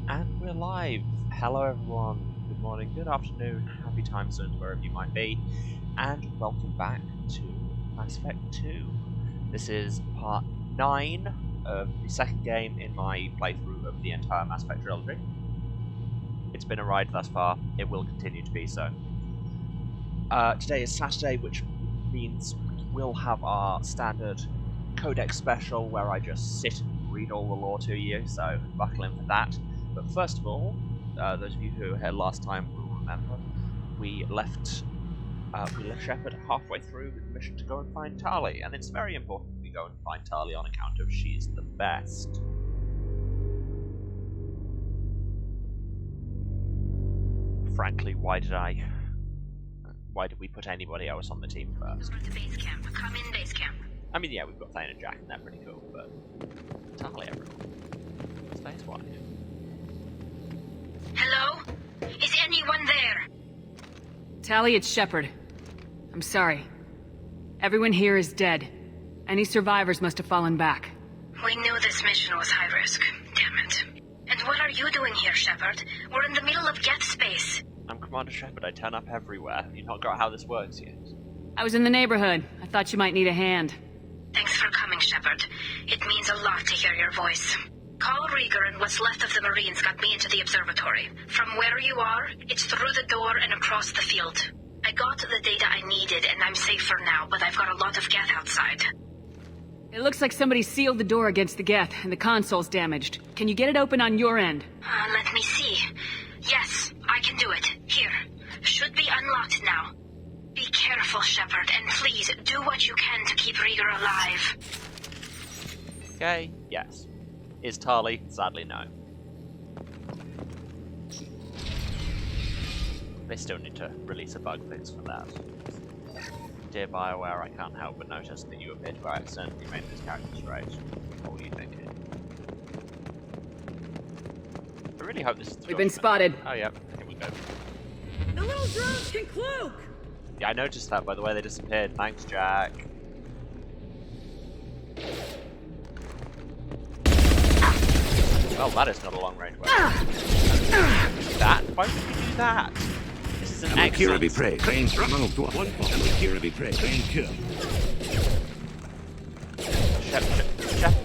And we're live. Hello everyone, good morning, good afternoon, happy time zones wherever you might be, and welcome back to Mass Effect 2. This is part 9 of the second game in my playthrough of the entire Mass Effect Trilogy. It's been a ride thus far, it will continue to be so. Today is Saturday, which means we'll have our standard Codex special where I just sit and read all the lore to you, so buckle in for that. But first of all, those of you who were here last time will remember, we left Shepard halfway through with the mission to go and find Tali, and it's very important we go and find Tali on account of she's the best. Frankly, why did we put anybody else on the team first? Over to base camp. Come in base camp. I mean, yeah, we've got Thane and Jack, and they're pretty cool, but Tali, everyone. Stay his wife. Hello? Is anyone there? Tali, it's Shepard. I'm sorry. Everyone here is dead. Any survivors must have fallen back. We knew this mission was high risk. Damn it. And what are you doing here, Shepard? We're in the middle of Geth space. I'm Commander Shepard. I turn up everywhere. Have you not got how this works yet? I was in the neighborhood. I thought you might need a hand. Thanks for coming, Shepard. It means a lot to hear your voice. Call Rieger and what's left of the Marines got me into the observatory. From where you are, it's through the door and across the field. I got the data I needed and I'm safe for now, but I've got a lot of Geth outside. It looks like somebody sealed the door against the Geth, and the console's damaged. Can you get it open on your end? Let me see. Yes, I can do it. Here. Should be unlocked now. Be careful, Shepard, and please do what you can to keep Rieger alive. Okay, yes. Is Tali? Sadly, no. They still need to release a bug fix for that. Dear BioWare, I can't help but notice that you appear to have accidentally made this character straight. What were you thinking? I really hope this is the We've been spotted. Oh, yeah. Here we go. The little drones can cloak! Yeah, I noticed that by the way they disappeared. Thanks, Jack. Well, that is not a long-range weapon. That? Why would you do that? This is an excellent...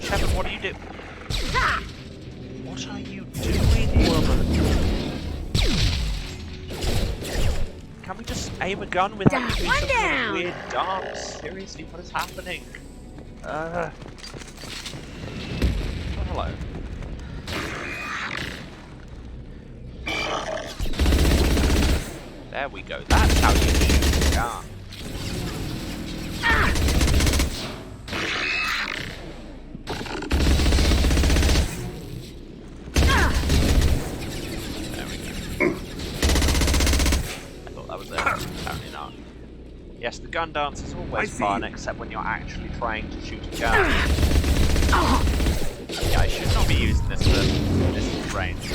Shepard, what are you doing? What are you doing, woman? Can we just aim a gun without doing some sort of weird dance? Seriously, what is happening? Oh, hello. There we go. That's how you shoot a gun. There we go. I thought that was it. Apparently not. Yes, the gun dance is always fun, except when you're actually trying to shoot a gun. Yeah, I should not be using this for this range.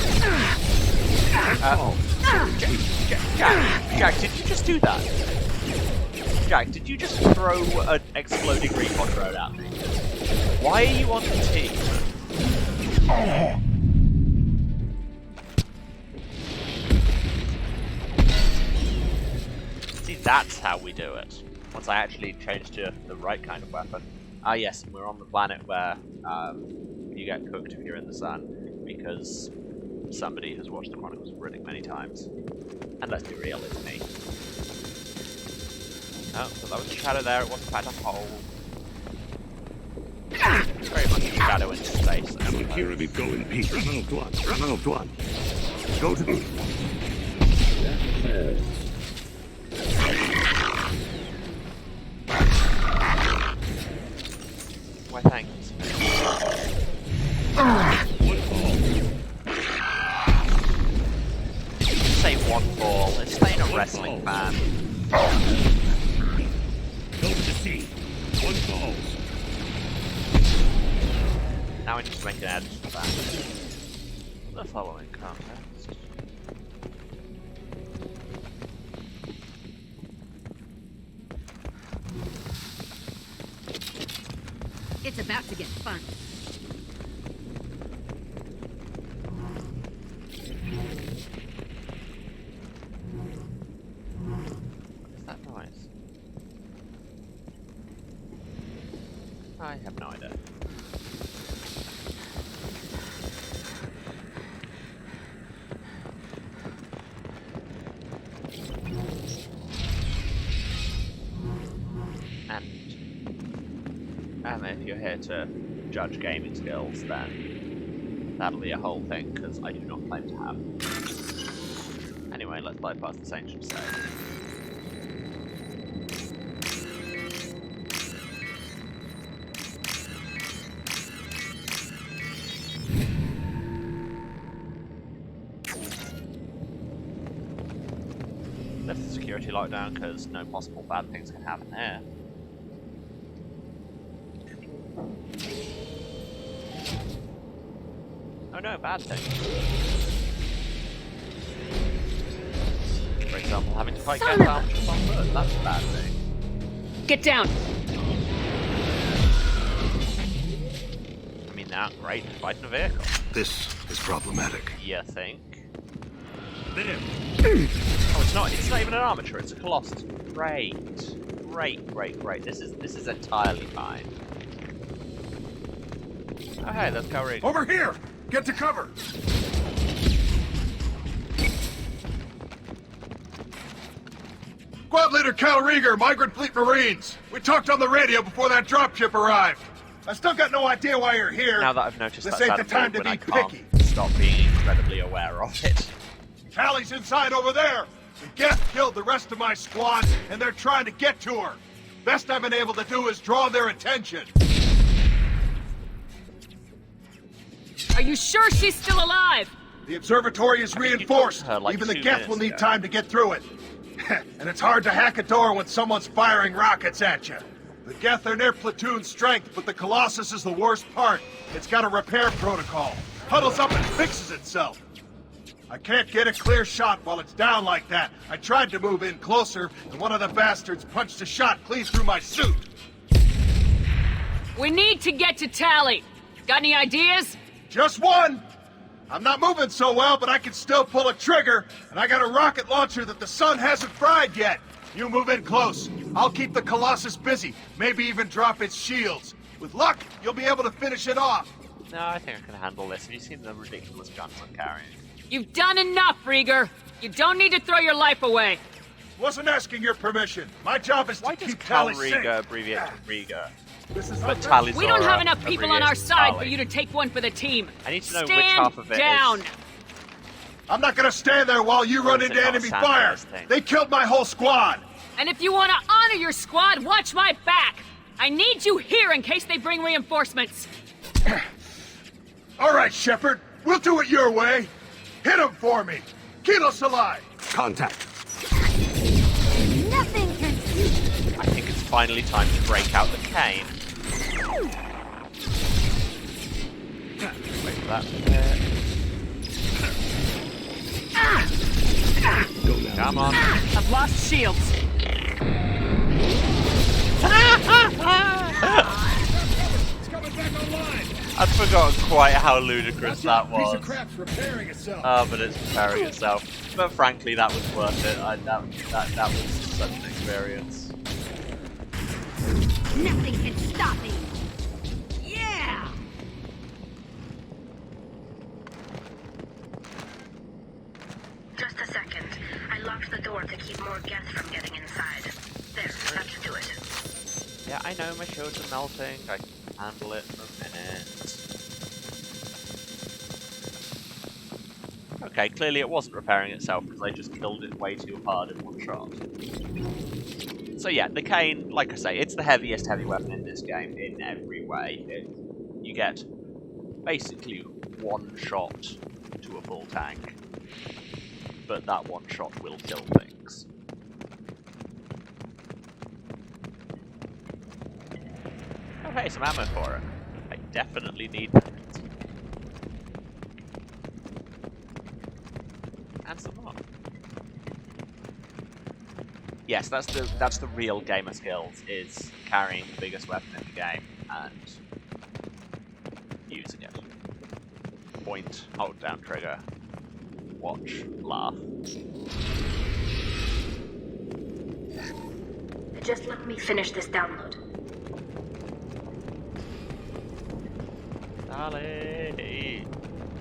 Jack, did you just do that? Jack, did you just throw an exploding recon drone at me? Why are you on the team? See, that's how we do it. Once I actually change to the right kind of weapon. Ah yes, and we're on the planet where you get cooked if you're in the sun, because somebody has watched the Chronicles of Riddick many times. And let's be real, it's me. Oh, so that was a shadow there, it wasn't in fact a hole. Very much a shadow in space. Go in peace. Go to me. Why, thanks. Say one ball. It's staying a wrestling fan. Go to the sea. One falls. Now I need to make an edit to that. The following context. It's about to get fun. here to judge gaming skills, then that'll be a whole thing, because I do not claim to have. Anyway, let's bypass this ancient save. Lift the security lockdown, because no possible bad things can happen there. Oh no, bad things. For example, having to fight gas archers on foot, that's a bad thing. Get down! I mean, that great to fight in a vehicle. This is problematic. You think? There. Oh, it's not even an armature, it's a colossus. Great. This is entirely fine. Oh hey, that's Calriga. Over here! Get to cover! Squad Leader Cal Rieger, Migrant Fleet Marines. We talked on the radio before that dropship arrived. I still got no idea why you're here. Now that I've noticed This that ain't the time to when I be can't picky. stop being incredibly aware of it. Callie's inside over there. The Geth killed the rest of my squad, and they're trying to get to her. Best I've been able to do is draw their attention. Are you sure she's still alive? The observatory is I mean, you reinforced. talked to her like Even the 2 Geth will minutes need ago. time to get through it. And it's hard to hack a door when someone's firing rockets at you. The Geth are near platoon strength, but the Colossus is the worst part. It's got a repair protocol. Huddles up and fixes itself. I can't get a clear shot while it's down like that. I tried to move in closer, and one of the bastards punched a shot clean through my suit. We need to get to Tally. Got any ideas? Just one! I'm not moving so well, but I can still pull a trigger, and I got a rocket launcher that the sun hasn't fried yet. You move in close. I'll keep the Colossus busy, maybe even drop its shields. With luck, you'll be able to finish it off. No, I think I can handle this. Have you seen the ridiculous guns I'm carrying? You've done enough, Rieger. You don't need to throw your life away. Wasn't asking your permission. My job is Why to does keep Tally safe. Calriga abbreviate to Riga? This is But Tally's We don't have enough people on our side for you to take one for the team. I need to know which Stand half of it down. is. I'm not gonna stand there while you run is it into not a enemy fire. Sanders thing? They killed my whole squad. And if you want to honor your squad, watch my back. I need you here in case they bring reinforcements. All right, Shepard. We'll do it your way. Hit him for me. Kilos alive. Contact. Nothing can see. I think it's finally time to break out the cane. Wait for that bit. Go now. Come on. I've lost shields. It's coming back online. I'd forgotten quite how ludicrous that Piece was. of crap's repairing itself. Oh, but it's preparing itself. But frankly, that was worth it. That was such an experience. Nothing can stop me. Yeah! Just a second. I locked the door to keep more Geth from getting inside. There, that should do it. Yeah, I know my shields are melting. I can handle it for a minute. Okay, clearly it wasn't repairing itself because I just killed it way too hard in one shot. So yeah, the cane, like I say, it's the heaviest heavy weapon in this game in every way. You get basically one shot to a full tank, but that one shot will kill things. Oh hey, some ammo for it. I definitely need that. And some more. Yes, that's the real gamer skills, is carrying the biggest weapon in the game and using it. Point, hold down trigger, watch, laugh. Just let me finish this download. Sally!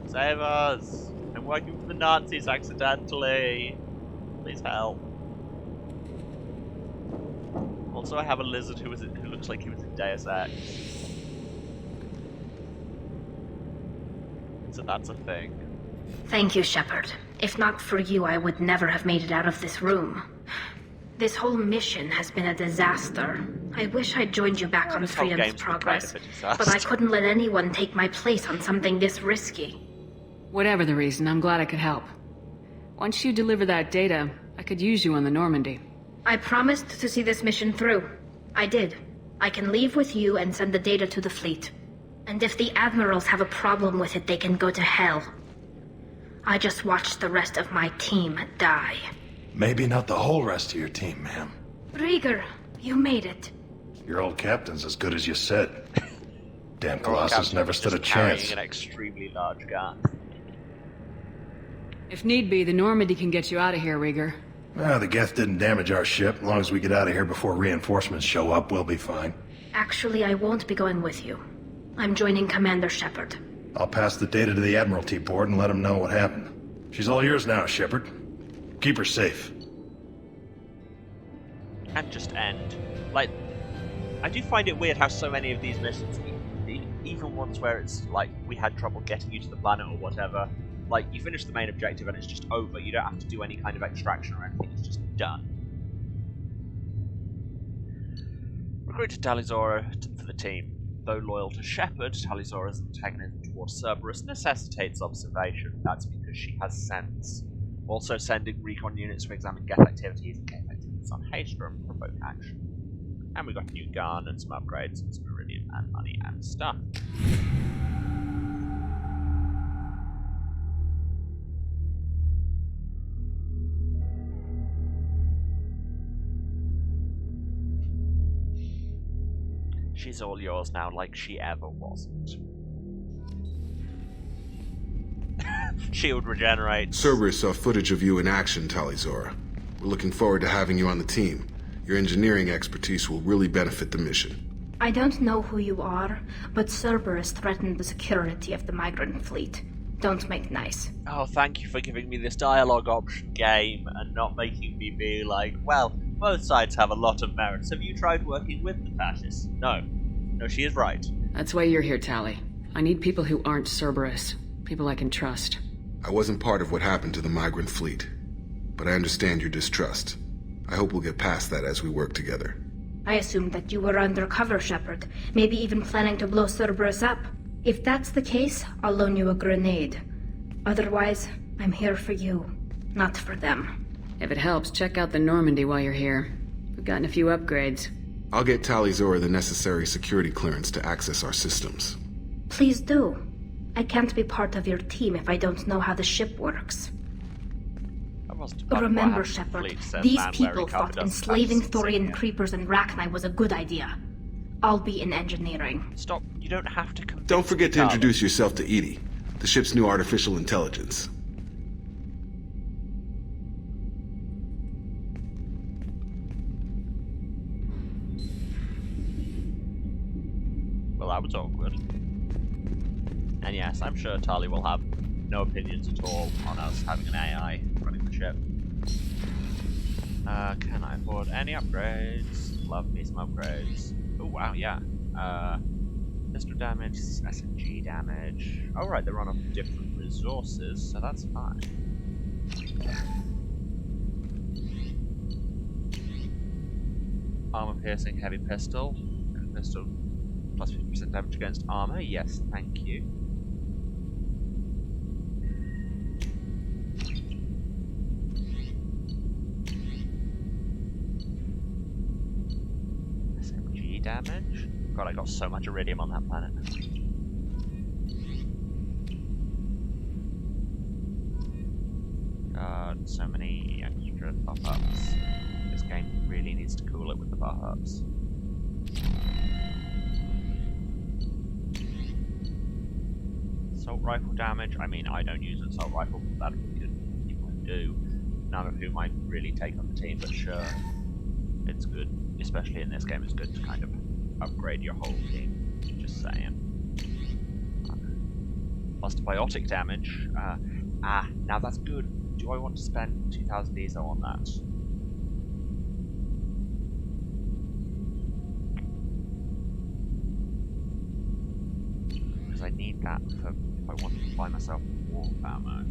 Save us! I'm working for the Nazis accidentally! Please help. Also, I have a lizard who looks like he was in Deus Ex. So that's a thing. Thank you, Shepard. If not for you, I would never have made it out of this room. This whole mission has been a disaster. I wish I'd joined you back on This whole Freedom's game's been progress, kind of a disaster. but I couldn't let anyone take my place on something this risky. Whatever the reason, I'm glad I could help. Once you deliver that data, I could use you on the Normandy. I promised to see this mission through. I did. I can leave with you and send the data to the fleet. And if the admirals have a problem with it, they can go to hell. I just watched the rest of my team die. Maybe not the whole rest of your team, ma'am. Rieger, you made it. Your old captain's as good as you said. Damn Or Colossus Captain never was stood a just carrying chance. an extremely large gun. If need be, the Normandy can get you out of here, Rieger. The Geth didn't damage our ship. As long as we get out of here before reinforcements show up, we'll be fine. Actually, I won't be going with you. I'm joining Commander Shepard. I'll pass the data to the Admiralty board and let them know what happened. She's all yours now, Shepard. Keep her safe. And just end. Like, I do find it weird how so many of these missions, even ones where it's like, we had trouble getting you to the planet or whatever, like, you finish the main objective and it's just over. You don't have to do any kind of extraction or anything, it's just done. Recruited Talizora for the team. Though loyal to Shepard, Talizora's antagonism towards Cerberus necessitates observation. That's because she has sense. Also sending recon units to examine Geth activities and Geth activities on Haestrom provoke action. And we got a new gun and some upgrades and some iridium and money and stuff. She's all yours now, like she ever wasn't. Shield regenerates. Cerberus saw footage of you in action, Talizora. We're looking forward to having you on the team. Your engineering expertise will really benefit the mission. I don't know who you are, but Cerberus threatened the security of the migrant fleet. Don't make nice. Oh, thank you for giving me this dialogue option game and not making me be like, well, both sides have a lot of merits. Have you tried working with the fascists? No. No, she is right. That's why you're here, Tali. I need people who aren't Cerberus. People I can trust. I wasn't part of what happened to the migrant fleet, but I understand your distrust. I hope we'll get past that as we work together. I assumed that you were undercover, Shepard. Maybe even planning to blow Cerberus up. If that's the case, I'll loan you a grenade. Otherwise, I'm here for you, not for them. If it helps, check out the Normandy while you're here. We've gotten a few upgrades. I'll get Talizora the necessary security clearance to access our systems. Please do. I can't be part of your team if I don't know how the ship works. Remember, Shepard, these people thought enslaving Thorian creepers and Rachni was a good idea. I'll be in engineering. Stop. You don't have to convince Don't forget to me, introduce yourself to EDI, the ship's new artificial intelligence. Well, that was awkward. And yes, I'm sure Tali will have no opinions at all on us having an AI running the ship. Can I afford any upgrades? Love me some upgrades. Oh wow, yeah. Pistol damage, SMG damage. Oh right, they run off different resources, so that's fine. Armor piercing heavy pistol. Heavy pistol plus 50% damage against armor. Yes, thank you. SMG damage. God, I got so much iridium on that planet. God, so many extra buff-ups. This game really needs to cool it with the buff-ups. Assault rifle damage. I mean, I don't use assault rifle, but that would be good people who do. None of whom I really take on the team, but sure. It's good, especially in this game, it's good to kind of upgrade your whole team. Just saying. Plus biotic damage. Now that's good. Do I want to spend 2,000 ESO on that? Because I need that for if I wanted to buy myself warp ammo.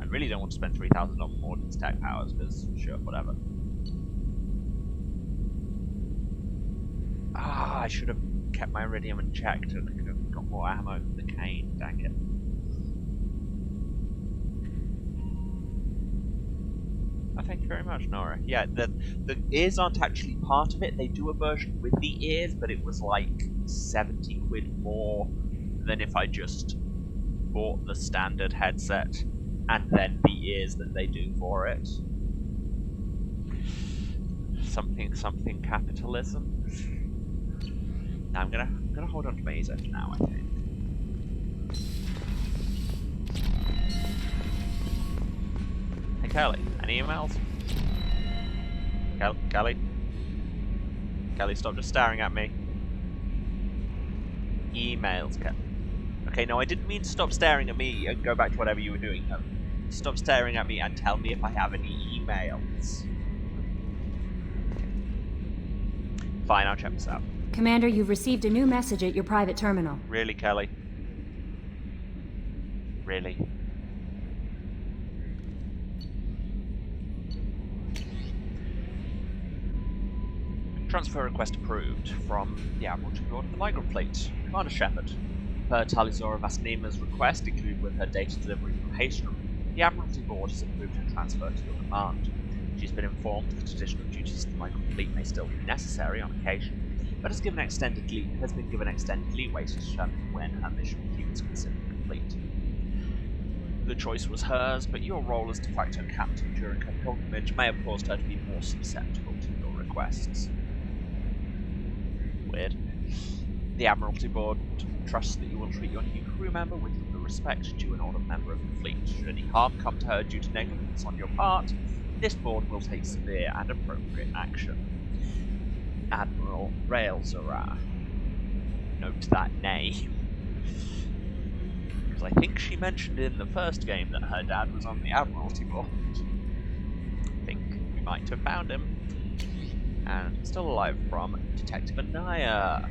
I really don't want to spend 3,000 on Morden's tech powers, because sure, whatever. Ah, I should have kept my iridium in check to have got more ammo for the cane, dang it. Oh, thank you very much, Nora. Yeah, the ears aren't actually part of it. They do a version with the ears, but it was like 70 quid more than if I just bought the standard headset and then the ears that they do for it. Something capitalism. Now I'm gonna hold on to my ears for now, I think. Hey Kelly, any emails? Kelly? Kelly, stop just staring at me. Emails, Kelly. Okay, no, I didn't mean to stop staring at me and go back to whatever you were doing. No. Stop staring at me and tell me if I have any emails. Fine, I'll check this out. Commander, you've received a new message at your private terminal. Really, Kelly? Really? Transfer request approved from the Admiralty Board of the Migrant Fleet. Commander Shepard. Per Talizora Vasnima's request, included with her data delivery from Haystrom, the Admiralty Board has approved her transfer to your command. She's been informed that additional duties to the Migrant Fleet may still be necessary on occasion, but has been given extended leeway to determine when her mission with you is considered complete. The choice was hers, but your role as de facto captain during her pilgrimage may have caused her to be more susceptible to your requests. Weird. The Admiralty Board trusts that you will treat your new crew member with the respect due an older member of the fleet. Should any harm come to her due to negligence on your part, this board will take severe and appropriate action. Admiral Railzora. Note that name. Because I think she mentioned in the first game that her dad was on the Admiralty Board. I think we might have found him. And still alive from Detective Anaya,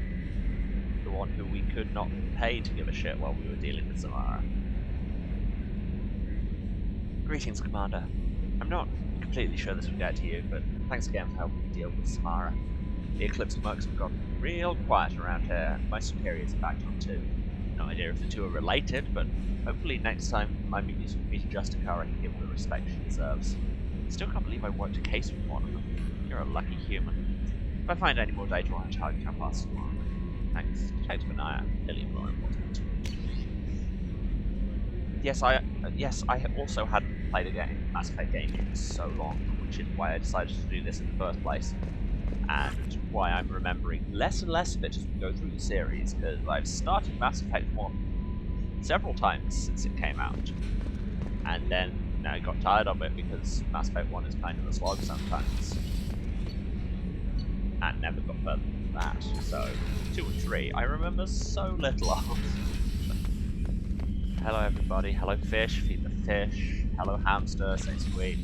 the one who we could not pay to give a shit while we were dealing with Samara. Greetings, Commander. I'm not completely sure this will get to you, but thanks again for helping me deal with Samara. The Eclipse mercs have gotten real quiet around here, and my superiors are backed on too. No idea if the two are related, but hopefully next time I meet Justica, I can give her the respect she deserves. Still can't believe I worked a case with one of them. You're a lucky human. If I find any more data on a target, I'll pass it along. Thanks. Detective Anaya, Lily more important. Yes, I also hadn't played a Mass Effect game in so long, which is why I decided to do this in the first place. And why I'm remembering less and less of it as we go through the series, because I've started Mass Effect 1 several times since it came out. And then I got tired of it because Mass Effect 1 is kind of a slog sometimes. And never got further than that. So, 2 and 3, I remember so little of. Hello everybody, hello fish, feed the fish, hello hamster, say sweet.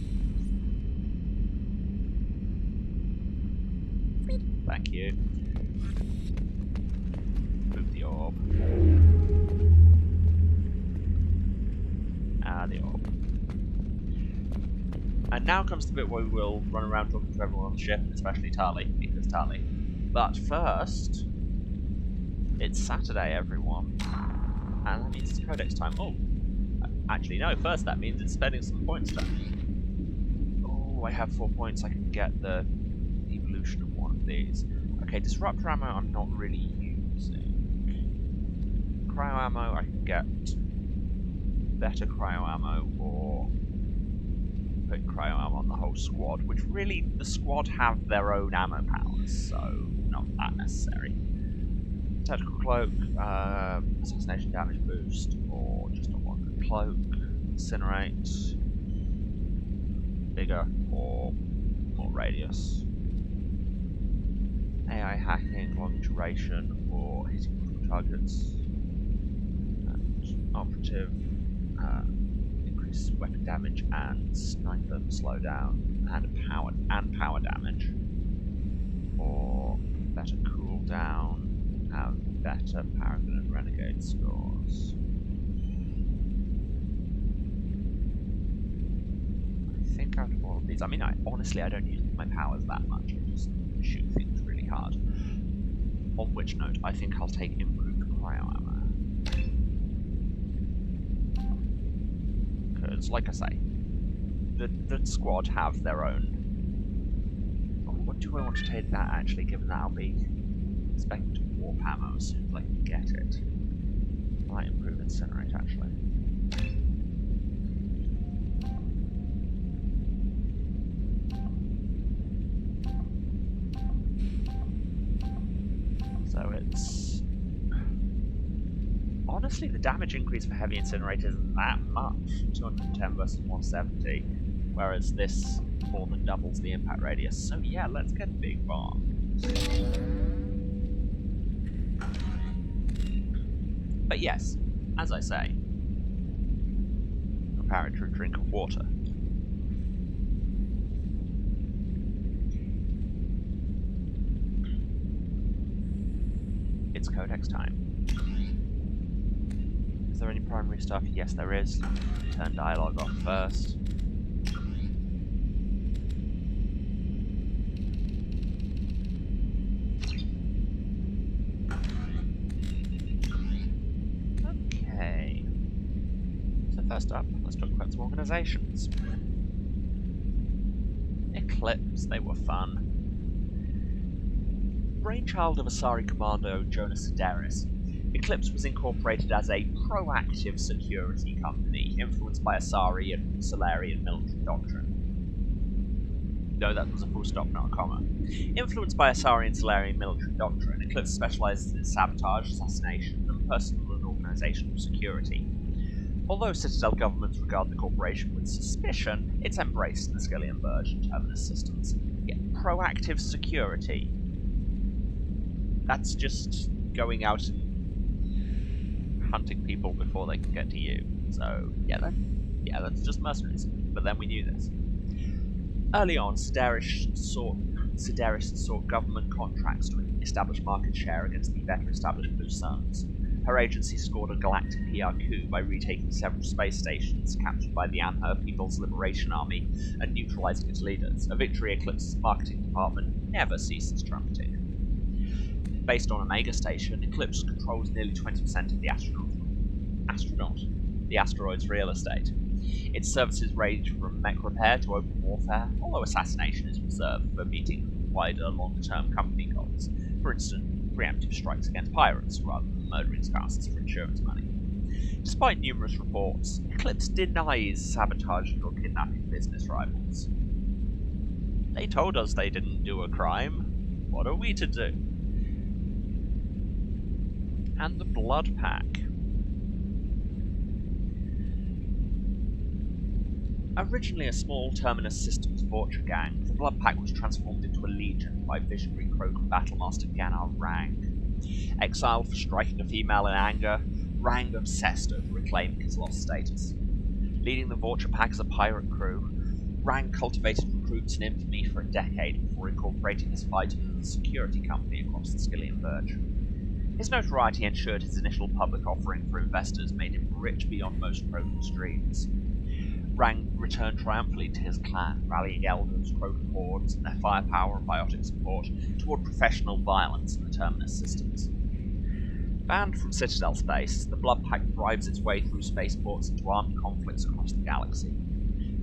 Thank you. Move the orb. Ah, the orb. And now comes the bit where we will run around talking to everyone on the ship, especially Tali, because Tali. But first, it's Saturday, everyone. And that means it's Codex time. Oh, actually no, first that means it's spending some points down. Oh, I have 4 points, I can get the evolution of one of these. Okay, Disruptor ammo I'm not really using. Cryo ammo, I can get better cryo ammo or put cryo ammo on the whole squad, which really, the squad have their own ammo powers, so not that necessary. Tactical cloak, assassination damage boost, or just a one good cloak. Incinerate, bigger or more radius. AI hacking, long duration, or hitting multiple targets. And operative, increase weapon damage and sniper slowdown, and power damage. Or better cooldown, have better Paragon and Renegade scores. abilities. I mean, honestly, I don't use my powers that much. I just shoot things really hard. On which note, I think I'll take improved cryo ammo. Because, like I say, the squad have their own. Oh, what do I want to take that actually, given that I'll be expecting warp ammo as soon as I can get it? Might improve incinerate actually. So it's... Honestly, the damage increase for heavy incinerate isn't that much. 210 versus 170. Whereas this more than doubles the impact radius. So yeah, let's get a big bomb. But yes, as I say, preparing to drink of water. It's Codex time. Is there any primary stuff? Yes, there is. Turn dialogue off first. Okay. So first up, let's talk about some organizations. Eclipse, they were fun. Brainchild of Asari Commando Jonas Sedaris, Eclipse was incorporated as a proactive security company influenced by Asari and Solarian military doctrine. No, that was a full stop, not a comma. Influenced by Asari and Solarian military doctrine, Eclipse specializes in sabotage, assassination, and personal and organizational security. Although Citadel governments regard the corporation with suspicion, it's embraced in the Skillian Verge and Terminus systems. Yet proactive security. That's just going out and hunting people before they can get to you. So, yeah, that's just mercenaries. But then we knew this. Early on, Sedaris sought government contracts to establish market share against the better established Blue Suns. Her agency scored a galactic PR coup by retaking several space stations captured by the Anher People's Liberation Army and neutralizing its leaders, a victory Eclipse's marketing department never ceases trumpeting. Based on Omega Station, Eclipse controls nearly 20% of the asteroid's real estate. Its services range from mech repair to open warfare, although assassination is reserved for meeting wider long-term company goals. For instance, preemptive strikes against pirates, rather than murdering spouses for insurance money. Despite numerous reports, Eclipse denies sabotaging or kidnapping business rivals. They told us they didn't do a crime. What are we to do? And the Blood Pack. Originally a small Terminus Systems Vorcha gang, the Blood Pack was transformed into a legion by visionary Krogan Battlemaster Ganar Rang. Exiled for striking a female in anger, Rang obsessed over reclaiming his lost status. Leading the Vorcha Pack as a pirate crew, Rang cultivated recruits in infamy for a decade before incorporating his fight into the security company across the Skillian Verge. His notoriety ensured his initial public offering for investors made him rich beyond most Krogan's dreams. Rang returned triumphantly to his clan, rallying elders, Krogan hordes, and their firepower and biotic support toward professional violence in the Terminus systems. Banned from Citadel space, the Blood Pack drives its way through spaceports into armed conflicts across the galaxy.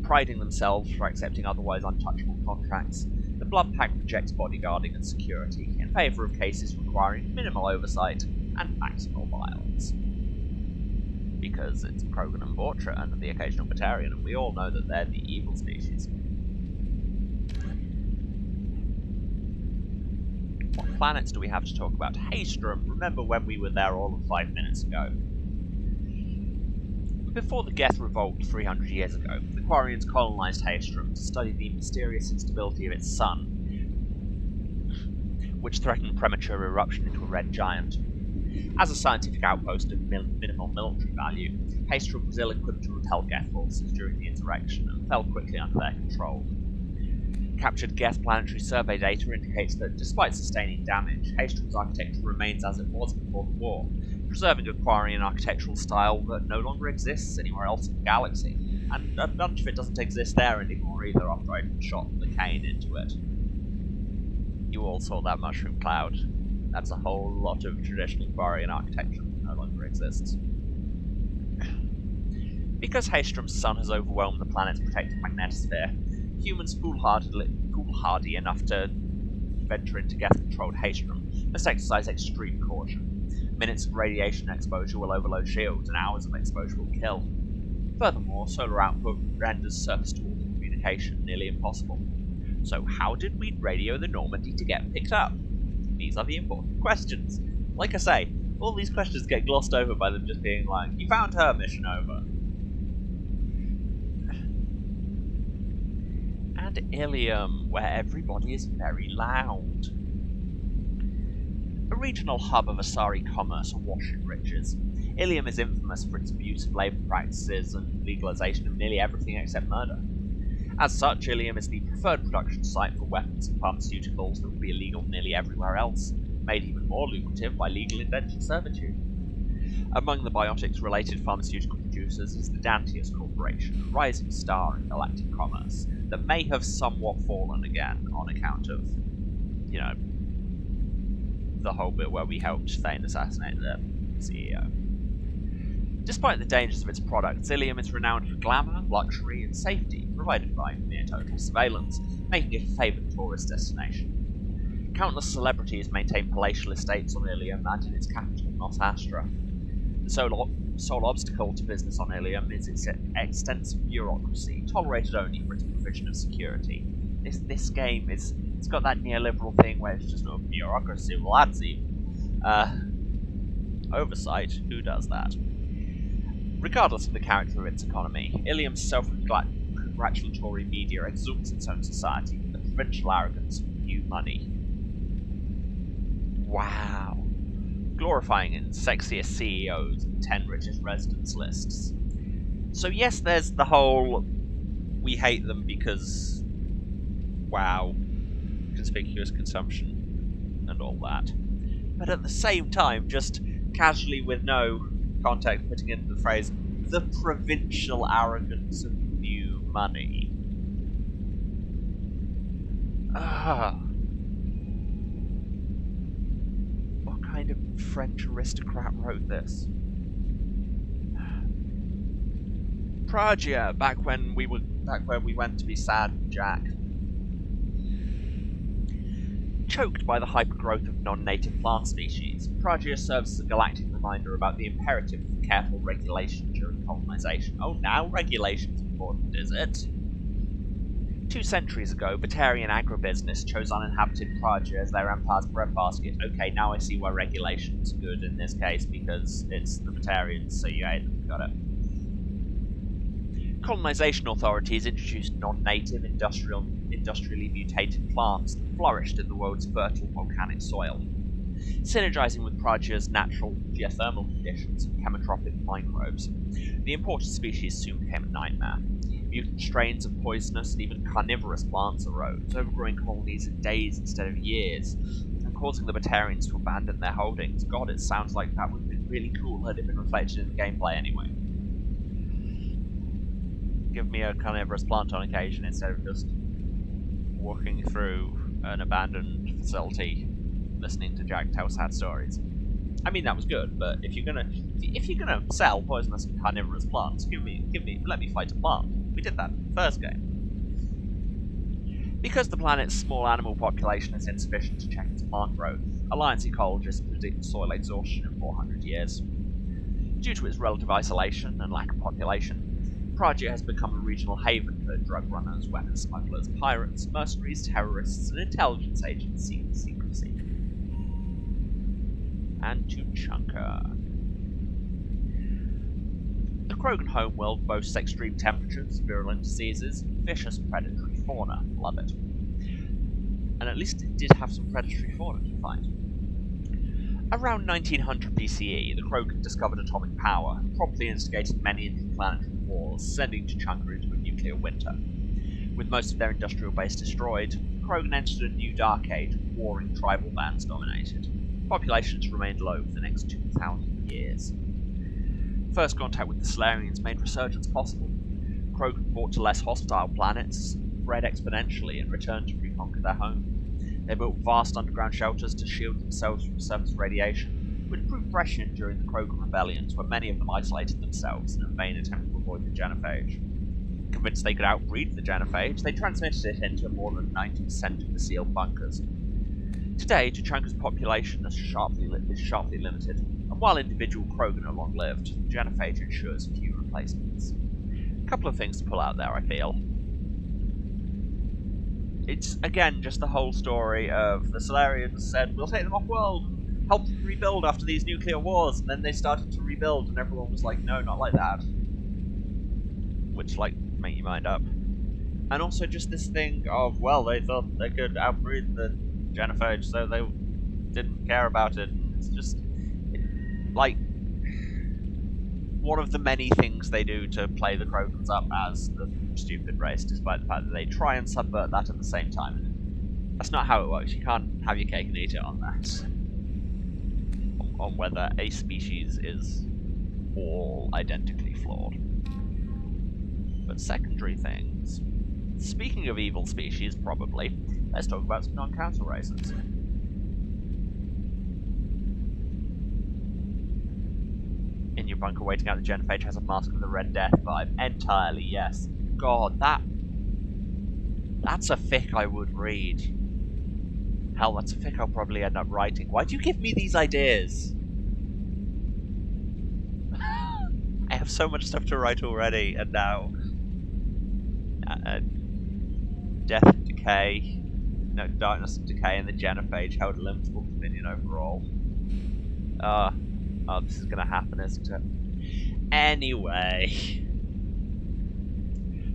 Priding themselves for accepting otherwise untouchable contracts, the Blood Pack rejects bodyguarding and security in favour of cases requiring minimal oversight and maximal violence. Because it's Krogan and Vorcha and the occasional Batarian, and we all know that they're the evil species. What planets do we have to talk about? Haystrom, remember when we were there all of 5 minutes ago? Before the Geth revolt 300 years ago, the Quarians colonised Haystrom to study the mysterious instability of its sun, which threatened premature eruption into a red giant. As a scientific outpost of minimal military value, Haystrom was ill-equipped to repel Geth forces during the insurrection and fell quickly under their control. Captured Geth planetary survey data indicates that, despite sustaining damage, Haystrom's architecture remains as it was before the war, preserving a Quarian architectural style that no longer exists anywhere else in the galaxy, And a bunch of it doesn't exist there anymore either after I shot the cane into it. You all saw that mushroom cloud. That's a whole lot of traditional Quarian architecture that no longer exists. Because Haystrom's sun has overwhelmed the planet's protected magnetosphere, humans foolhardy enough to venture into Geth-controlled Haystrom must exercise extreme caution. Minutes of radiation exposure will overload shields, and hours of exposure will kill. Furthermore, solar output renders surface-to-wall communication nearly impossible. So how did we radio the Normandy to get picked up? These are the important questions. Like I say, all these questions get glossed over by them just being like, you found her, mission over. And Ilium, where everybody is very loud. A regional hub of Asari commerce awash in riches, Ilium is infamous for its abuse of labour practices and legalisation of nearly everything except murder. As such, Ilium is the preferred production site for weapons and pharmaceuticals that would be illegal nearly everywhere else, made even more lucrative by legal indentured servitude. Among the biotics-related pharmaceutical producers is the Dantius Corporation, a rising star in galactic commerce, that may have somewhat fallen again on account of, you know, the whole bit where we helped Thane assassinate the CEO. Despite the dangers of its products, Ilium is renowned for glamour, luxury, and safety, provided by near total surveillance, making it a favoured tourist destination. Countless celebrities maintain palatial estates on Ilium and in its capital, Nos Astra. The sole obstacle to business on Ilium is its extensive bureaucracy, tolerated only for its provision of security. This game it's got that neoliberal thing where it's just no bureaucracy. Well, that's even oversight. Who does that? Regardless of the character of its economy, Ilium's self-congratulatory media exalts its own society with the provincial arrogance of new money. Wow. Glorifying its sexiest CEOs and 10 richest residents lists. So yes, there's the whole we hate them because, wow, conspicuous consumption and all that. But at the same time, just casually with no context putting in the phrase, the provincial arrogance of new money. What kind of French aristocrat wrote this? Pragia, back when we went to be sad with Jack. Choked by the hypergrowth of non-native plant species, Pragia serves as a galactic reminder about the imperative of careful regulation during colonization. Oh, now regulation's important, is it? 2 centuries ago, Batarian agribusiness chose uninhabited Pragia as their empire's breadbasket. Okay, now I see why regulation's good in this case, because it's the Batarians, so you hate them. Got it. Colonization authorities introduced non-native, industrially mutated plants that flourished in the world's fertile volcanic soil. Synergizing with Pragia's natural geothermal conditions and chemotropic microbes, the imported species soon became a nightmare. Mutant strains of poisonous and even carnivorous plants arose, overgrowing colonies in days instead of years, and causing the Batarians to abandon their holdings. God, it sounds like that would have been really cool had it been reflected in the gameplay anyway. Give me a carnivorous plant on occasion instead of just walking through an abandoned facility listening to Jack tell sad stories. I mean, that was good, but if you're gonna sell poisonous and carnivorous plants, let me fight a plant. We did that in the first game. Because the planet's small animal population is insufficient to check its plant growth, Alliance ecologists predict soil exhaustion in 400 years. Due to its relative isolation and lack of population, Pragia has become a regional haven for drug runners, weapons smugglers, pirates, mercenaries, terrorists, and intelligence agents seeking secrecy. And to Chunker. The Krogan homeworld boasts extreme temperatures, virulent diseases, and vicious predatory fauna. Love it. And at least it did have some predatory fauna to fight. Around 1900 BCE, the Krogan discovered atomic power, and promptly instigated many interplanetary wars, sending Tuchanka into a nuclear winter. With most of their industrial base destroyed, Krogan entered a new dark age with warring tribal bands dominated. Populations remained low for the next 2,000 years. First contact with the Solarians made resurgence possible. Krogan brought to less hostile planets spread exponentially and returned to reconquer their home. They built vast underground shelters to shield themselves from surface radiation, which proved prescient during the Krogan rebellions, where many of them isolated themselves in a vain attempt to avoid the genophage. Convinced they could outbreed the genophage, they transmitted it into more than 90% of the sealed bunkers. Today, Tuchanka's population is sharply limited, and while individual Krogan are long-lived, the genophage ensures few replacements. A couple of things to pull out there, I feel. It's, again, just the whole story of the Solarians said, we'll take them off-world, help them rebuild after these nuclear wars, and then they started to rebuild, and everyone was like, no, not like that. Which, like, make your mind up. And also just this thing of, well, they thought they could outbreed the genophage, so they didn't care about it. It's just, like, one of the many things they do to play the Krogans up as the stupid race, despite the fact that they try and subvert that at the same time. That's not how it works. You can't have your cake and eat it on that. On whether a species is all identically flawed. But secondary things. Speaking of evil species, probably, let's talk about some non-council races. In your bunker waiting out the genophage has a Mask of the Red Death vibe. Entirely, yes. God, that's a fic I would read. Hell, that's a fic I'll probably end up writing. Why do you give me these ideas? I have so much stuff to write already, and now... Death and Decay... No, Darkness and Decay and the genophage held illimitable dominion overall. Oh, this is gonna happen, isn't it? Anyway...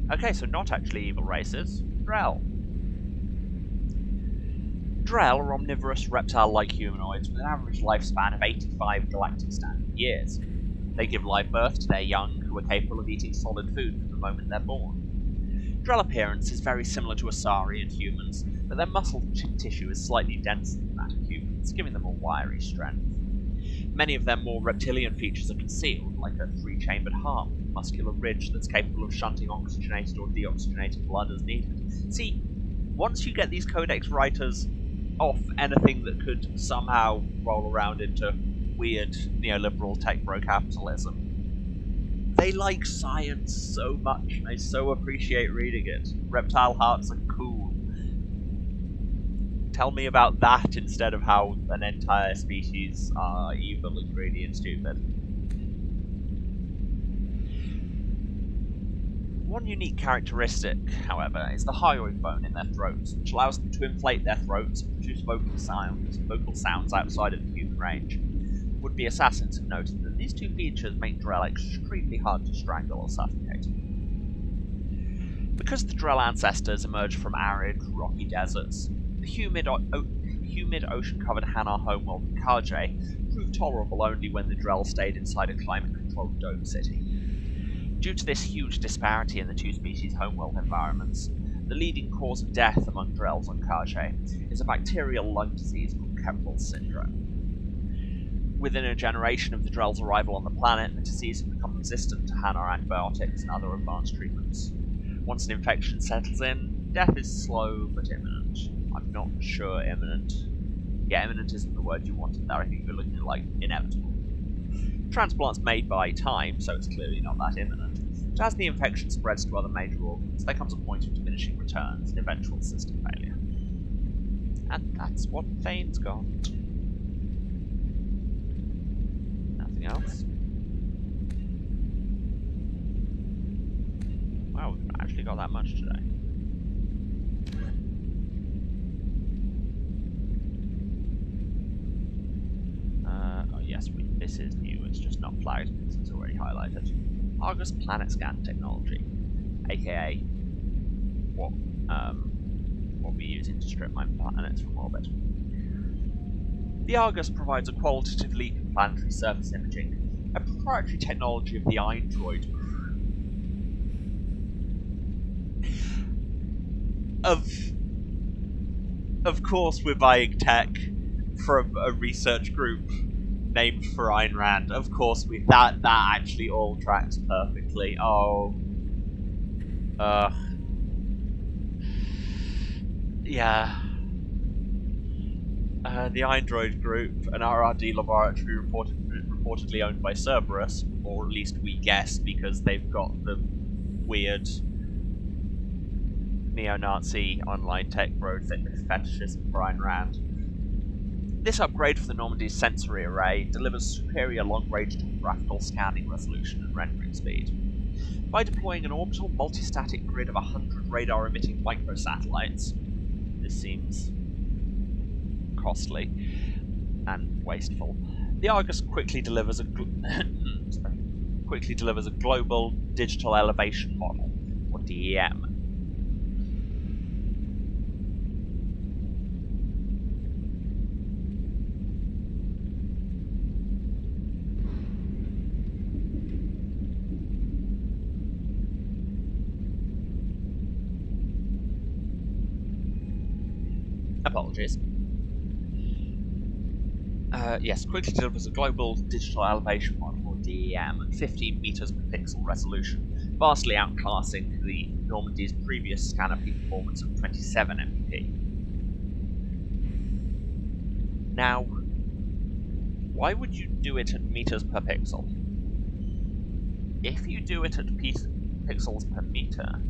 Okay, so not actually evil races. Drell. Drell are omnivorous reptile-like humanoids with an average lifespan of 85 galactic standard years. They give live birth to their young, who are capable of eating solid food from the moment they're born. Drell appearance is very similar to Asari and humans, but their muscle tissue is slightly denser than that of humans, giving them a wiry strength. Many of their more reptilian features are concealed, like a three-chambered heart with a muscular ridge that's capable of shunting oxygenated or deoxygenated blood as needed. See, once you get these codex writers off anything that could somehow roll around into weird neoliberal tech bro capitalism, they like science so much, and I so appreciate reading it. Reptile hearts are cool. Tell me about that instead of how an entire species are evil and greedy and stupid. One unique characteristic, however, is the hyoid bone in their throats, which allows them to inflate their throats and produce vocal sounds outside of the human range. Would-be assassins have noted that these two features make Drell extremely hard to strangle or suffocate. Because the Drell ancestors emerged from arid, rocky deserts, the humid ocean-covered Hanar homeworld of Karjay proved tolerable only when the Drell stayed inside a climate-controlled dome city. Due to this huge disparity in the two species' homeworld environments, the leading cause of death among Drells on Karjay is a bacterial lung disease called Kempfel syndrome. Within a generation of the Drell's arrival on the planet, the disease had become resistant to Hanar antibiotics and other advanced treatments. Once an infection settles in, death is slow but imminent. I'm not sure imminent. Yeah, imminent isn't the word you wanted there. I think you're looking at, like, inevitable. Transplant's made by time, so it's clearly not that imminent. But as the infection spreads to other major organs, there comes a point of diminishing returns and eventual system failure. And that's what Thane's got. Nothing else? Wow, we've actually got that much today. Oh yes, this is new, it's just not flagged because it's already highlighted. Argus Planet Scan technology, aka what we're using to strip mine planets from orbit. The Argus provides a qualitative leap in planetary surface imaging, a proprietary technology of the iDroid Of course we're buying tech from a research group named for Ayn Rand. Of course that actually all tracks perfectly. Oh, Uh, yeah. The Android Group, an RRD laboratory reportedly owned by Cerberus, or at least we guess because they've got the weird neo-Nazi online tech bro fetishism for Ayn Rand. This upgrade for the Normandy's sensory array delivers superior long-range topographical scanning resolution and rendering speed. By deploying an orbital multistatic grid of 100 radar-emitting microsatellites, this seems costly and wasteful, the Argus quickly delivers a global digital elevation model, or DEM. Apologies. Yes, quickly delivers a global digital elevation model, or DEM, at 15 meters per pixel resolution, vastly outclassing the Normandy's previous scanner peak performance of 27 mpp. Now, why would you do it at meters per pixel? If you do it at pixels per meter,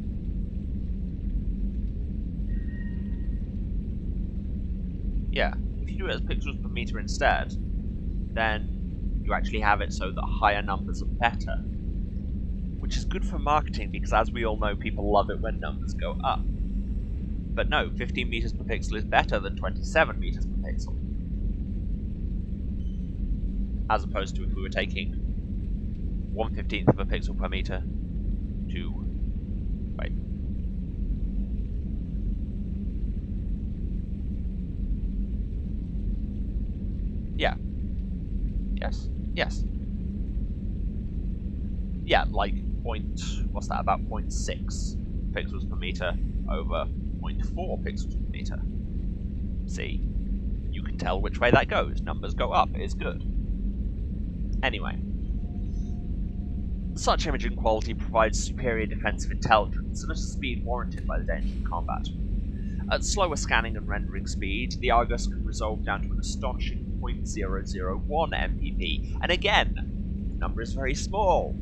yeah, if you do it as pixels per meter instead, then you actually have it so that higher numbers are better. Which is good for marketing because, as we all know, people love it when numbers go up. But no, 15 meters per pixel is better than 27 meters per pixel. As opposed to if we were taking 1/15 of a pixel per meter to... wait. Yeah. Yes. Yeah, like what's that, about 0.6 pixels per meter over 0.4 pixels per meter. See, you can tell which way that goes. Numbers go up, it's good. Anyway, such imaging quality provides superior defensive intelligence and a speed warranted by the danger of combat. At slower scanning and rendering speed, the Argus can resolve down to an astonishing 0.001 mpp, and again, the number is very small,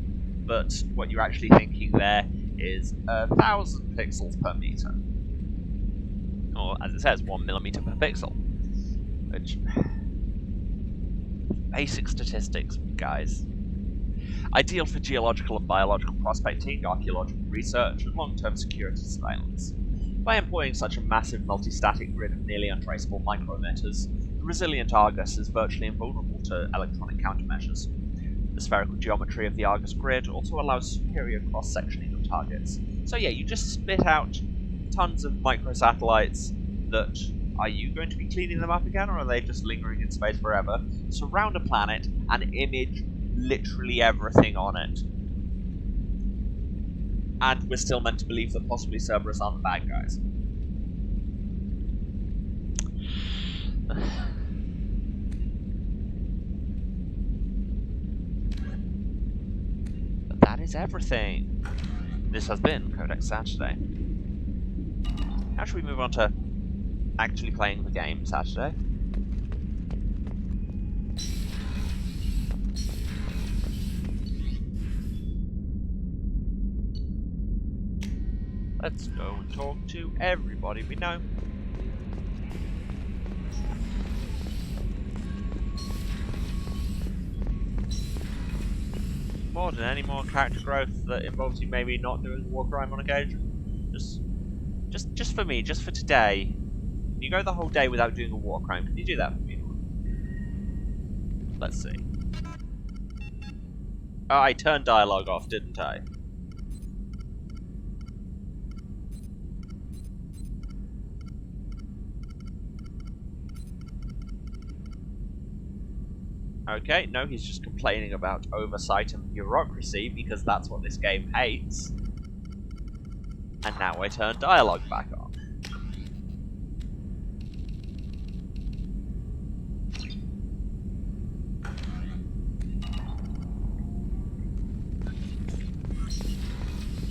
but what you're actually thinking there is 1,000 pixels per meter. Or, as it says, 1 millimeter per pixel. Which... basic statistics, guys. Ideal for geological and biological prospecting, archaeological research, and long-term security surveillance. By employing such a massive multistatic grid of nearly untraceable microemitters, the resilient Argus is virtually invulnerable to electronic countermeasures. The spherical geometry of the Argus grid also allows superior cross-sectioning of targets. So yeah, you just spit out tons of microsatellites that... are you going to be cleaning them up again, or are they just lingering in space forever? Surround a planet and image literally everything on it. And we're still meant to believe that possibly Cerberus aren't the bad guys. But that is everything. This has been Codex Saturday. How should we move on to actually playing the game Saturday? Let's go and talk to everybody we know. More than any more character growth that involves you maybe not doing a war crime on occasion. Just for me, just for today. Can you go the whole day without doing a war crime? Can you do that for me? Let's see. Oh, I turned dialogue off, didn't I? Okay, no, he's just complaining about oversight and bureaucracy because that's what this game hates. And now I turn dialogue back on.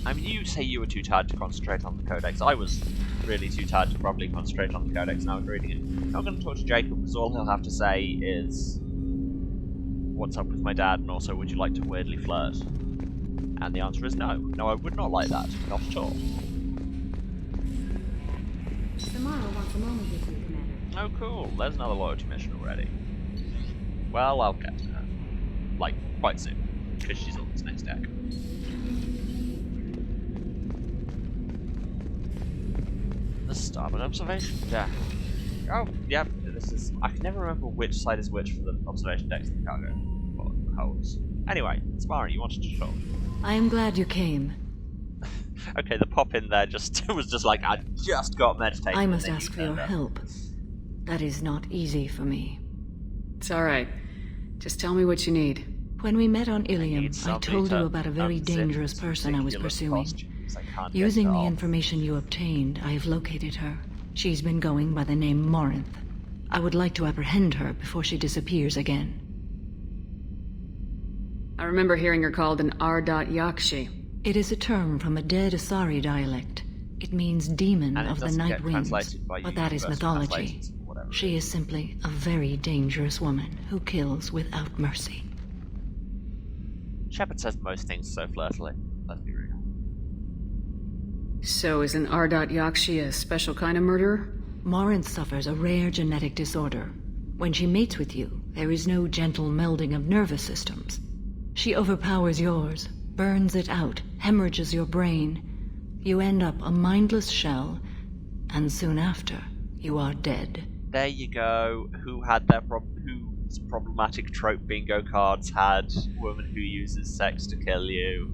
I mean, you say you were too tired to concentrate on the codex. I was really too tired to probably concentrate on the codex, and I was reading it. I'm going to talk to Jacob, because all he'll have to say is, what's up with my dad, and also, would you like to weirdly flirt? And the answer is no. No, I would not like that. Not at all. Samara wants a moment with you, Commander. Oh, cool. There's another loyalty mission already. Well, I'll get to her. Like, quite soon. Because she's on this next deck. The starboard observation deck. Oh, yeah, this is... I can never remember which side is which for the observation decks and the cargo holds. Anyway, Samara, you wanted to talk. I am glad you came. Okay, the pop in there just was just like, I just got meditating. I must ask for your help. That is not easy for me. It's alright. Just tell me what you need. When we met on Ilium, I told you about a very dangerous person I was pursuing. Using the information you obtained, I have located her. She's been going by the name Morinth. I would like to apprehend her before she disappears again. I remember hearing her called an R.Yakshi. It is a term from a dead Asari dialect. It means demon of the night winds, but that is mythology. She is simply a very dangerous woman who kills without mercy. Shepard says most things so flirtily. Let's be real. So is an R.Yakshi a special kind of murderer? Morinth suffers a rare genetic disorder. When she mates with you, there is no gentle melding of nervous systems. She overpowers yours, burns it out, hemorrhages your brain. You end up a mindless shell, and soon after, you are dead. There you go. Who had their whose problematic trope bingo cards had woman who uses sex to kill you?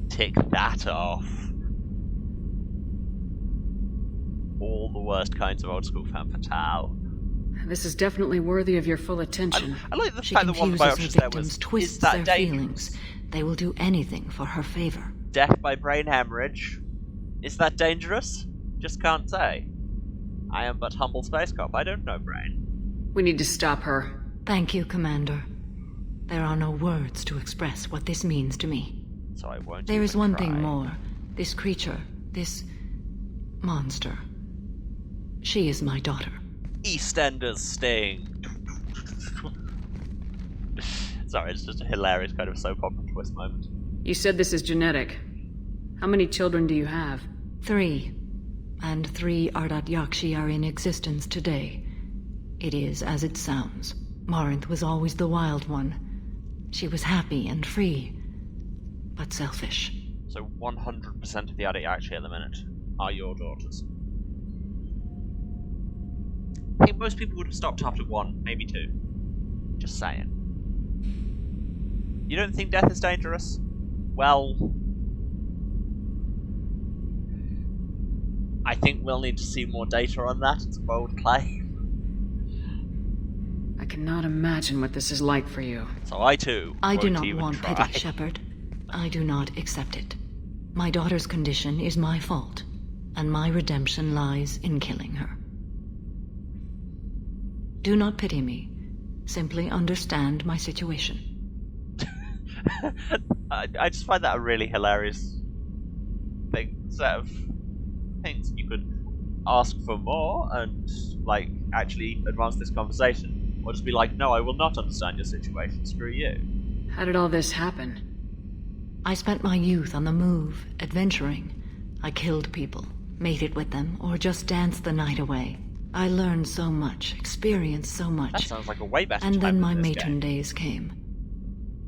Tick that off. All the worst kinds of old school femme fatale. This is definitely worthy of your full attention. I like the fact that one of the biopsies there was, twists is that their dangerous? feelings. They will do anything for her favor. Death by brain hemorrhage. Is that dangerous? Just can't say. I am but humble space cop. I don't know brain. We need to stop her. Thank you, Commander. There are no words to express what this means to me. So I won't. There is one try. thing more. This creature, this monster. She is my daughter. EastEnders sting. Sorry, it's just a hilarious kind of soap opera twist moment. You said this is genetic. How many children do you have? 3. And 3 R.Yakshi are in existence today. It is as it sounds. Morinth was always the wild one. She was happy and free, but selfish. So 100% of the R.Yakshi at the minute are your daughters. I think most people would have stopped after 1, maybe 2. Just saying. You don't think death is dangerous? Well, I think we'll need to see more data on that. It's a bold claim. I cannot imagine what this is like for you. So I too I do won't not even want try. pity, Shepard. I do not accept it. My daughter's condition is my fault, and my redemption lies in killing her. Do not pity me. Simply understand my situation. I just find that a really hilarious set of things. You could ask for more and, like, actually advance this conversation. Or just be like, no, I will not understand your situation, screw you. How did all this happen? I spent my youth on the move, adventuring. I killed people, mated with them, or just danced the night away. I learned so much, experienced so much. That sounds like a way better And time then than my this matron game. days came.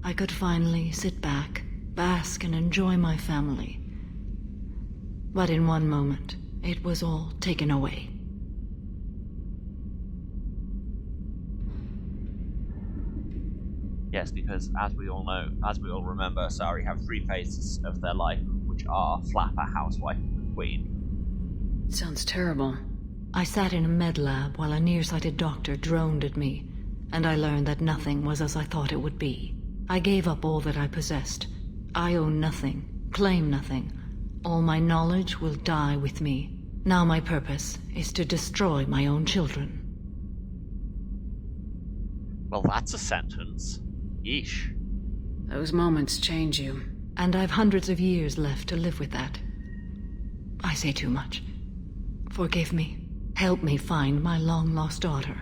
I could finally sit back, bask and enjoy my family. But in one moment, it was all taken away. Yes, because as we all know, as we all remember, Asari have 3 phases of their life, which are flapper, housewife, and queen. Sounds terrible. I sat in a med lab while a nearsighted doctor droned at me, and I learned that nothing was as I thought it would be. I gave up all that I possessed. I own nothing, claim nothing. All my knowledge will die with me. Now my purpose is to destroy my own children. Well, that's a sentence. Yeesh. Those moments change you. And I've hundreds of years left to live with that. I say too much. Forgive me. Help me find my long-lost daughter.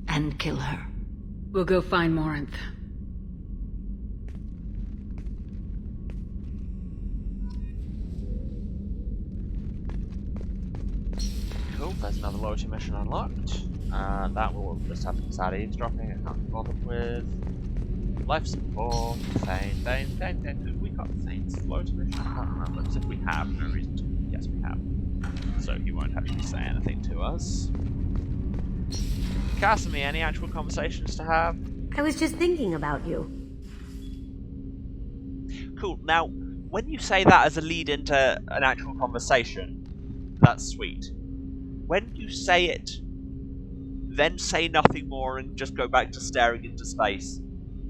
And kill her. We'll go find Morinth. Cool, there's another loyalty mission unlocked. That will just have some sad eavesdropping I can't be bothered with. Life support, Thane. We got Thane's loyalty mission? I can't remember, because if we have, no reason to. Yes, we have. So he won't actually say anything to us. Casimir, any actual conversations to have? I was just thinking about you. Cool, now, when you say that as a lead into an actual conversation, that's sweet. When you say it, then say nothing more and just go back to staring into space,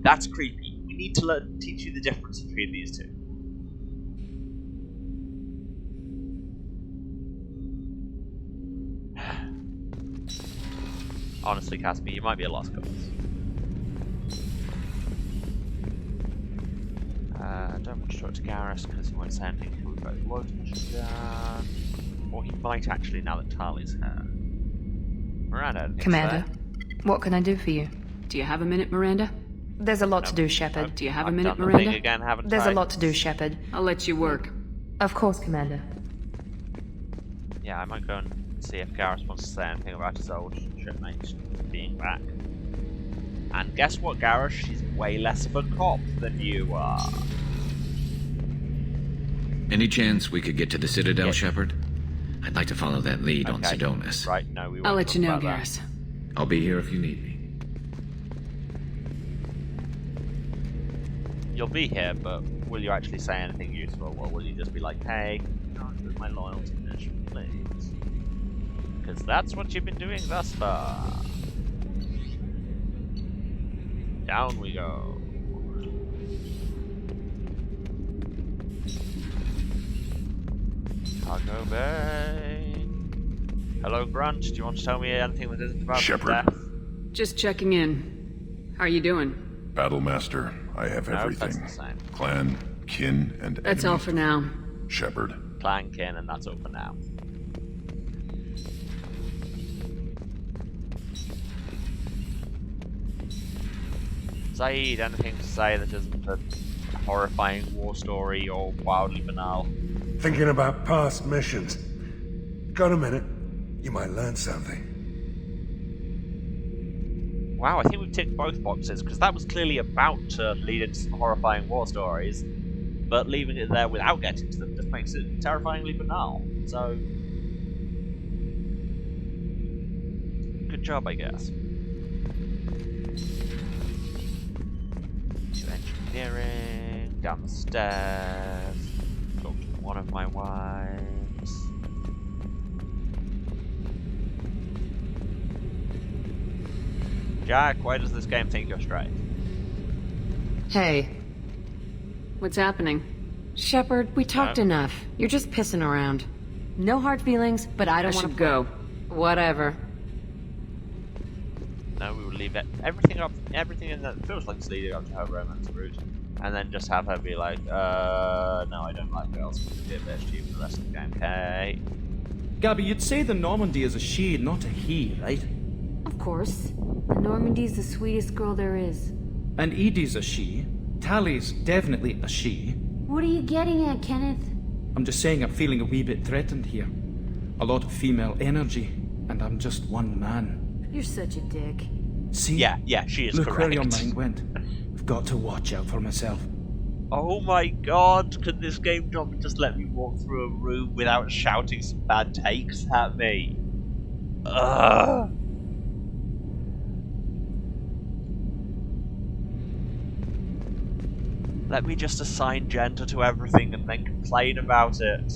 that's creepy. We need to teach you the difference between these two. Honestly, Casimir, you might be a lost cause. I don't want to talk to Garrus because he won't say anything until we've got his loyalty mission done. Or he might actually now that Tali's here. Miranda, Commander, what can I do for you? Do you have a minute, Miranda? There's a lot to do, Shepard. Do you have a I've minute, done the Miranda? thing again, haven't There's I? a lot to do, Shepard. I'll let you work. Of course, Commander. Yeah, I might go and see if Garrus wants to say anything about his old shipmate being back. And guess what, Garrus? She's way less of a cop than you are. Any chance we could get to the Citadel, Yes. Shepard? I'd like to follow that lead on Okay. Sidonis. Right, no, we won't I'll let talk you know, about that. Garrus. I'll be here if you need me. You'll be here, but will you actually say anything useful, or will you just be like, hey, with my loyalty mission, please? Because that's what you've been doing thus far. Down we go. Cargo Bay. Hello, Grunt. Do you want to tell me anything that isn't about Shepard. death? Just checking in. How are you doing? Battlemaster, I have No, everything. that's the same. Clan, kin, and That's all enemies. for now. Shepard. Clan kin, and that's all for now. Zaid, anything to say that isn't a horrifying war story or wildly banal? Thinking about past missions. Got a minute? You might learn something. Wow, I think we've ticked both boxes, because that was clearly about to lead into some horrifying war stories, but leaving it there without getting to them just makes it terrifyingly banal. So, good job, I guess. To engineering, down the stairs, talk to one of my wives. Jack, why does this game think you're straight? Hey, What's happening? Shepard, we talked enough. You're just pissing around. No hard feelings, but I I don't want should to go. Whatever. No, we will leave everything in that feels like it's leading up to her romance route, and then just have her be like, no, I don't like girls. Be a bitch to you for the rest of the game, okay? Gabby, you'd say the Normandy is a she, not a he, right? Of course. The Normandy's the sweetest girl there is. And Edie's a she. Tally's definitely a she. What are you getting at, Kenneth? I'm just saying I'm feeling a wee bit threatened here. A lot of female energy, and I'm just one man. You're such a dick. See? Yeah, she is Look correct. where your mind went. I've got to watch out for myself. Oh my god, could this game job just let me walk through a room without shouting some bad takes at me? Ugh. Let me just assign gender to everything and then complain about it.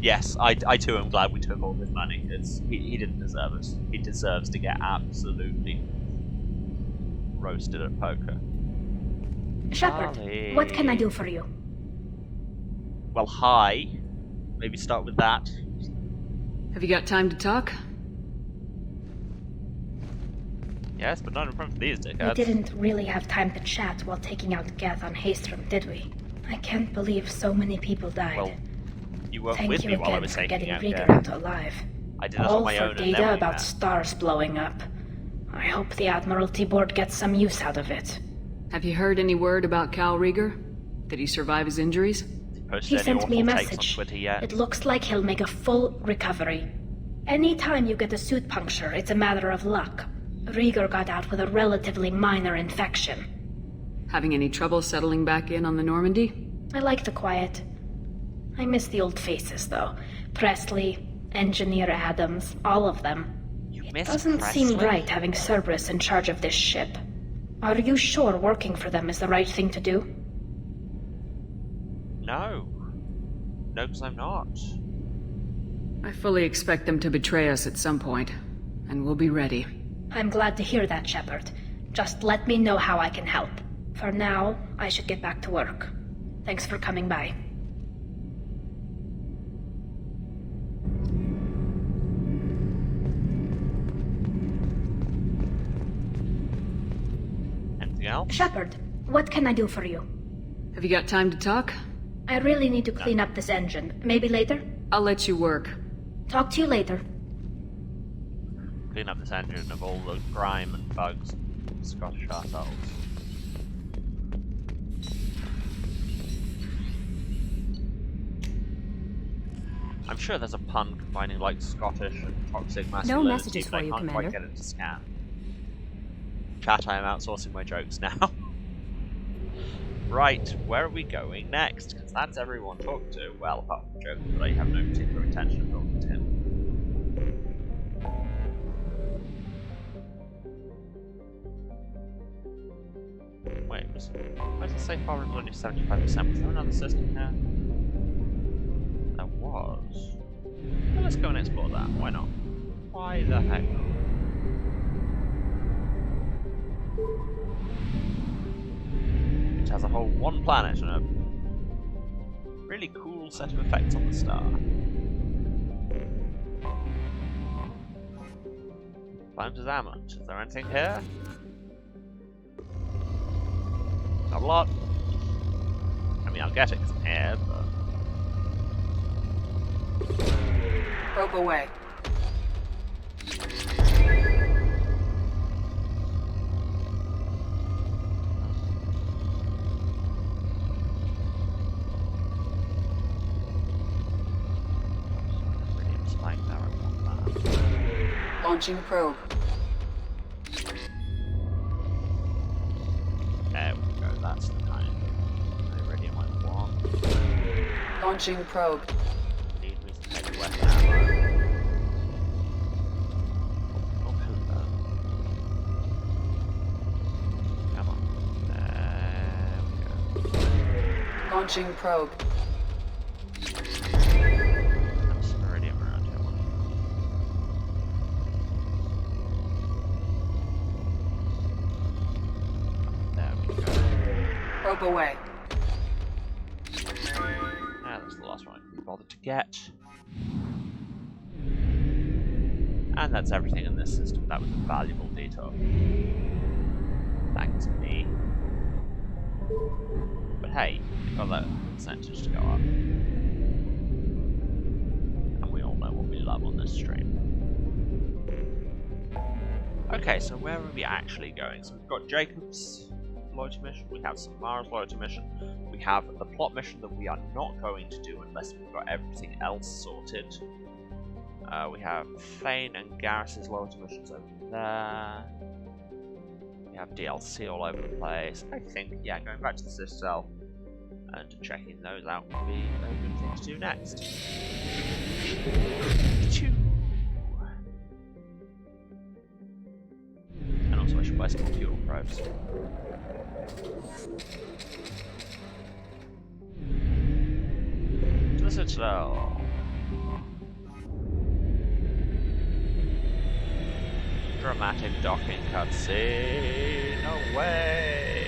Yes, I too am glad we took all his money. He didn't deserve it. He deserves to get absolutely roasted at poker. Shepard, Charlie. what can I do for you? Well, hi. Maybe start with that. Have you got time to talk? Yes, but not in front of these We dickheads. didn't really have time to chat while taking out Geth on Haystrom, did we? I can't believe so many people died. Well, you weren't Thank with you me while I again was for taking getting out Rieger Geth. out alive. I did that All on my for own and data then about we met. stars blowing up. I hope the Admiralty Board gets some use out of it. Have you heard any word about Cal Rieger? Did he survive his injuries? Posted He any sent me a awful takes on message. Twitter yet? It looks like he'll make a full recovery. Anytime you get a suit puncture, it's a matter of luck. Rieger got out with a relatively minor infection. Having any trouble settling back in on the Normandy? I like the quiet. I miss the old faces, though. Presley, Engineer Adams, all of them. It doesn't seem right having Cerberus in charge of this ship. Are you sure working for them is the right thing to do? No. No, because I'm not. I fully expect them to betray us at some point, and we'll be ready. I'm glad to hear that, Shepard. Just let me know how I can help. For now, I should get back to work. Thanks for coming by. Anything else? Shepard, what can I do for you? Have you got time to talk? I really need to clean up this engine. Maybe later? I'll let you work. Talk to you later. Clean up this engine of all the grime and bugs and Scottish ourselves. I'm sure there's a pun combining like Scottish and toxic masculinity. No messages but for I you, can't Commander. quite get it to scan. Chat, I am outsourcing my jokes now. Right, where are we going next? Because that's everyone talked to. Well, apart from Joker, but I have no particular intention of talking to him. Wait, why does it say power is only 75%? Was there another system here? There was. Well, let's go and explore that. Why not? Why the heck not? It has a whole one planet and a really cool set of effects on the star. Climbs his amulet. Is there anything here? Not a lot. I mean, I'll get it because I'm here, but... Probe away. Launching probe. There we go, that's the kind of iridium I want. Launching probe. Need me some heavy weapon ammo. Oh, hello. Come on. There we go. Launching probe. There's some iridium around here. There we go. Probe away. That's the last one I can be bothered to get. And that's everything in this system. That was a valuable detour. Thanks me. But hey, we got that percentage to go up. And we all know what we love on this stream. Okay, so where are we actually going? So we've got Jacob's loyalty mission, we have Samara's loyalty mission, we have the plot mission that we are not going to do unless we've got everything else sorted. We have Fane and Garrus's loyalty missions over there. We have DLC all over the place. I think, yeah, going back to the Citadel and checking those out would be a good thing to do next. Choo. And also I should buy some more fuel probes. To the Citadel. Dramatic docking cutscene. Away.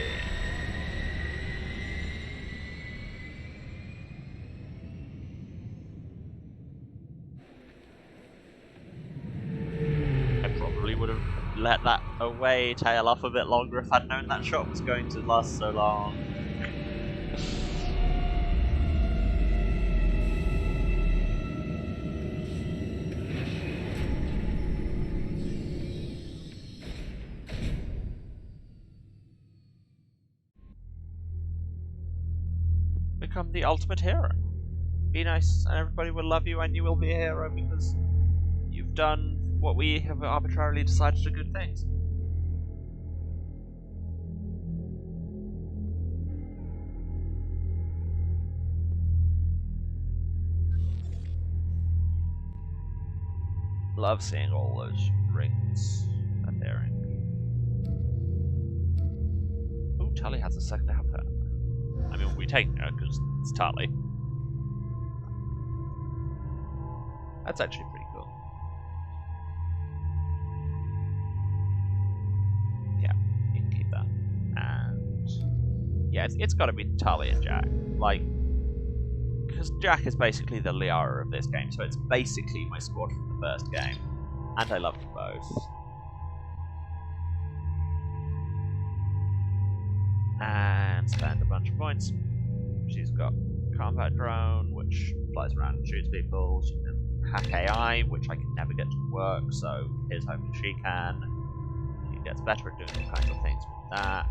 I probably would have let that away tail off a bit longer if I'd known that shot was going to last so long. Become the ultimate hero. Be nice and everybody will love you, and you will be a hero because you've done what we have arbitrarily decided are good things. Love seeing all those rings appearing. Ooh, Tali has a second outfit. I mean, we'll be taking her because it's Tali. That's actually pretty cool. Yeah, you can keep that. And yeah, it's got to be Tali and Jack. Like, because Jack is basically the Liara of this game, so it's basically my squad from the first game, and I love them both. And spend a bunch of points. She's got combat drone, which flies around and shoots people. She can hack AI, which I can never get to work, so here's hoping she can. She gets better at doing all kinds of things with that.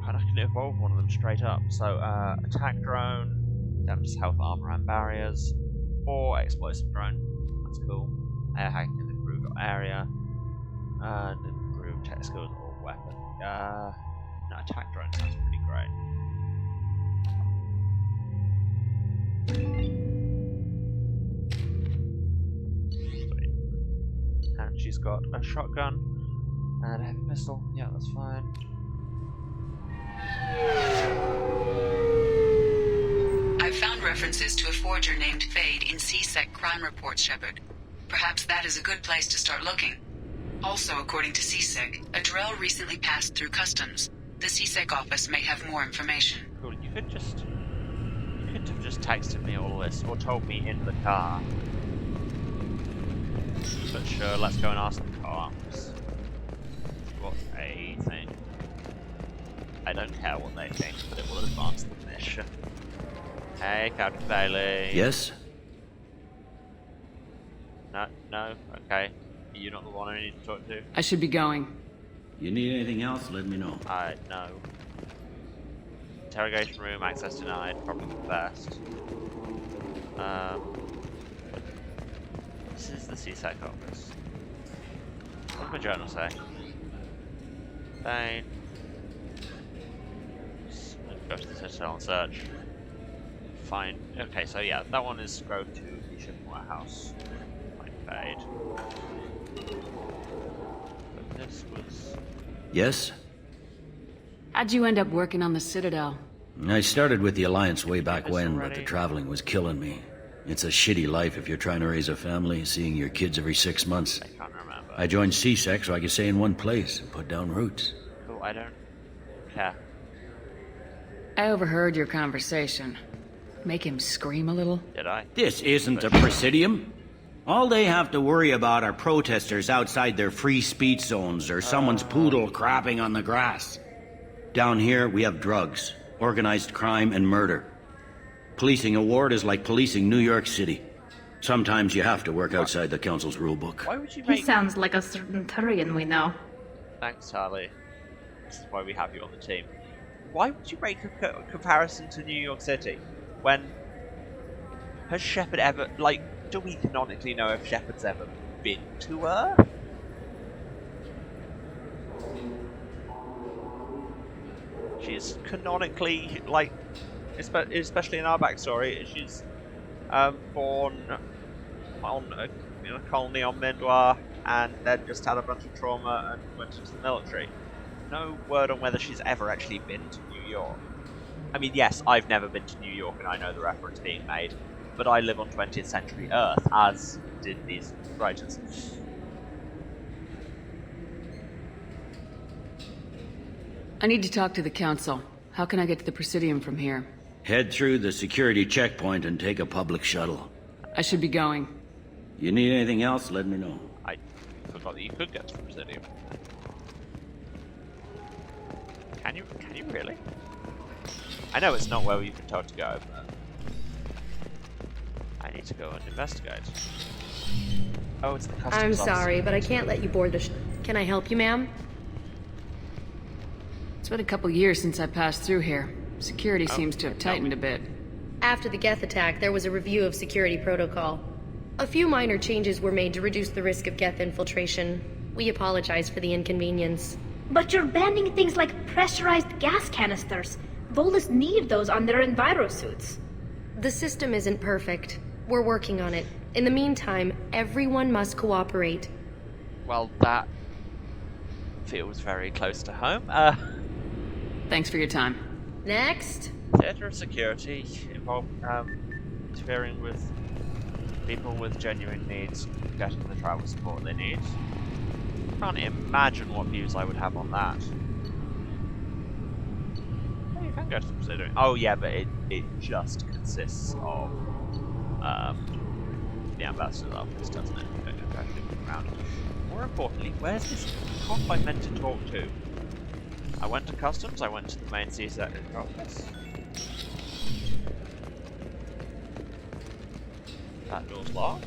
And I can evolve one of them straight up. So, attack drone, damages health, armor, and barriers, or explosive drone. That's cool. Air hacking can improve your area, and improve tech skills or weapon. No, attack drone sounds pretty great. Sweet. And she's got a shotgun and a heavy pistol. Yeah, that's fine. I've found references to a forger named Fade in CSEC crime reports, Shepard. Perhaps that is a good place to start looking. Also, according to CSEC, a Drell recently passed through customs. The CSEC office may have more information. Cool, you could have just texted me all this, or told me in the car. But sure, let's go and ask the cops. What's a thing? I don't care what they think, but it will advance the mission. Hey, Captain Bailey. Yes? No, okay. You're not the one I need to talk to? I should be going. You need anything else, let me know. No. Interrogation room, access denied, probably the best. This is the CSEC office. What does my journal say? Bane. Go to the Citadel and search. Fine. Okay, so yeah, that one is go to the shipping warehouse. Find Fade. But this was... Yes? How'd you end up working on the Citadel? I started with the Alliance way back when, but already? the traveling was killing me. It's a shitty life if you're trying to raise a family, seeing your kids every 6 months. I can't remember. I joined CSEC so I could stay in one place and put down roots. Cool, I don't care. I overheard your conversation. Make him scream a little? Did I? This isn't a Presidium. All they have to worry about are protesters outside their free speech zones or someone's poodle crapping on the grass. Down here, we have drugs, organized crime, and murder. Policing a ward is like policing New York City. Sometimes you have to work outside the Council's rulebook. Why would you He make... sounds like a certain Turian we know. Thanks, Charlie. This is why we have you on the team. Why would you make a comparison to New York City when has Shepard ever, like, do we canonically know if Shepard's ever been to Earth? She's canonically, like, especially in our backstory, she's born on a colony on Midwar and then just had a bunch of trauma and went into the military. No word on whether she's ever actually been to New York. I mean, yes, I've never been to New York and I know the reference being made, but I live on 20th century Earth, as did these writers. I need to talk to the Council. How can I get to the Presidium from here? Head through the security checkpoint and take a public shuttle. I should be going. You need anything else, let me know. I forgot that you could get to Presidium. Can you really? I know it's not where we've been told to go, but I need to go and investigate. Oh, it's the customs I'm officer. sorry, but I can't let you board the Can I help you, ma'am? It's been a couple years since I passed through here. Security seems to have tightened a bit. After the Geth attack, there was a review of security protocol. A few minor changes were made to reduce the risk of Geth infiltration. We apologize for the inconvenience. But you're banning things like pressurized gas canisters. Volus need those on their envirosuits. The system isn't perfect. We're working on it. In the meantime, everyone must cooperate. Well, that feels very close to home. Thanks for your time. Next. Theatre of security involved interfering with people with genuine needs, getting the travel support they need. Can't imagine what views I would have on that. Oh, you can go to the Presidium. Oh yeah, but it just consists of the ambassador's office, doesn't it? You don't have to actually look around. More importantly, where's this cop I meant to talk to? I went to customs, I went to the main CSEC office. That door's locked.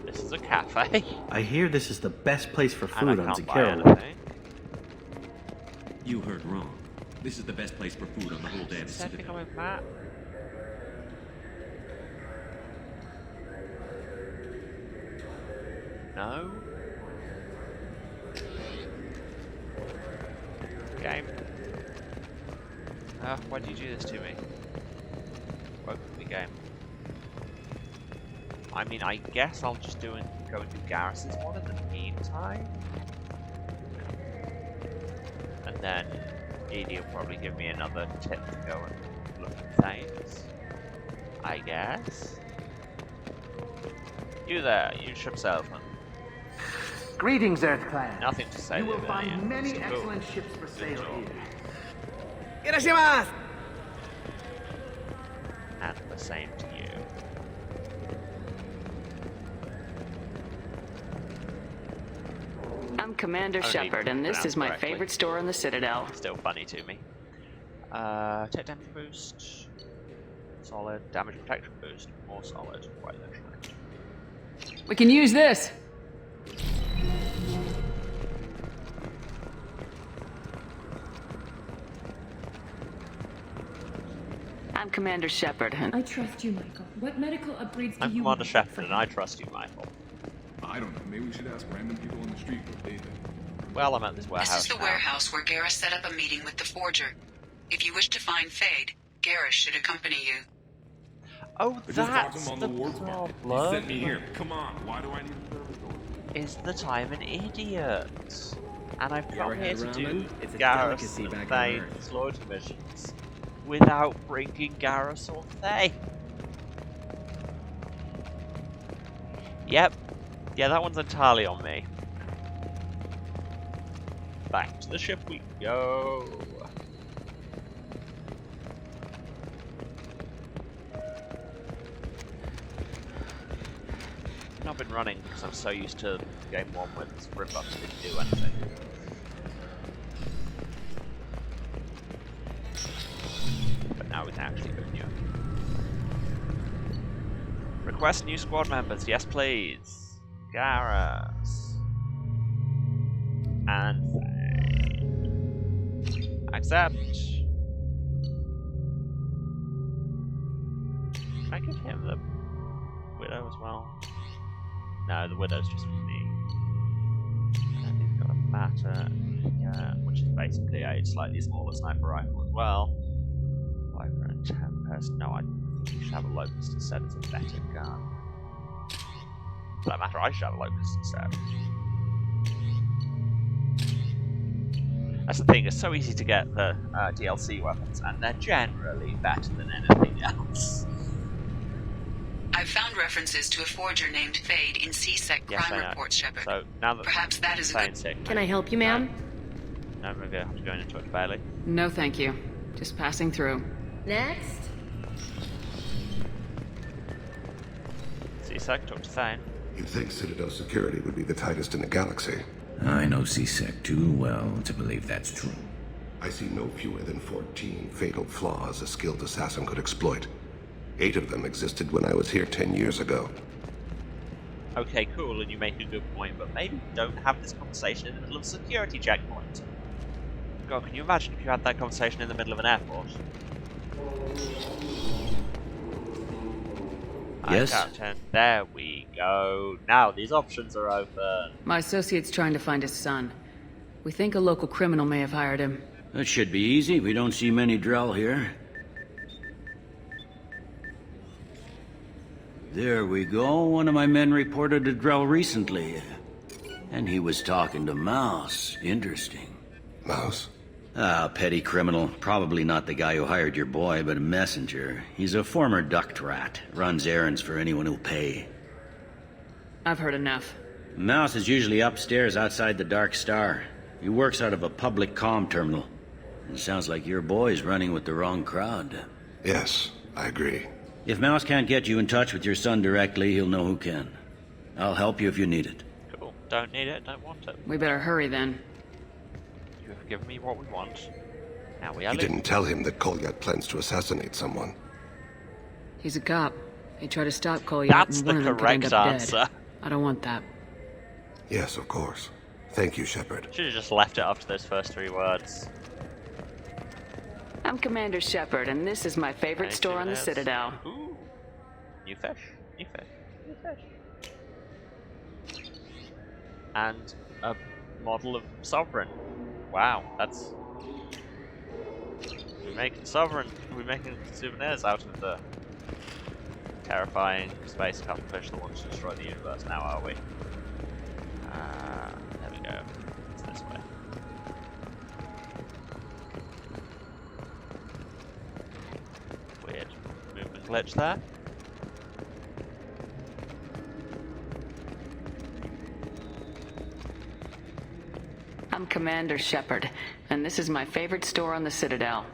This is a cafe. I hear this is the best place for food on Zakera. Zakera. You heard wrong. This is the best place for food on the whole damn Citadel. With Matt. No. Game. Why did you do this to me? Broke the game. I mean, I guess I'll just go and do Garrus's one in the meantime. And then Edie will probably give me another tip to go and look at things. I guess. You there, you ship salesman. Greetings, Earth Clan. Nothing to say. You will there, find yeah. many Cool. excellent ships for sale here. And the same to you. I'm Commander Shepard, and this is my favorite store in the Citadel. Still funny to me. Tech damage boost. Solid. Damage protection boost. More solid. Quite literally. We can use this! I'm Commander Shepard, and I trust you, Michael. What medical upgrades do I'm you Commander want? Shepard, and I trust you, Michael. I don't know. Maybe we should ask random people on the street what they think. Well, I'm at this warehouse. This is the now. warehouse where Garrus set up a meeting with the Forger. If you wish to find Fade, Garrus should accompany you. Oh, that's on the the Wards Market. He problem. sent me here. Come on. Why do I need a servitor? Is that I'm an idiot. And I've You come ever here had to do ramen? It's a Garrus delicacy and back on Thane's loyalty missions without bringing Garrus or Thane. Yep. Yeah, that one's entirely on me. Back to the ship we go. I've not been running because I'm so used to game 1 where this rip-ups didn't do anything. But now we can actually go new. Request new squad members, yes please. Garrus. And accept. Can I give him the widow as well? No, the widow's just for me. And he's got a matter, which is basically a slightly smaller sniper rifle as well. 510 person. No, I think you should have a locust instead. It's a better gun. For that matter, I should have a locust instead. That's the thing, it's so easy to get the DLC weapons, and they're generally better than anything else. I've found references to a forger named Fade in CSEC crime reports, Shepard. So now that perhaps that is a good... sick. Can I help you, ma'am? No, I'm gonna have to go in and talk to Bailey. no thank you. Just passing through. Next. C-Sec, talk to Thane. You'd think Citadel security would be the tightest in the galaxy. I know C-Sec too well to believe that's true. I see no fewer than 14 fatal flaws a skilled assassin could exploit. 8 of them existed when I was here 10 years ago. Okay, cool, and you make a good point, but maybe don't have this conversation in the middle of a security checkpoint. God, can you imagine if you had that conversation in the middle of an airport? Yes? Hi, Captain. There we go. Now these options are open. My associate's trying to find his son. We think a local criminal may have hired him. That should be easy. We don't see many Drell here. There we go. One of my men reported a Drell recently. And he was talking to Mouse. Interesting. Mouse? Ah, petty criminal. Probably not the guy who hired your boy, but a messenger. He's a former duct rat. Runs errands for anyone who'll pay. I've heard enough. Mouse is usually upstairs outside the Dark Star. He works out of a public comm terminal. It sounds like your boy's running with the wrong crowd. Yes, I agree. If Mouse can't get you in touch with your son directly, he'll know who can. I'll help you if you need it. Cool. Don't need it, don't want it. We better hurry then. You have given me what we want. Now we are You didn't tell him that Kolyat plans to assassinate someone. He's a cop. He tried to stop Kolyat That's and the one of them could correct end up answer. dead. I don't want that. Yes, of course. Thank you, Shepard. Should have just left it after those first 3 words. I'm Commander Shepard, and this is my favorite store on the Citadel. Ooh. New fish. New fish. New fish. And a model of Sovereign. Wow, that's... We're making souvenirs out of the terrifying space cuttlefish that wants to destroy the universe now, are we? There we go. It's this way. Weird movement glitch there. I'm Commander Shepard, and this is my favorite store on the Citadel.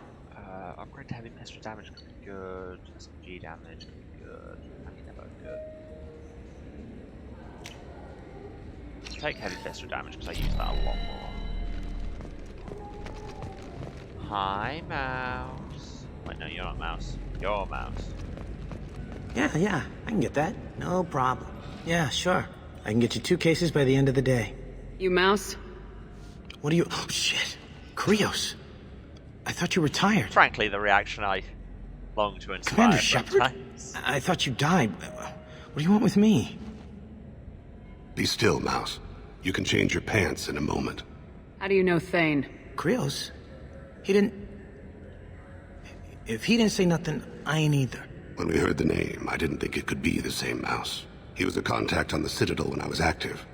Upgrade to heavy pistol damage could be good. SMG damage could be good. I mean, they're both good. Take heavy pistol damage because I use that a lot more. Hi, Mouse. Wait, no, you're not Mouse. You're Mouse. Yeah, I can get that. No problem. Yeah, sure. I can get you 2 cases by the end of the day. You Mouse? What are you... Oh, shit. Krios. I thought you were retired. Frankly, the reaction I long to inspire. Commander Shepard? Sometimes. I thought you died. What do you want with me? Be still, Mouse. You can change your pants in a moment. How do you know Thane? Krios? He didn't... If he didn't say nothing, I ain't either. When we heard the name, I didn't think it could be the same Mouse. He was a contact on the Citadel when I was active.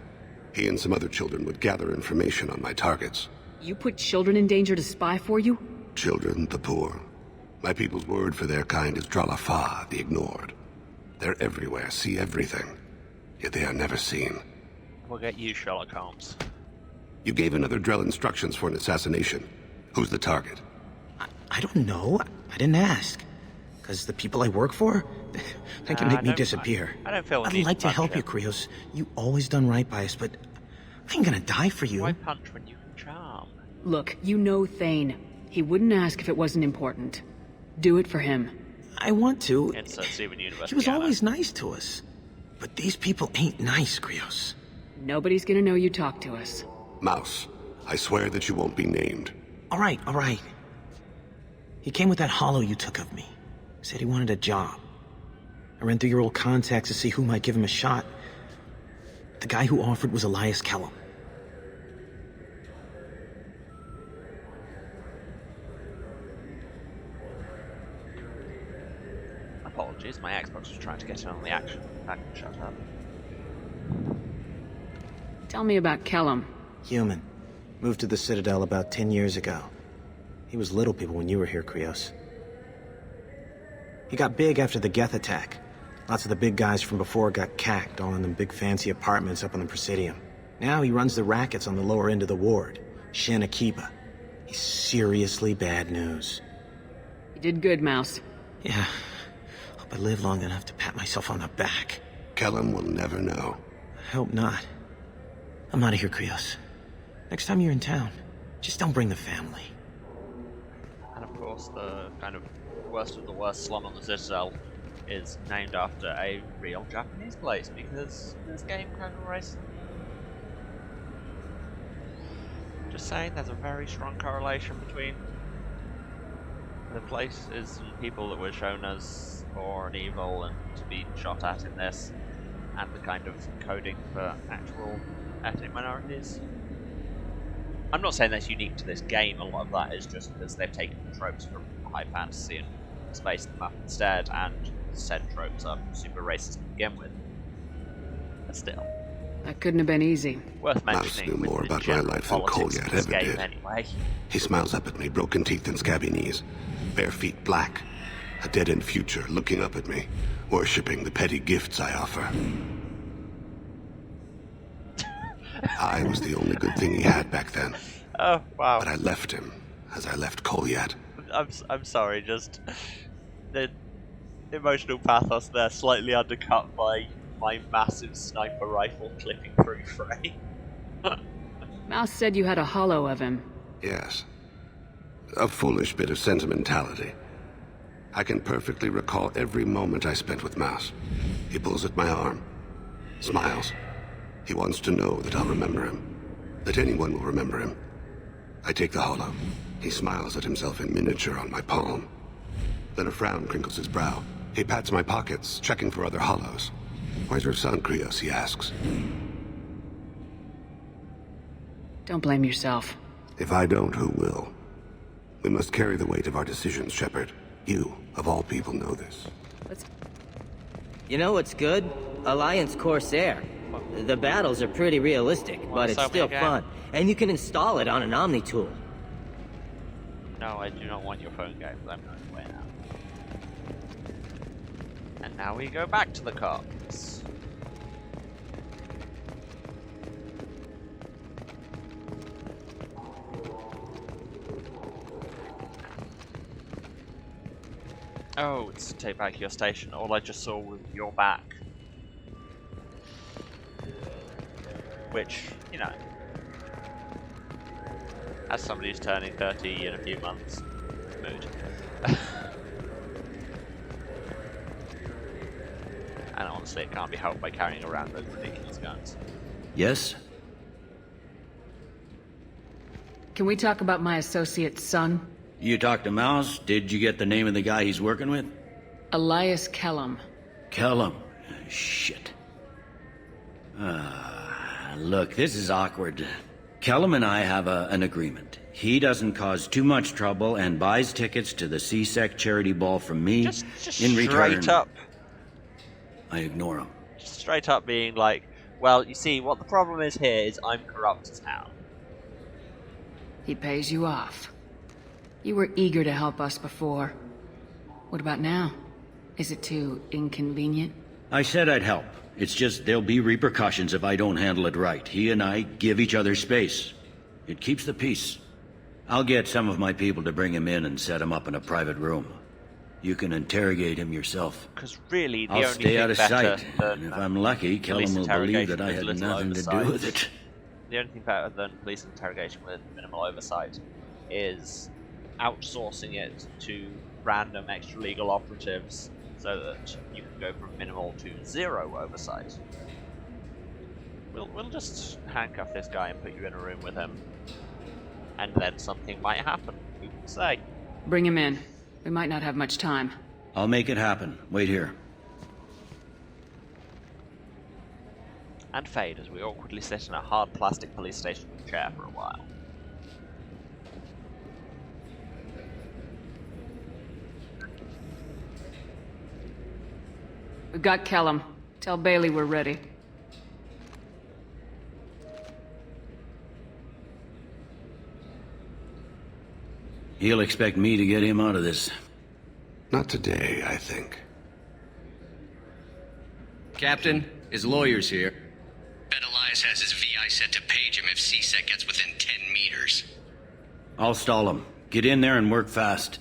He and some other children would gather information on my targets. You put children in danger to spy for you? Children, the poor. My people's word for their kind is Dralafa, the ignored. They're everywhere, see everything. Yet they are never seen. We'll get you, Sherlock Holmes. You gave another Drell instructions for an assassination. Who's the target? I don't know. I didn't ask. Because the people I work for, they can make me disappear. I don't feel I'd like to help you, Krios. You always done right by us, but I ain't gonna die for you. Why punch when you can charm? Look, you know Thane. He wouldn't ask if it wasn't important. Do it for him. I want to. Insert Steven Universe. He was always nice to us. But these people ain't nice, Krios. Nobody's gonna know you talk to us. Mouse, I swear that you won't be named. All right. He came with that hollow you took of me. Said he wanted a job. I ran through your old contacts to see who might give him a shot. The guy who offered was Elias Kellum. Apologies, my Xbox was trying to get in on the action. That can shut up. Tell me about Kellum. Human. Moved to the Citadel about 10 years ago. He was little people when you were here, Krios. He got big after the Geth attack. Lots of the big guys from before got cacked, all in them big fancy apartments up on the Presidium. Now he runs the rackets on the lower end of the ward, Shin Akiba. He's seriously bad news. You did good, Mouse. Yeah. Hope I live long enough to pat myself on the back. Kellum will never know. I hope not. I'm out of here, Krios. Next time you're in town, just don't bring the family. And of course, the kind of worst of the worst slum on the Citadel is named after a real Japanese place, because this game kind of race. Just saying, there's a very strong correlation between the places and people that were shown as poor and evil and to be shot at in this, and the kind of coding for actual ethnic minorities. I'm not saying that's unique to this game, a lot of that is just because they've taken the tropes from high fantasy and spaced them up instead, and said tropes are super racist to begin with. But still. That couldn't have been easy. Worth Mouse mentioning knew more about my life than Kolyat ever did. Anyway. He smiles up at me, broken teeth and scabby knees, bare feet black, a dead-end future looking up at me, worshipping the petty gifts I offer. I was the only good thing he had back then. Oh, wow. But I left him, as I left Kolyat. I'm sorry, just the emotional pathos there slightly undercut by my massive sniper rifle clipping through frame. Mouse said you had a hollow of him. Yes. A foolish bit of sentimentality. I can perfectly recall every moment I spent with Mouse. He pulls at my arm, smiles. He wants to know that I'll remember him, that anyone will remember him. I take the hollow. He smiles at himself in miniature on my palm. Then a frown crinkles his brow. He pats my pockets, checking for other hollows. Where's your son, Krios? He asks. Don't blame yourself. If I don't, who will? We must carry the weight of our decisions, Shepard. You, of all people, know this. You know what's good? Alliance Corsair. The battles are pretty realistic, but it's still fun. And you can install it on an Omni tool. No, I do not want your phone games. I'm going away now. And now we go back to the cops. Oh, it's take back your station. All I just saw was your back. Which, you know, as somebody who's turning 30 in a few months, mood. And honestly, it can't be helped by carrying around those ridiculous guns. Yes? Can we talk about my associate's son? You talked to Mouse? Did you get the name of the guy he's working with? Elias Kellum. Kellum? Shit. Look, this is awkward. Kellum and I have an agreement. He doesn't cause too much trouble and buys tickets to the C-Sec charity ball from me. Just in return, straight up. I ignore him. Just straight up being like, well, you see, what the problem is here is I'm corrupt as hell. He pays you off. You were eager to help us before. What about now? Is it too inconvenient? I said I'd help. It's just there'll be repercussions if I don't handle it right. He and I give each other space. It keeps the peace. I'll get some of my people to bring him in and set him up in a private room. You can interrogate him yourself. Because really, the I'll only stay thing out of better sight, than and if I'm lucky, Kellum will believe that I had nothing to do with it. The only thing better than police interrogation with minimal oversight is outsourcing it to random extra-legal operatives so that you can go from minimal to zero oversight. We'll just handcuff this guy and put you in a room with him, and then something might happen. Who can say? Bring him in. We might not have much time. I'll make it happen. Wait here. And fade as we awkwardly sit in a hard plastic police station chair for a while. We've got Kellum. Tell Bailey we're ready. He'll expect me to get him out of this. Not today, I think. Captain, his lawyer's here. Bet Elias has his VI set to page him if C-Sec gets within 10 meters. I'll stall him. Get in there and work fast.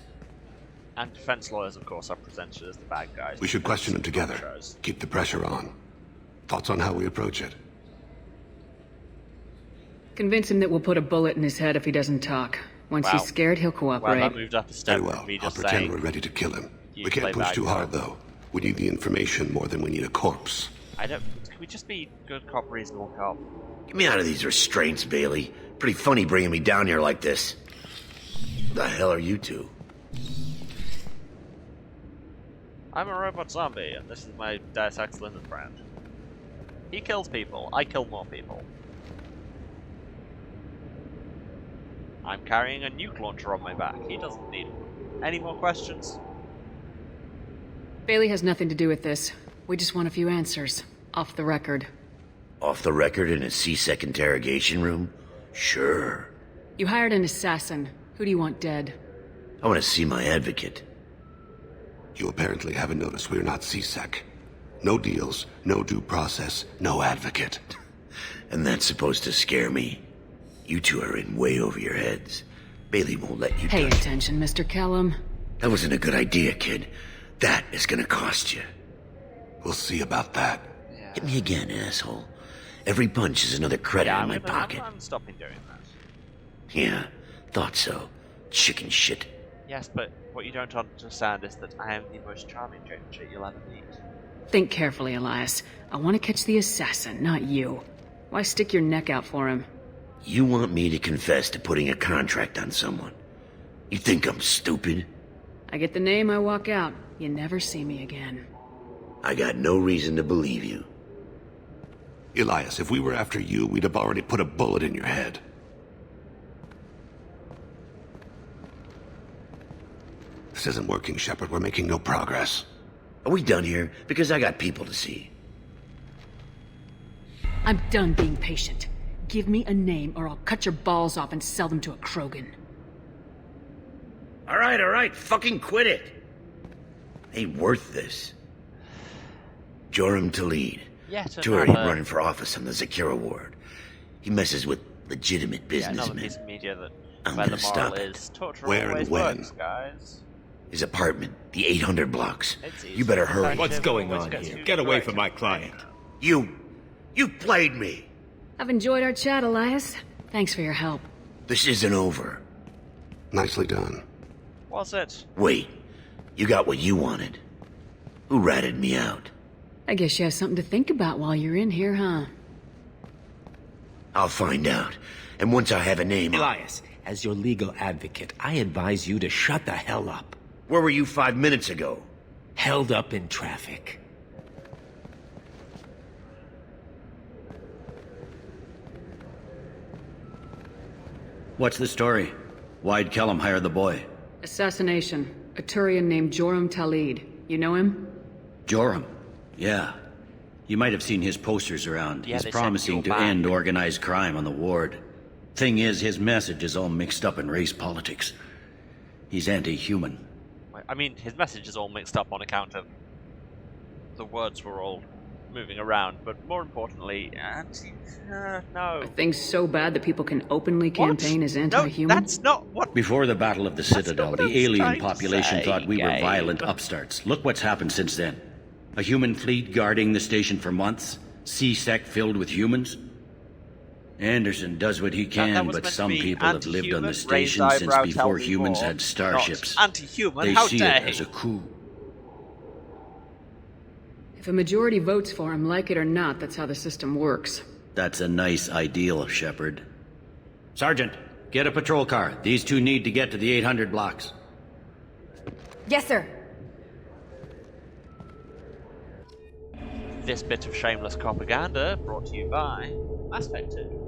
And defense lawyers, of course, are presented as the bad guys. We should question him together. Keep the pressure on. Thoughts on how we approach it? Convince him that we'll put a bullet in his head if he doesn't talk. Once he's scared, he'll cooperate. Well, that moved up a step. Very well. I'll pretend we're ready to kill him. We can't push too hard, though. We need the information more than we need a corpse. Can we just be good cop, reasonable cop? Get me out of these restraints, Bailey. Pretty funny bringing me down here like this. What the hell are you two? I'm a robot zombie, and this is my Deus Ex Linen friend. He kills people. I kill more people. I'm carrying a nuke launcher on my back. He doesn't need one. Any more questions? Bailey has nothing to do with this. We just want a few answers. Off the record. Off the record in a C-Sec interrogation room? Sure. You hired an assassin. Who do you want dead? I want to see my advocate. You apparently haven't noticed we're not C-Sec. No deals, no due process, no advocate. And that's supposed to scare me? You two are in way over your heads. Bailey won't let you Pay attention, Mr. Callum. That wasn't a good idea, kid. That is gonna cost you. We'll see about that. Yeah. Hit me again, asshole. Every punch is another credit in my pocket. I'm stopping doing that. Yeah, thought so. Chicken shit. Yes, but what you don't understand is that I am the most charming ginger you'll ever meet. Think carefully, Elias. I want to catch the assassin, not you. Why stick your neck out for him? You want me to confess to putting a contract on someone? You think I'm stupid? I get the name, I walk out. You never see me again. I got no reason to believe you. Elias, if we were after you, we'd have already put a bullet in your head. This isn't working, Shepard. We're making no progress. Are we done here? Because I got people to see. I'm done being patient. Give me a name or I'll cut your balls off and sell them to a Krogan. All right, fucking quit it. Ain't worth this. Joram Talid. Tourity running for office on the Zakira ward. He messes with legitimate businessmen. Another piece of media that I'm gonna stop it. Where and when? Works, guys. His apartment, the 800 blocks. You better hurry. What's going on here? Get away from my client. You played me. I've enjoyed our chat, Elias. Thanks for your help. This isn't over. Nicely done. Was it? Wait, you got what you wanted. Who ratted me out? I guess you have something to think about while you're in here, huh? I'll find out. And once I have a name... Elias, as your legal advocate, I advise you to shut the hell up. Where were you 5 minutes ago? Held up in traffic. What's the story? Why'd Kellum hire the boy? Assassination. A Turian named Joram Talid. You know him? Joram? Yeah. You might have seen his posters around. Yeah, he's promising to end organized crime on the ward. Thing is, his message is all mixed up in race politics. He's anti-human. I mean, his message is all mixed up on account of the words were all moving around, but more importantly, no. Are things so bad that people can openly campaign as anti-human? No, that's not what... Before the Battle of the Citadel, the alien population thought we were violent upstarts. Look what's happened since then. A human fleet guarding the station for months, C-Sec filled with humans. Anderson does what he can, but some people have lived on the station since before humans had starships. Anti-human, they see it as a coup. If a majority votes for him, like it or not, that's how the system works. That's a nice ideal, Shepard. Sergeant, get a patrol car. These two need to get to the 800 blocks. Yes, sir. This bit of shameless propaganda brought to you by Mass Effect 2.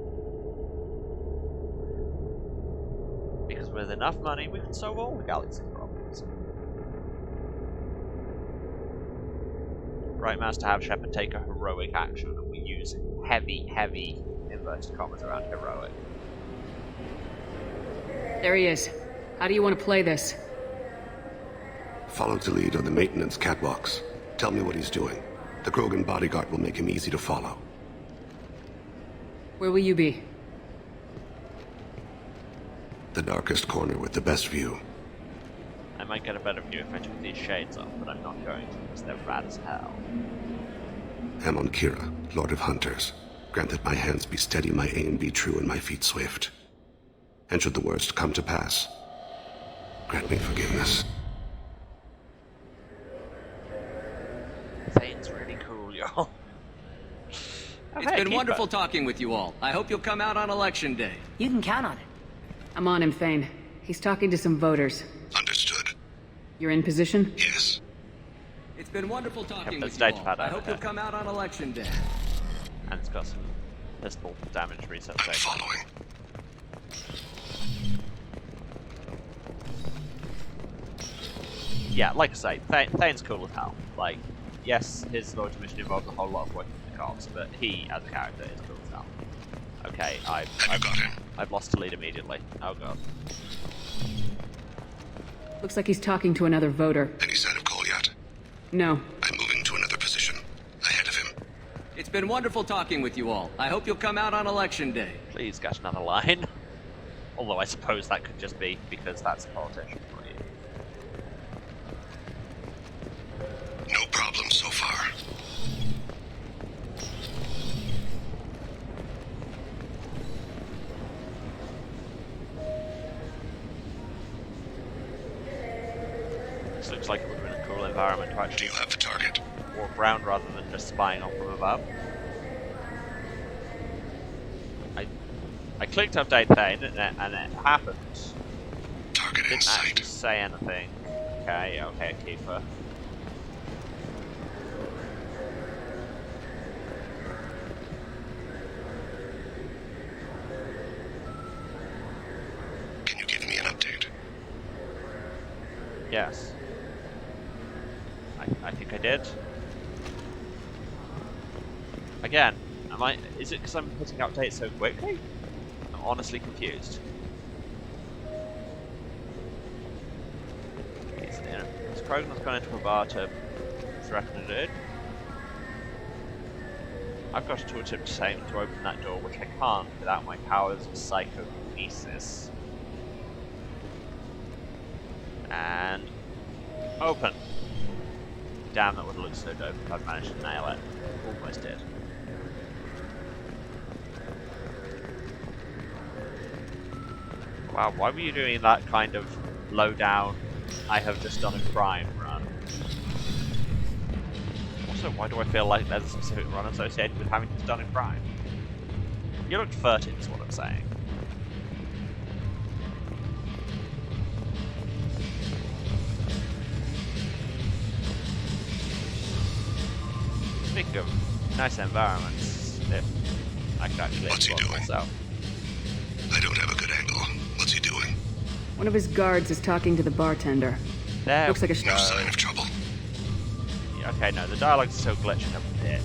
Because with enough money, we can solve all the galaxy's problems. Right mouse to have Shepard take a heroic action, and we use heavy inverted commas around heroic. There he is. How do you want to play this? Follow Talid on the maintenance catwalks. Tell me what he's doing. The Krogan bodyguard will make him easy to follow. Where will you be? The darkest corner with the best view. I might get a better view if I took these shades off, but I'm not going to because they're rad as hell. Amon Kira, Lord of Hunters. Grant that my hands be steady, my aim be true, and my feet swift. And should the worst come to pass, grant me forgiveness. Thane's really cool, y'all. It's been wonderful talking with you all. I hope you'll come out on election day. You can count on it. I'm on him, Thane. He's talking to some voters. Understood. You're in position? Yes. It's been wonderful talking Kept with the you stage all. pad I over hope there. you'll come out on election day. And it's got some pistol damage reset. I'm following. Yeah, like I say, Thane's cool as hell. Like, yes, his loyalty mission involves a whole lot of working with the cops, but he, as a character, is cool as hell. Okay, I've lost to lead immediately. Oh god. Looks like he's talking to another voter. Any sign of Cole yet? No. I'm moving to another position, ahead of him. It's been wonderful talking with you all. I hope you'll come out on election day. Please get another line. Although I suppose that could just be because that's a politician for you. No problem so far. This looks like it would have been a cool environment to actually Do you have the target? Walk around rather than just spying on from above. I clicked update Thane and it happened. Target Didn't actually say anything. Okay, Keeper. Can you give me an update? Yes. I think I did. Again, is it because I'm hitting updates so quickly? I'm honestly confused. Has Krogan's gone into a bar to threaten a dude? I've got a tooltip saying to open that door, which I can't without my powers of psychokinesis. And open. Damn, that would have looked so dope if I'd managed to nail it. Almost did. Wow, why were you doing that kind of low down, I have just done a crime run? Also, why do I feel like there's a specific run associated with having just done a crime? You looked furtive is what I'm saying. Speaking of nice environments, if I could actually explore myself. I don't have a good angle. What's he doing? One of his guards is talking to the bartender. There looks like a no sign of trouble. Yeah, okay, no, the dialogue's still glitching a bit.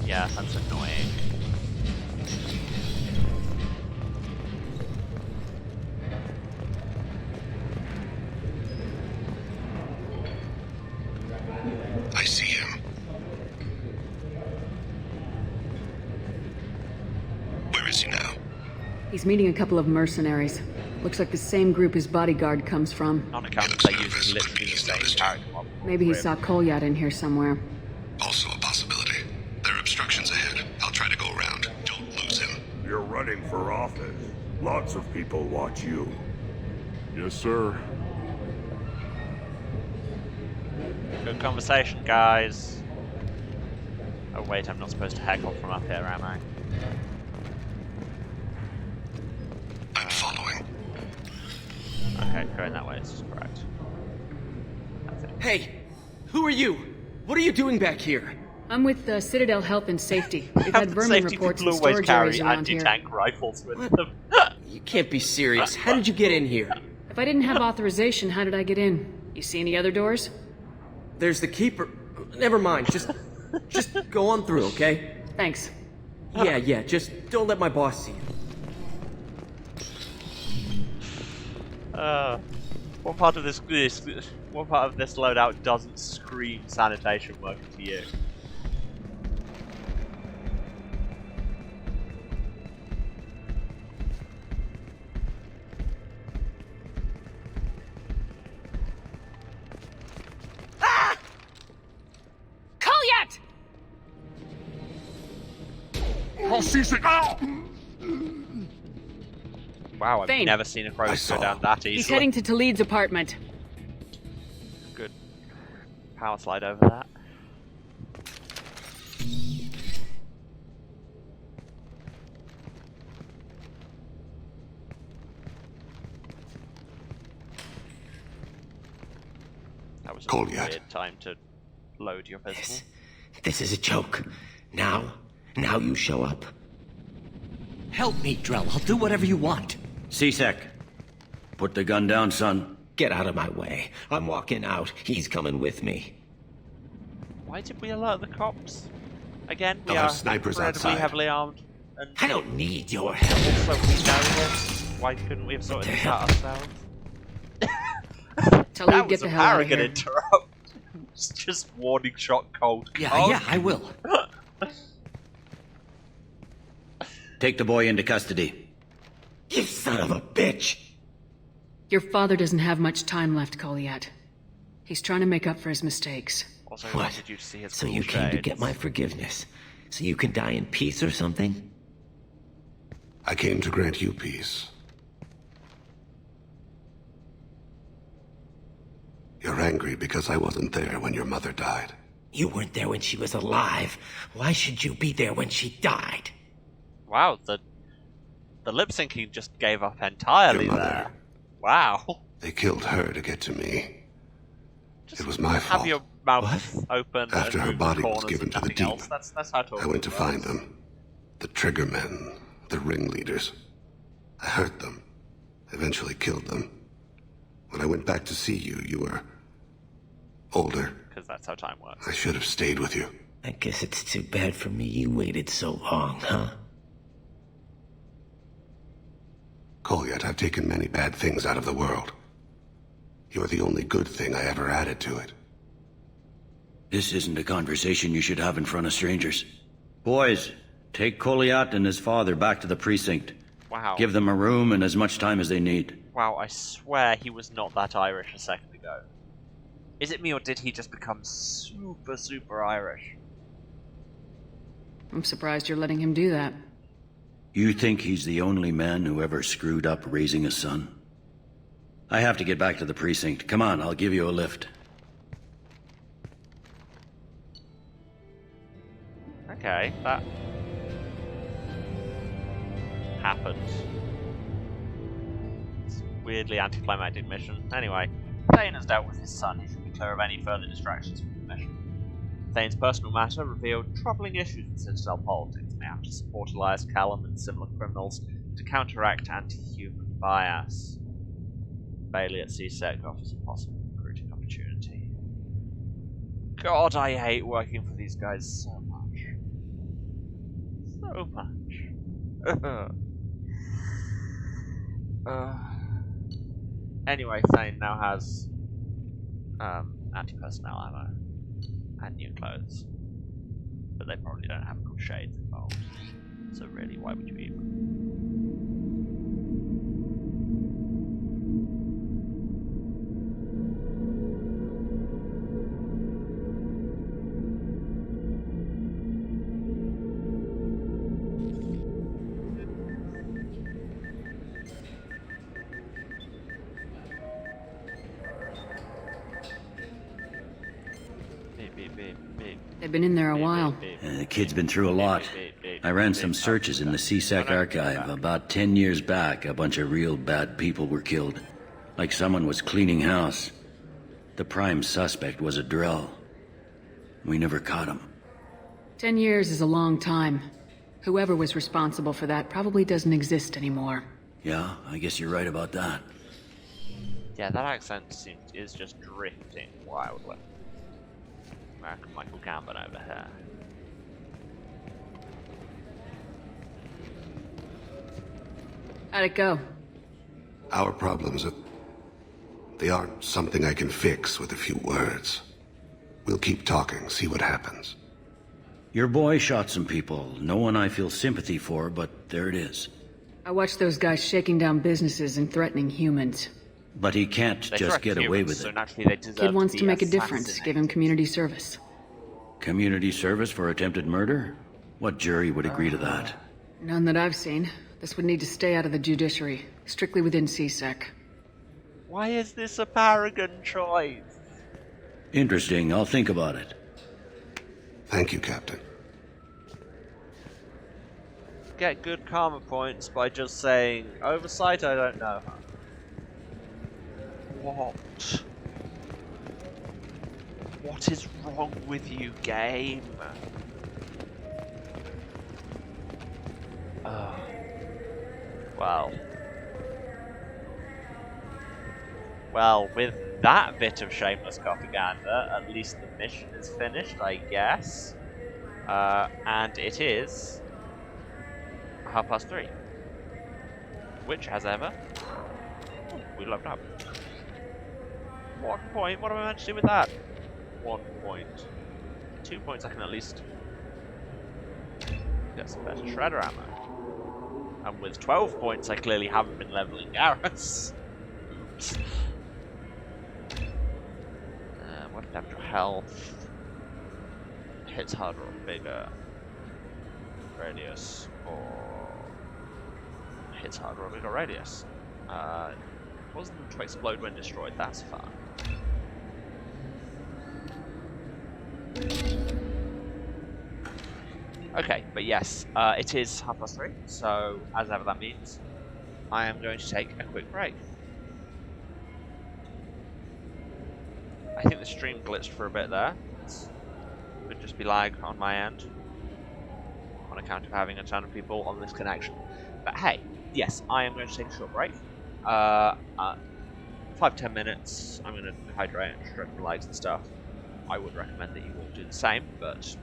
Yeah, that's annoying. I see him. Where is he now? He's meeting a couple of mercenaries. Looks like the same group his bodyguard comes from. On account of they use literally the same character model. Maybe he saw Kolyat in here somewhere. Also a possibility. There are obstructions ahead. I'll try to go around. Don't lose him. You're running for office. Lots of people watch you. Yes, sir. Good conversation, guys. Oh wait, I'm not supposed to heckle from up here, am I? I'm following. Okay, going that way is correct. Hey, who are you? What are you doing back here? I'm with the Citadel Health and Safety. We've had vermin reports in storage areas around here. Anti-tank rifles with them. You can't be serious. How did you get in here? If I didn't have authorization, how did I get in? You see any other doors? There's the keeper. Never mind. Just go on through, okay? Thanks. Yeah. Just don't let my boss see you. What part of this loadout doesn't scream sanitation working to you? Kolyat! call C6. Ow! Wow, I've Thane. never seen a crow go down that easily. He's heading to Talid's apartment. Good power slide over that. That was a weird time to load your pistol. This is a joke. Now you show up. Help me, Drell. I'll do whatever you want. C-Sec, put the gun down, son. Get out of my way. I'm walking out. He's coming with me. Why did we alert the cops? Again, we They'll have are snipers incredibly outside. heavily armed. And I don't need your help. also, we know this. Why couldn't we have sorted this out ourselves? Talid, That get was the an hell out of arrogant here. interrupt. It's just warning shot cold. Yeah, I will. Take the boy into custody. You son of a bitch! Your father doesn't have much time left, Goliath. He's trying to make up for his mistakes. Also, What? wanted you to see his So cool you came to shades. get my forgiveness? So you can die in peace or something? I came to grant you peace. You're angry because I wasn't there when your mother died. You weren't there when she was alive. Why should you be there when she died? Wow, the lip syncing just gave up entirely Your mother. there. Wow. They killed her to get to me. It was my Have fault. your mouth open. After and her move body was corners given and to the nothing deep, else. That's how talking I went to works. find them. The triggermen, the ringleaders. I hurt them. Eventually killed them. When I went back to see you, you were older. Because that's how time works. I should have stayed with you. I guess it's too bad for me you waited so long, huh? Goliath, I've taken many bad things out of the world. You're the only good thing I ever added to it. This isn't a conversation you should have in front of strangers. Boys, take Goliath and his father back to the precinct. Wow. Give them a room and as much time as they need. Wow, I swear he was not that Irish a second ago. Is it me or did he just become super, super Irish? I'm surprised you're letting him do that. You think he's the only man who ever screwed up raising a son? I have to get back to the precinct. Come on, I'll give you a lift. Okay, that happened. It's a weirdly anticlimactic mission. Anyway, Thane has dealt with his son. He should be clear of any further distractions from the mission. Thane's personal matter revealed troubling issues in Citadel politics. May have to support Elias Callum and similar criminals to counteract anti-human bias. Bailey at C-Sec offers a possible recruiting opportunity. God, I hate working for these guys so much. So much. Anyway, Thane now has anti-personnel ammo and new clothes. But they probably don't have cool shades involved. So really, why would you even? They've been in there a while. The kid's been through a lot. I ran some searches in the C-Sec archive. About 10 years back, a bunch of real bad people were killed. Like someone was cleaning house. The prime suspect was a Drell. We never caught him. 10 years is a long time. Whoever was responsible for that probably doesn't exist anymore. Yeah, I guess you're right about that. Yeah, that accent is just drifting wildly. American Michael Gambon over here. How'd it go? Our problems they aren't something I can fix with a few words. We'll keep talking, see what happens. Your boy shot some people. No one I feel sympathy for, but there it is. I watched those guys shaking down businesses and threatening humans. But he can't just get away with so it. naturally they deserve Kid wants be to make a assassinated. difference. Give him community service. Community service for attempted murder? What jury would agree to that? None that I've seen. This would need to stay out of the judiciary, strictly within CSEC. Why is this a Paragon choice? Interesting. I'll think about it. Thank you, Captain. Get good karma points by just saying, oversight, I don't know. What? What is wrong with you, game? Well, with that bit of shameless propaganda, at least the mission is finished, I guess. And it is 3:30. Which, as ever, we leveled up. 1 point, what am I meant to do with that? 1 point. 2 points I can at least get some better shredder ammo. And with 12 points I clearly haven't been leveling Garrus. Oops. What damage health? Hits harder or bigger? Radius or hits harder or bigger radius? Wasn't to explode when destroyed, that's fun. Okay, but yes, it is 3:30, so as ever that means I am going to take a quick break. I think the stream glitched for a bit there. It could just be lag on my end on account of having a ton of people on this connection. But hey, yes, I am going to take a short break. 5-10 minutes. I'm going to hydrate and stretch my legs and stuff. I would recommend that you all do the same, but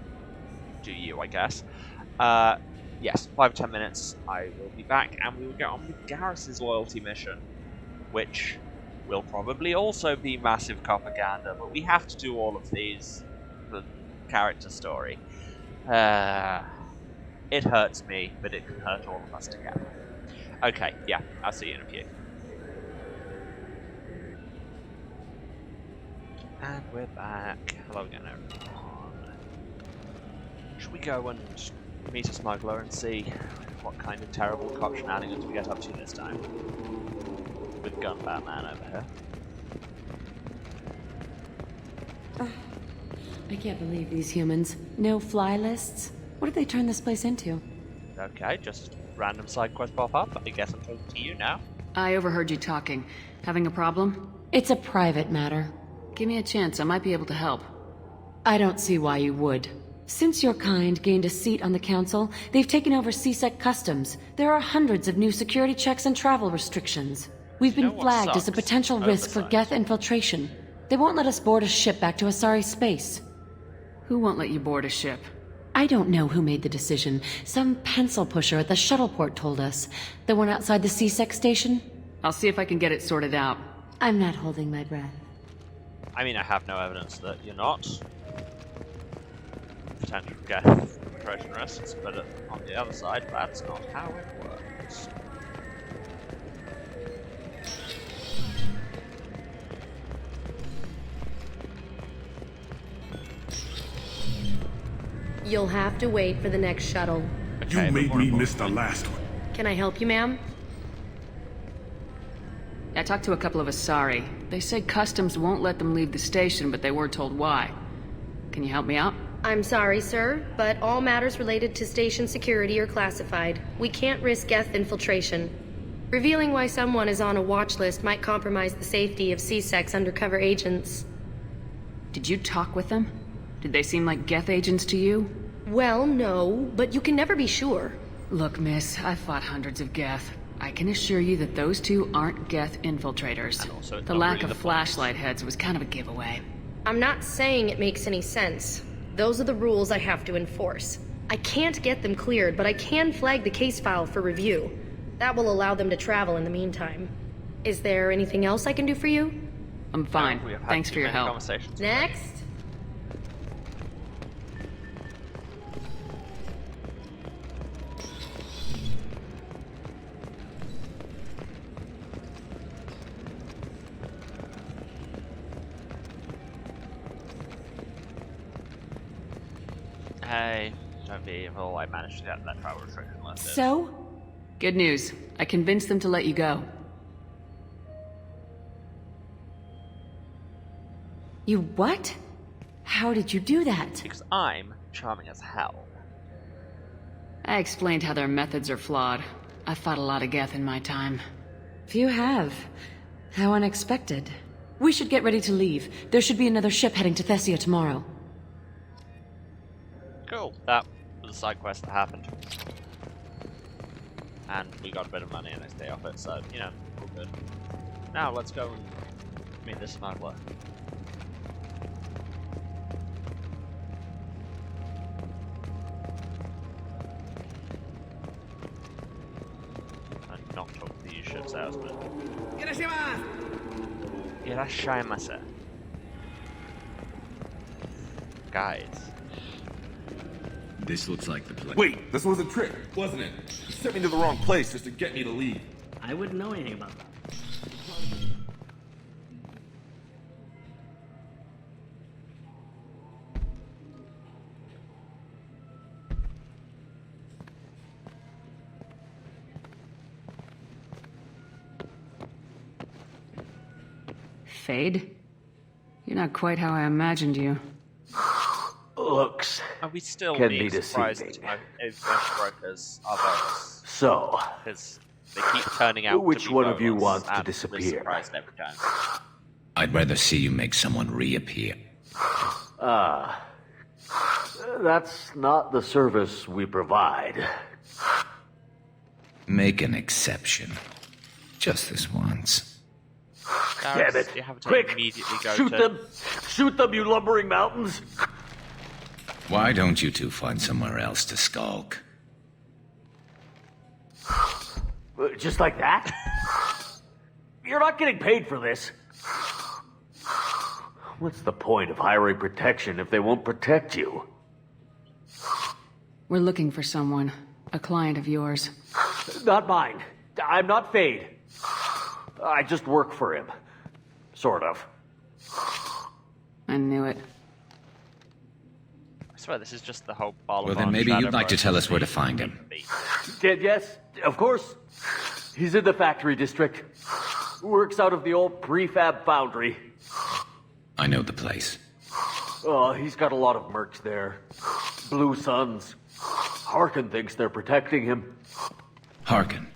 do you, I guess. Yes, 5-10 minutes. I will be back, and we will get on with Garrus's loyalty mission, which will probably also be massive propaganda, but we have to do all of these for the character story. It hurts me, but it can hurt all of us together. Okay, yeah, I'll see you in a few. And we're back. Hello again, everyone. Should we go and meet a smuggler and see what kind of terrible cop shenanigans we get up to this time? With Gun Batman over here. I can't believe these humans. No fly lists? What did they turn this place into? Okay, just random side quest pop up. I guess I'm talking to you now. I overheard you talking. Having a problem? It's a private matter. Give me a chance, I might be able to help. I don't see why you would. Since your kind gained a seat on the council, they've taken over CSEC customs. There are hundreds of new security checks and travel restrictions. We've been flagged as a potential risk for Geth infiltration. They won't let us board a ship back to Asari space. Who won't let you board a ship? I don't know who made the decision. Some pencil pusher at the shuttleport told us. The one outside the CSEC station? I'll see if I can get it sorted out. I'm not holding my breath. I mean, I have no evidence that you're not. Potential Geth infiltration risks, but on the other side, that's not how it works. You'll have to wait for the next shuttle. Okay, you made me miss the last one. Can I help you, ma'am? I talked to a couple of Asari. They say customs won't let them leave the station, but they were told why. Can you help me out? I'm sorry, sir, but all matters related to station security are classified. We can't risk Geth infiltration. Revealing why someone is on a watch list might compromise the safety of CSEC's undercover agents. Did you talk with them? Did they seem like Geth agents to you? Well, no, but you can never be sure. Look, miss, I've fought hundreds of Geth. I can assure you that those two aren't Geth infiltrators. The lack of flashlight heads was kind of a giveaway. I'm not saying it makes any sense. Those are the rules I have to enforce. I can't get them cleared, but I can flag the case file for review. That will allow them to travel in the meantime. Is there anything else I can do for you? I'm fine. Thanks for your help. Next. Hey, don't be evil. I managed to get that travel restriction London. So? Good news. I convinced them to let you go. You what? How did you do that? Because I'm charming as hell. I explained how their methods are flawed. I've fought a lot of Geth in my time. You have. How unexpected. We should get ready to leave. There should be another ship heading to Thessia tomorrow. Cool. That was a side quest that happened. And we got a bit of money the next day off it, so, you know, all good. Now, let's go and meet the smuggler. And not talk to these ship salesmen. Irashaimase. Guys. This looks like the place. Wait, this was a trick, wasn't it? You sent me to the wrong place just to get me to leave. I wouldn't know anything about that. Fade? You're not quite how I imagined you. Looks Are we still can being be surprised deceiving. if West brokers are bogus? So, Because they keep turning out which to be one of you bogus, wants to and we're disappear? surprised every time. I'd rather see you make someone reappear. That's not the service we provide. Make an exception. Just this once. Damn it! You have to Quick! immediately go Shoot to... them! Shoot them, you lumbering mountains! Why don't you two find somewhere else to skulk? Just like that? You're not getting paid for this. What's the point of hiring protection if they won't protect you? We're looking for someone. A client of yours. Not mine. I'm not Fade. I just work for him. Sort of. I knew it. I swear this is just the whole ball Well, then maybe you'd like to tell us where to find him. Yes, of course. He's in the factory district. Works out of the old prefab foundry. I know the place. Oh, he's got a lot of mercs there. Blue Suns. Harkin thinks they're protecting him. Harkin.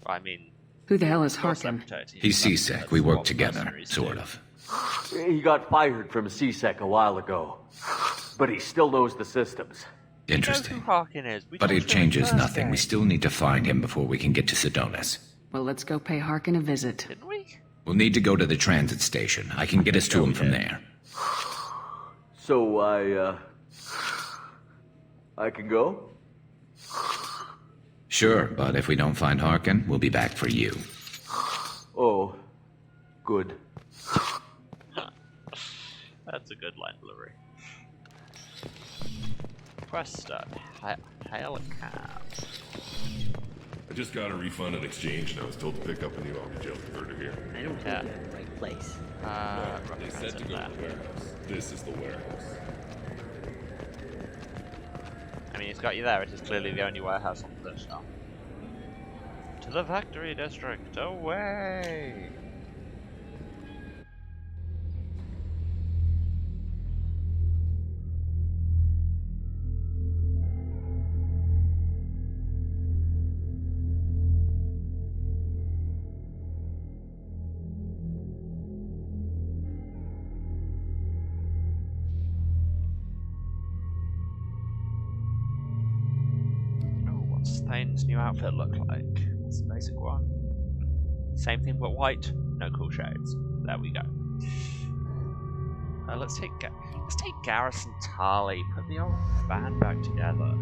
I mean... Who the hell is Harkin? He's C-Sec. We work together, sort of. He got fired from C-Sec a while ago. But he still knows the systems. Interesting. Harkin is. But it changes nothing. We still need to find him before we can get to Sedonis. Well, let's go pay Harkin a visit. Didn't we? We'll need to go to the transit station. I can get us to him from there. So I can go? Sure, but if we don't find Harkin, we'll be back for you. Oh, good. That's a good line delivery. Quest start. Hail a cab. I just got a refund and exchange, and I was told to pick up a new Jail converter here. I don't think you're in the right place. They said to go to the warehouse. This is the warehouse. I mean, it's got you there. It is clearly the only warehouse on the list now. To the factory district, away! Stain's new outfit look like? That's the basic one. Same thing but white, no cool shades. There we go. Let's take Garrison Tarley, put the old band back together.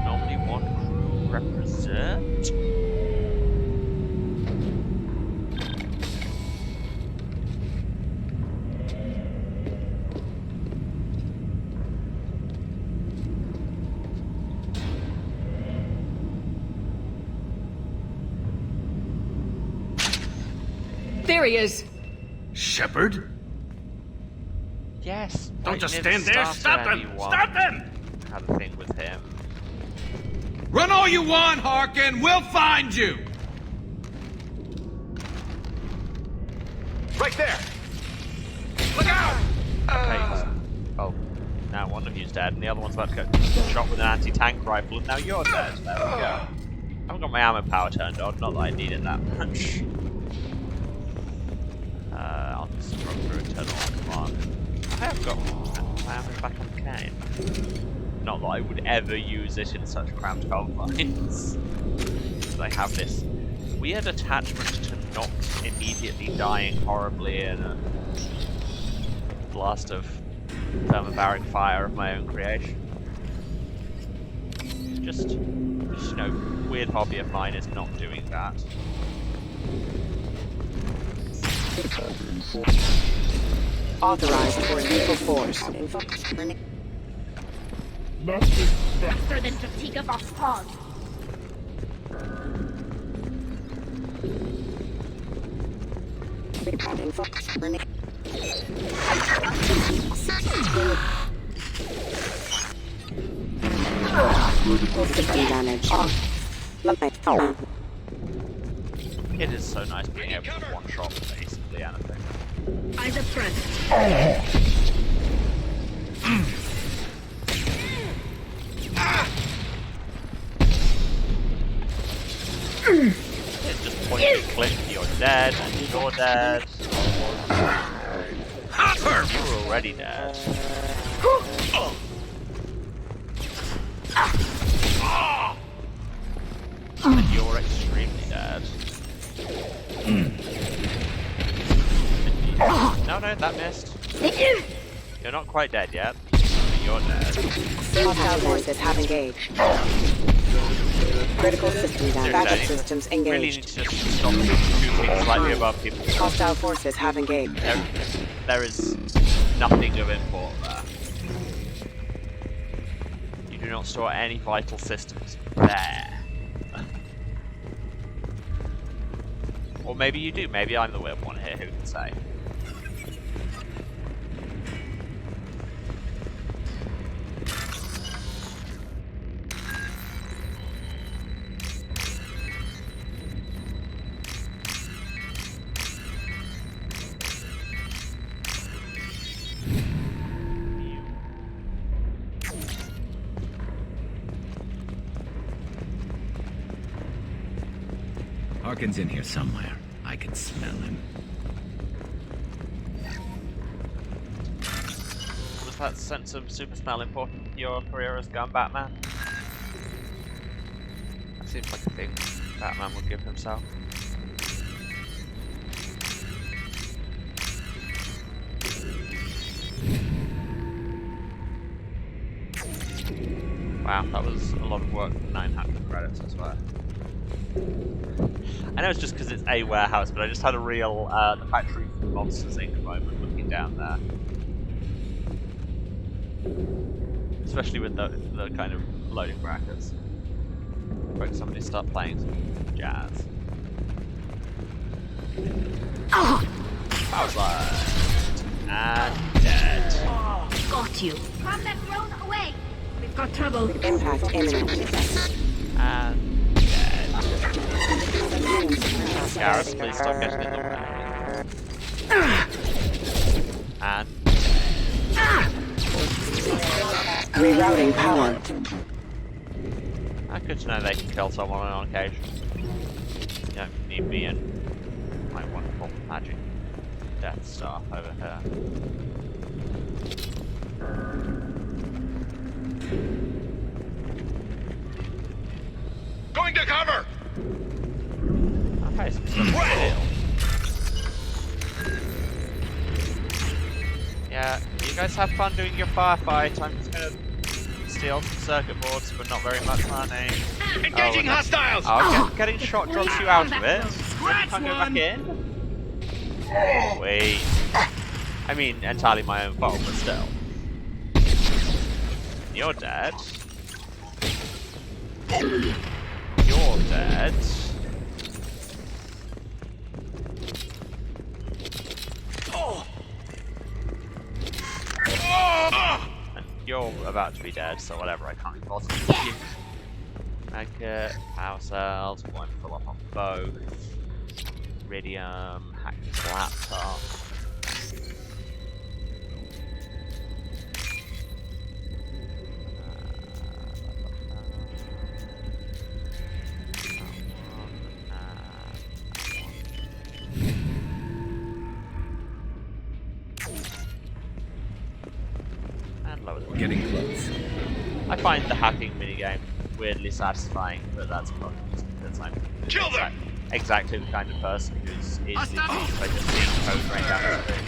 Normally one crew represent. There he is. Shepard? Yes. Don't just stand there. Stop them! Stop them! Had a thing with him. Run all you want, Harkin. We'll find you. Right there. Look out! Okay. Oh, now one of you's dead, and the other one's about to get shot with an anti-tank rifle, and now you're dead. There we go. I haven't got my ammo power turned on. Not that I need it that much. I'll just run through and turn on command. I have got my ammo back on cane. Not that I would ever use it in such cramped confines. But I have this weird attachment to not immediately dying horribly in a blast of thermobaric fire of my own creation. Just you know, weird hobby of mine is not doing that. Authorized for lethal force. Faster than Jatika Vospod. It is so nice being able to one-shot basically anything. Eyes up front. It's just point and click, you're dead, and you're dead. Hopper! You were already dead. And you're extremely dead. No, that missed. You're not quite dead yet. You're dead. Hostile forces have engaged. Critical systems down. Backup systems engaged. Really need to just stop shooting slightly above people. Hostile forces have engaged. There is nothing of import there. You do not store any vital systems there. Or maybe you do. Maybe I'm the weird one here. Who can say? Harkin's in here somewhere. I can smell him. Was that sense of super smell important to your career as gun Batman? That seems like a thing Batman would give himself. Wow, that was a lot of work for 900 credits, I swear. I know it's just because it's a warehouse, but I just had a real the Factory Monsters Inc. moment looking down there. Especially with the kind of loading brackets. Wait, somebody start playing some jazz. Outside. And dead. Got you. Grab that drone away. We've got trouble. Impact imminent. And Gareth, please stop getting in the way. And rerouting power. Good to know they can kill someone on occasion. You don't need me and my wonderful magic Death Star over here. Going to cover! Okay, so yeah, you guys have fun doing your firefight. I'm just gonna steal some circuit boards for not very much money. Engaging hostiles! Oh, getting shot drops you out of it. You can't go back in. Wait. I mean, entirely my own fault, but still. You're dead. You're dead. you're about to be dead, so whatever, I can't be bothered with you. Magnet, power cells, going full up on both. Iridium, hack this laptop. We're getting close. I find the hacking minigame weirdly satisfying, but that's probably just because I'm exactly the kind of person who's easily beat by just seeing code rain down the street.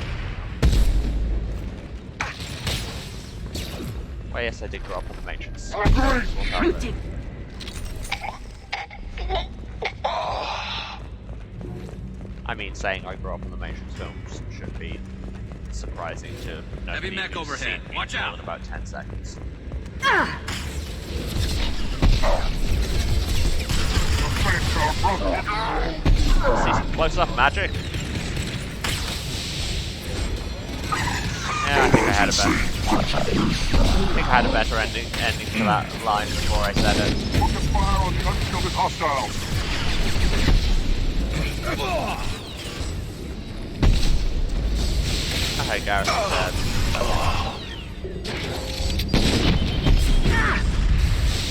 Well, yes, I did grow up on the Matrix. I mean, saying I grew up on the Matrix films should be surprising to nobody. Heavy mech overhead. Watch out! In about 10 seconds. See some close-up magic. Yeah, I think I had a better ending to that line before I said it. Focus fire on the unshielded hostiles. Okay, Gareth is dead.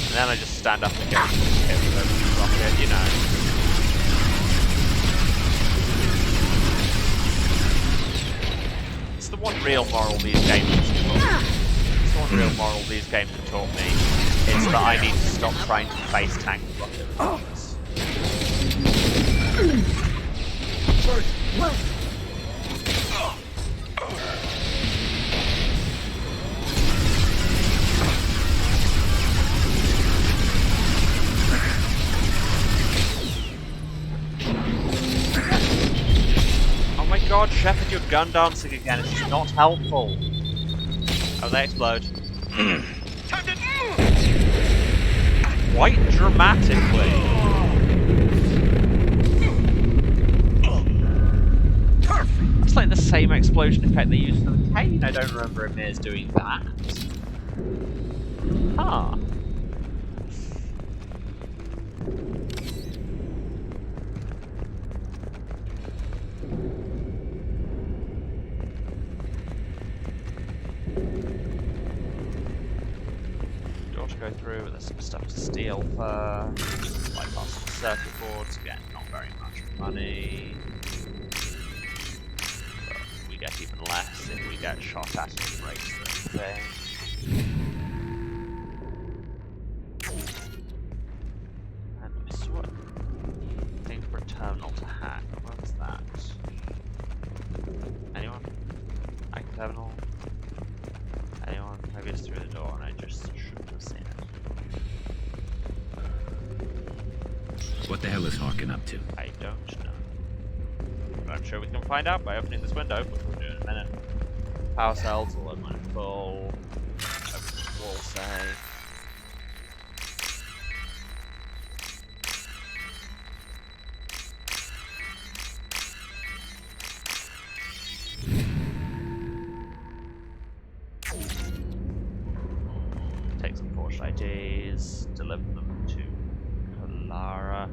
And then I just stand up and get hit with a rocket, you know. It's the one real moral these games have taught me. It's the one real moral these games have taught me. It's that I need to stop trying to face tank rocket launchers. God, Shepard, you're gun dancing again. It's just not helpful. Oh, they explode. Quite dramatically. That's like the same explosion effect they used for the Kane. I don't remember Emir's doing that. Huh. Go through, there's some stuff to steal first, bypass the circuit boards, again, not very much money, but we get even less if we get shot at and break the thing. And we saw a thing for a terminal to hack. What's that? Anyone? Hack terminal? Anyone? Maybe it's through the door and I just shouldn't have seen it. What the hell is Harkin up to? I don't know. But I'm sure we can find out by opening this window, which we'll do in a minute. Power cells, all of mine full. Open the wall save. Take some forged IDs, deliver them to Lara.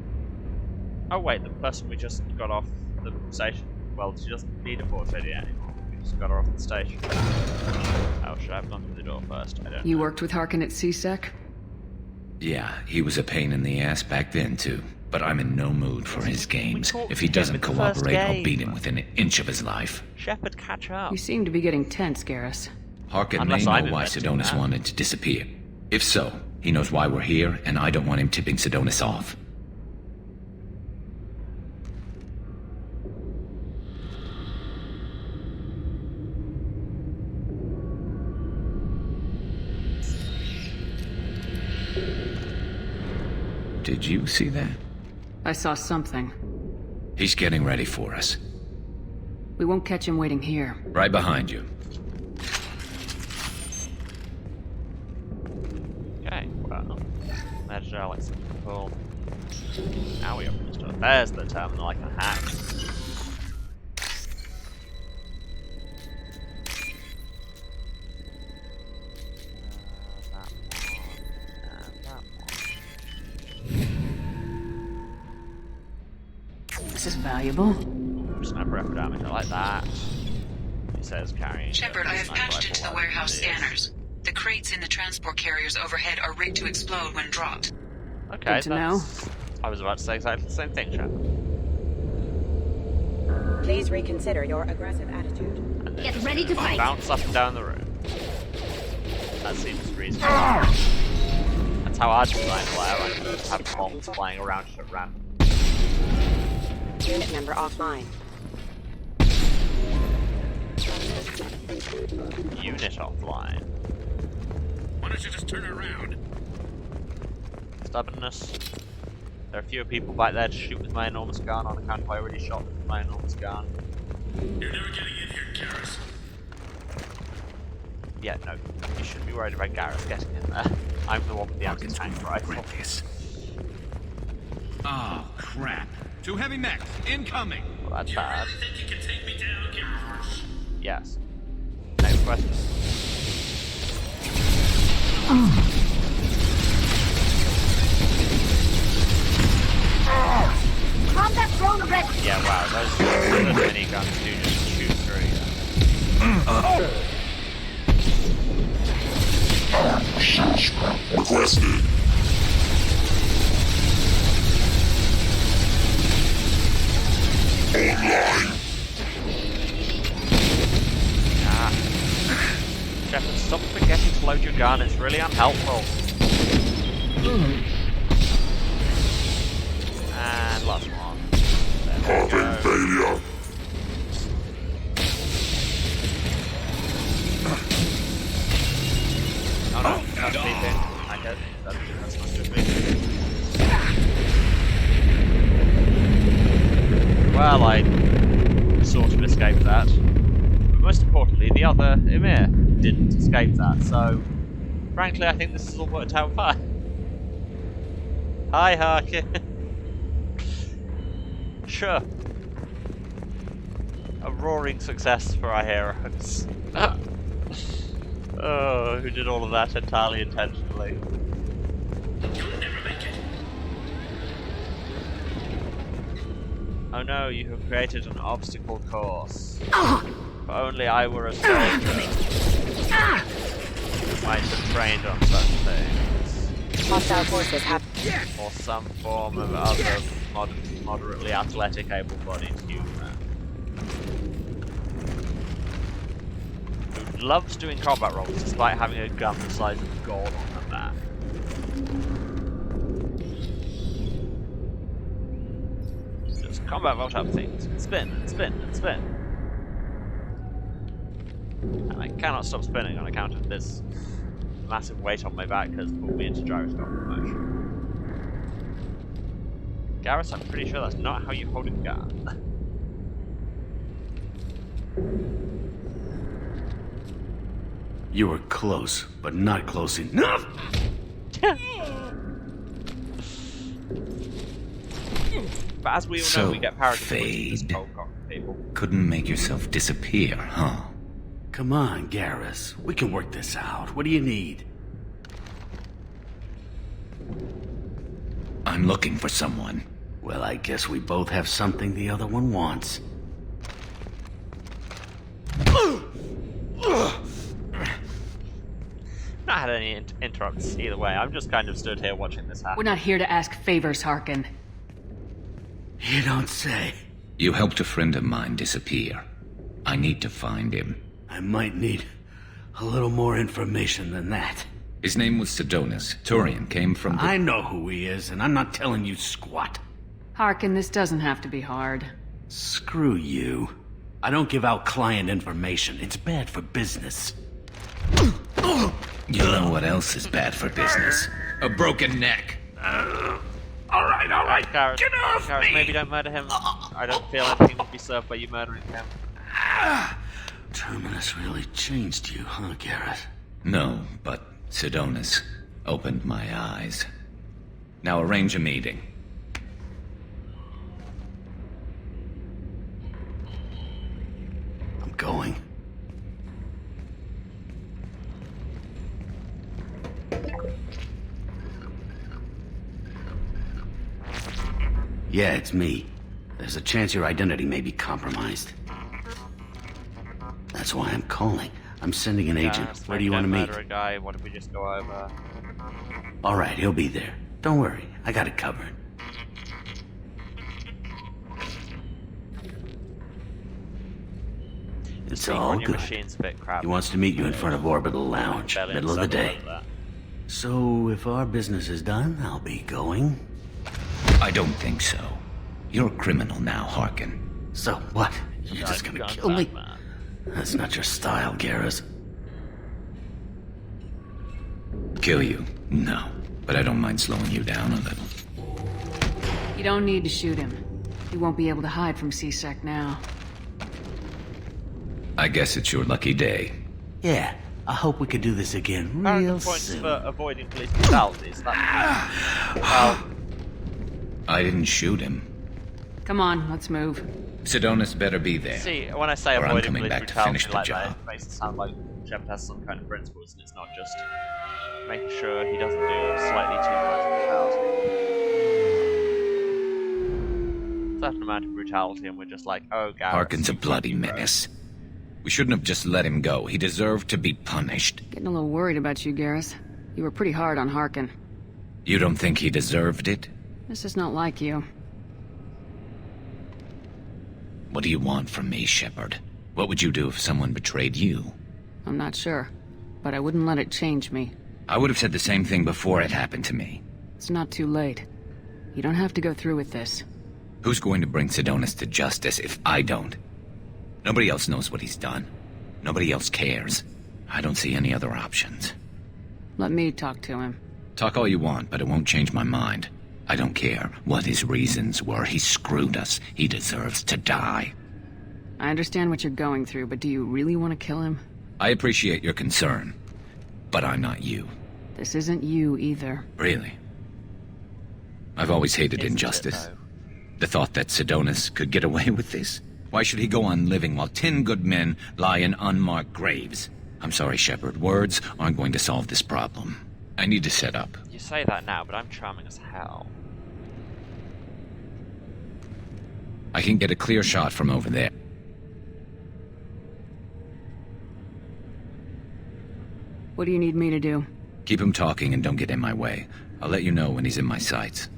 Oh wait, the person we just got off the station, well, she doesn't need a forged ID anymore. We just got her off the station. Oh, should I have gone through the door first? I don't know. You worked with Harkin at CSEC? Yeah, he was a pain in the ass back then too. But I'm in no mood for his games. If he doesn't cooperate, I'll beat him within an inch of his life. Shepard, catch up. You seem to be getting tense, Garrus. Harkin may know why Sidonis wanted to disappear. If so, he knows why we're here, and I don't want him tipping Sidonis off. Did you see that? I saw something. He's getting ready for us. We won't catch him waiting here. Right behind you. Okay, well, there's Alex. Cool. Now we open this door. There's the terminal I can hack. This is valuable. Sniper rifle damage, I like that. It says carrying. Shepard, I have patched into the warehouse scanners. The crates in the transport carriers overhead are rigged to explode when dropped. Okay, good to know. I was about to say exactly the same thing, Shepard. Please reconsider your aggressive attitude. Get ready to fight. Bounce up and down the room. That seems reasonable. That's how I'd design a player. I just have bombs flying around at random. Unit member offline. Unit offline. Why don't you just turn around? Stubbornness. There are fewer people back there to shoot with my enormous gun on account of I already shot with my enormous gun. You're never getting in here, Garrus. Yeah, no. You shouldn't be worried about Garrus getting in there. I'm the one with the anti-tank rifle. Oh, crap. Two heavy mechs, incoming! Well, that's bad. Think you can take me down, Garrus? Yes. Next question. Combat drone ready. Yeah, wow, those miniguns do just shoot through you. Requested. Online. Shepard, stop forgetting to load your gun, it's really unhelpful. And last one. There we go. Failure. Oh no, that's beeping. Okay, that's not good beeping. Well, I sort of escaped that. But most importantly, the other Emir didn't escape that, so frankly I think this has all worked out fine. Hi Harkin. Sure. A roaring success for our heroes. Oh, who did all of that entirely intentionally. Oh no, you have created an obstacle course. If only I were a soldier. Might have trained on such things. Hostile forces have... Or some form of other moderately athletic, able-bodied human. Who loves doing combat roles despite having a gun the size of God on her back. Just combat vault up things. Spin and spin and spin. And I cannot stop spinning on account of this massive weight on my back has pulled me into gyroscopic motion. Garrus, I'm pretty sure that's not how you hold a gun. You were close, but not close enough. But as we all know, we get paralyzed with people. Couldn't make yourself disappear, huh? Come on, Garrus. We can work this out. What do you need? I'm looking for someone. Well, I guess we both have something the other one wants. Not had any interrupts either way. I'm just kind of stood here watching this happen. We're not here to ask favors, Harkin. You don't say. You helped a friend of mine disappear. I need to find him. I might need a little more information than that. His name was Sedonis. Turian came from the... I know who he is, and I'm not telling you squat. Harkin, this doesn't have to be hard. Screw you. I don't give out client information. It's bad for business. You know what else is bad for business? A broken neck. All right. Garrus, Get off Garrus, me! maybe don't murder him. I don't feel anything would be served by you murdering him. Terminus really changed you, huh, Garrett? No, but Sedonis opened my eyes. Now arrange a meeting. I'm going. Yeah, it's me. There's a chance your identity may be compromised. That's why I'm calling. I'm sending an agent. Where do you want to meet? Murder a guy. What if we just go over? All right, he'll be there. Don't worry, I got it covered. It's all good. Machine's a bit crap. He wants to meet you in front of Orbital Lounge, middle of the day. So, if our business is done, I'll be going. I don't think so. You're a criminal now, Harkin. So what? You're just gonna kill me? That's not your style, Garrus. Kill you? No. But I don't mind slowing you down a little. You don't need to shoot him. He won't be able to hide from C-Sec now. I guess it's your lucky day. Yeah, I hope we could do this again real soon. For avoiding police brutalities. Well, I didn't shoot him. Come on, let's move. Sidonis better be there. see, when I say Or I'm avoiding coming police back to brutality finish the like job. that, it makes it sound like Shepard has some kind of principles, and it's not just making sure he doesn't do slightly too much brutality. Certain amount of brutality, and we're just like, oh, Garrus. Harkin's a bloody menace. We shouldn't have just let him go. He deserved to be punished. Getting a little worried about you, Garrus. You were pretty hard on Harkin. You don't think he deserved it? This is not like you. What do you want from me, Shepard? What would you do if someone betrayed you? I'm not sure, but I wouldn't let it change me. I would have said the same thing before it happened to me. It's not too late. You don't have to go through with this. Who's going to bring Sidonis to justice if I don't? Nobody else knows what he's done. Nobody else cares. I don't see any other options. Let me talk to him. Talk all you want, but it won't change my mind. I don't care what his reasons were. He screwed us. He deserves to die. I understand what you're going through, but do you really want to kill him? I appreciate your concern, but I'm not you. This isn't you either. Really? I've always hated injustice. The thought that Sidonis could get away with this? Why should he go on living while 10 good men lie in unmarked graves? I'm sorry, Shepard. Words aren't going to solve this problem. I need to set up. You say that now, but I'm charming as hell. I can get a clear shot from over there. What do you need me to do? Keep him talking and don't get in my way. I'll let you know when he's in my sights.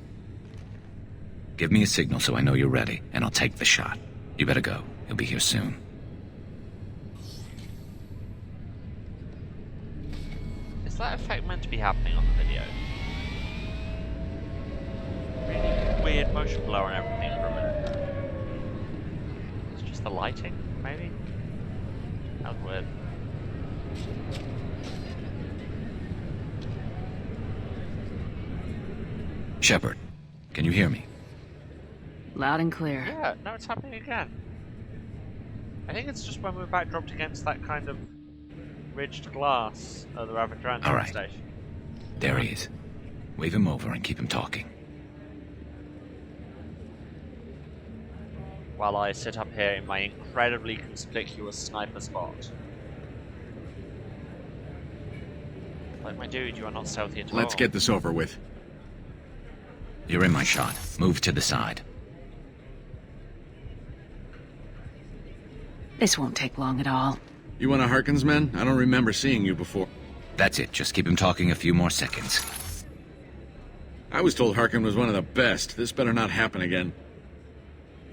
Give me a signal so I know you're ready, and I'll take the shot. You better go. He'll be here soon. Is that effect meant to be happening on the video? Really weird motion blur and everything for a minute. It's just the lighting, maybe? That was weird. Shepard, can you hear me? Loud and clear. Yeah, no, it's happening again. I think it's just when we're backdropped against that kind of ridged glass at the Ravagrantian All right. station. There he is. Wave him over and keep him talking. While I sit up here in my incredibly conspicuous sniper spot. Like, my dude, you are not stealthy at all. Let's get this over with. You're in my shot. Move to the side. This won't take long at all. You one of Harkin's men? I don't remember seeing you before. That's it. Just keep him talking a few more seconds. I was told Harkin was one of the best. This better not happen again.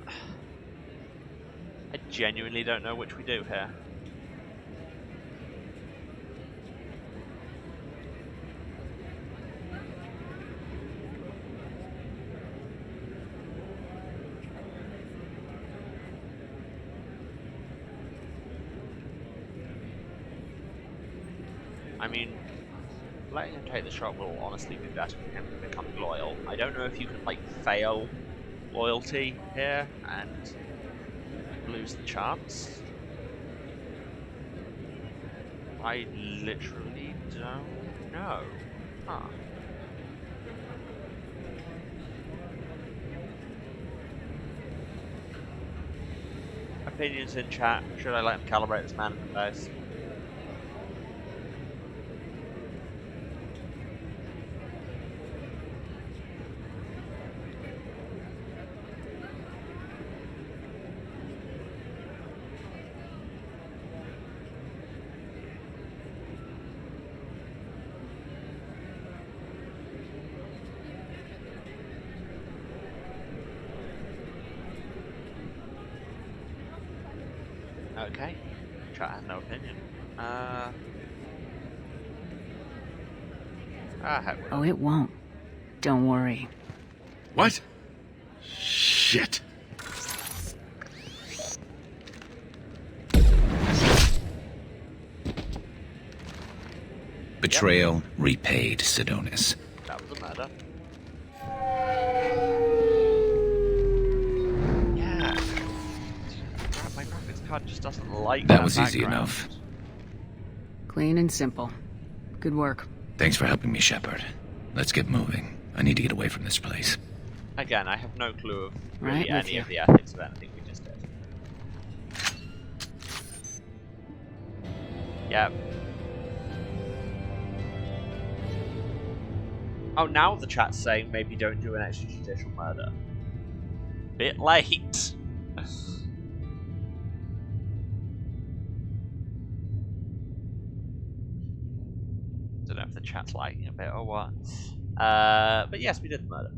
I genuinely don't know which we do here. I mean, letting him take the shot will honestly be better for him becoming loyal. I don't know if you can, like, fail loyalty here and lose the chance. I literally don't know. Huh. Opinions in chat. Should I let him calibrate this man in the face? Okay. Chat has no opinion. Oh, it won't. Don't worry. What? Shit. Betrayal repaid, Sidonis. That was a murder. Yeah. My graphics card just doesn't like that was easy background. enough. Clean and simple. Good work. Thanks for helping me, Shepard. Let's get moving. I need to get away from this place. Again, I have no clue of really Right with any you. of the ethics of anything we just did. Yep. Oh, now the chat's saying maybe don't do an extrajudicial murder. Bit late. Don't know if the chat's lagging a bit or what. But yes, we did the murder.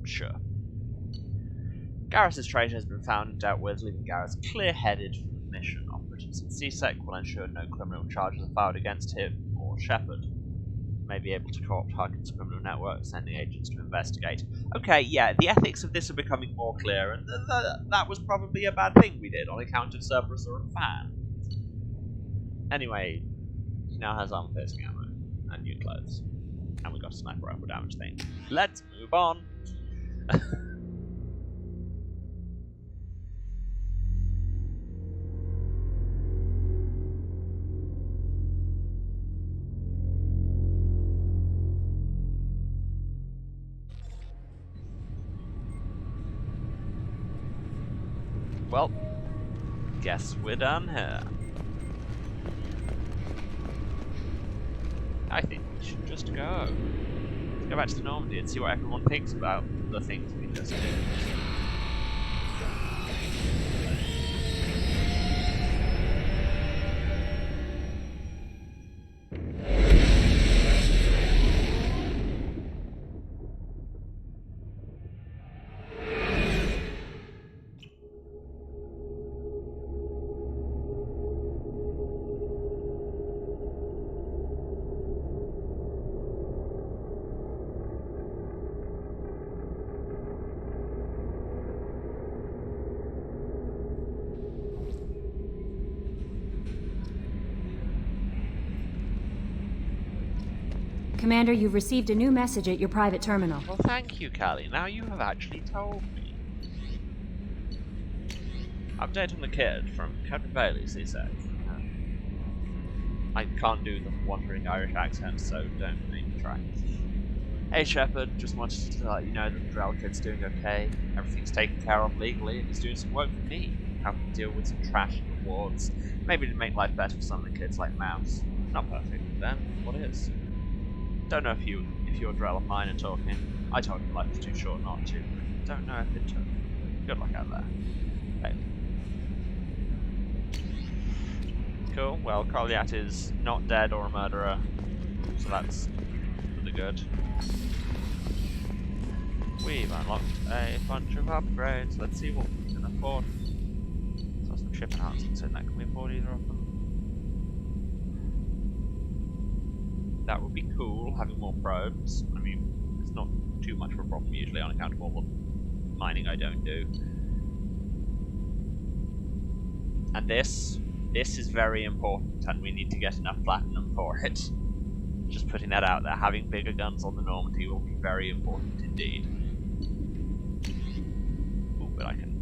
Sure. Garrus's treasure has been found and dealt with, leaving Garrus clear-headed for the mission. Operatives at CSEC will ensure no criminal charges are filed against him or Shepard. May be able to co-opt Harkin's criminal network, sending agents to investigate. Okay, yeah, the ethics of this are becoming more clear, and that was probably a bad thing we did on account of Cerberus or a fan. Anyway, he now has armor-piercing ammo and new clothes. And we got a sniper rifle damage thing. Let's move on. Well, guess we're done here. I think we should just go. Let's go back to Normandy and see what everyone thinks about the things we just did. Commander, you've received a new message at your private terminal. Well, thank you, Callie. Now you have actually told me. Update on the kid from Captain Bailey, CSEC. I can't do the wandering Irish accent, so don't make me try. Hey Shepard, just wanted to let you know that the Drow kid's doing okay. Everything's taken care of legally, and he's doing some work for me. Helping to deal with some trash in the wards. Maybe to make life better for some of the kids like Mouse. Not perfect, but then what is? Don't know if you or Drell or mine are talking. I told him life was too short not to. Don't know if it took. Good luck out there. Hey. Cool. Well, Carliat is not dead or a murderer, so that's for the good. We've unlocked a bunch of upgrades. Let's see what we can afford. So some ship enhancements in there. Can we afford either of them? That would be cool, having more probes. I mean, it's not too much of a problem usually on account of all the mining I don't do. And this is very important, and we need to get enough platinum for it. Just putting that out there, having bigger guns on the Normandy will be very important indeed. Ooh, but I can...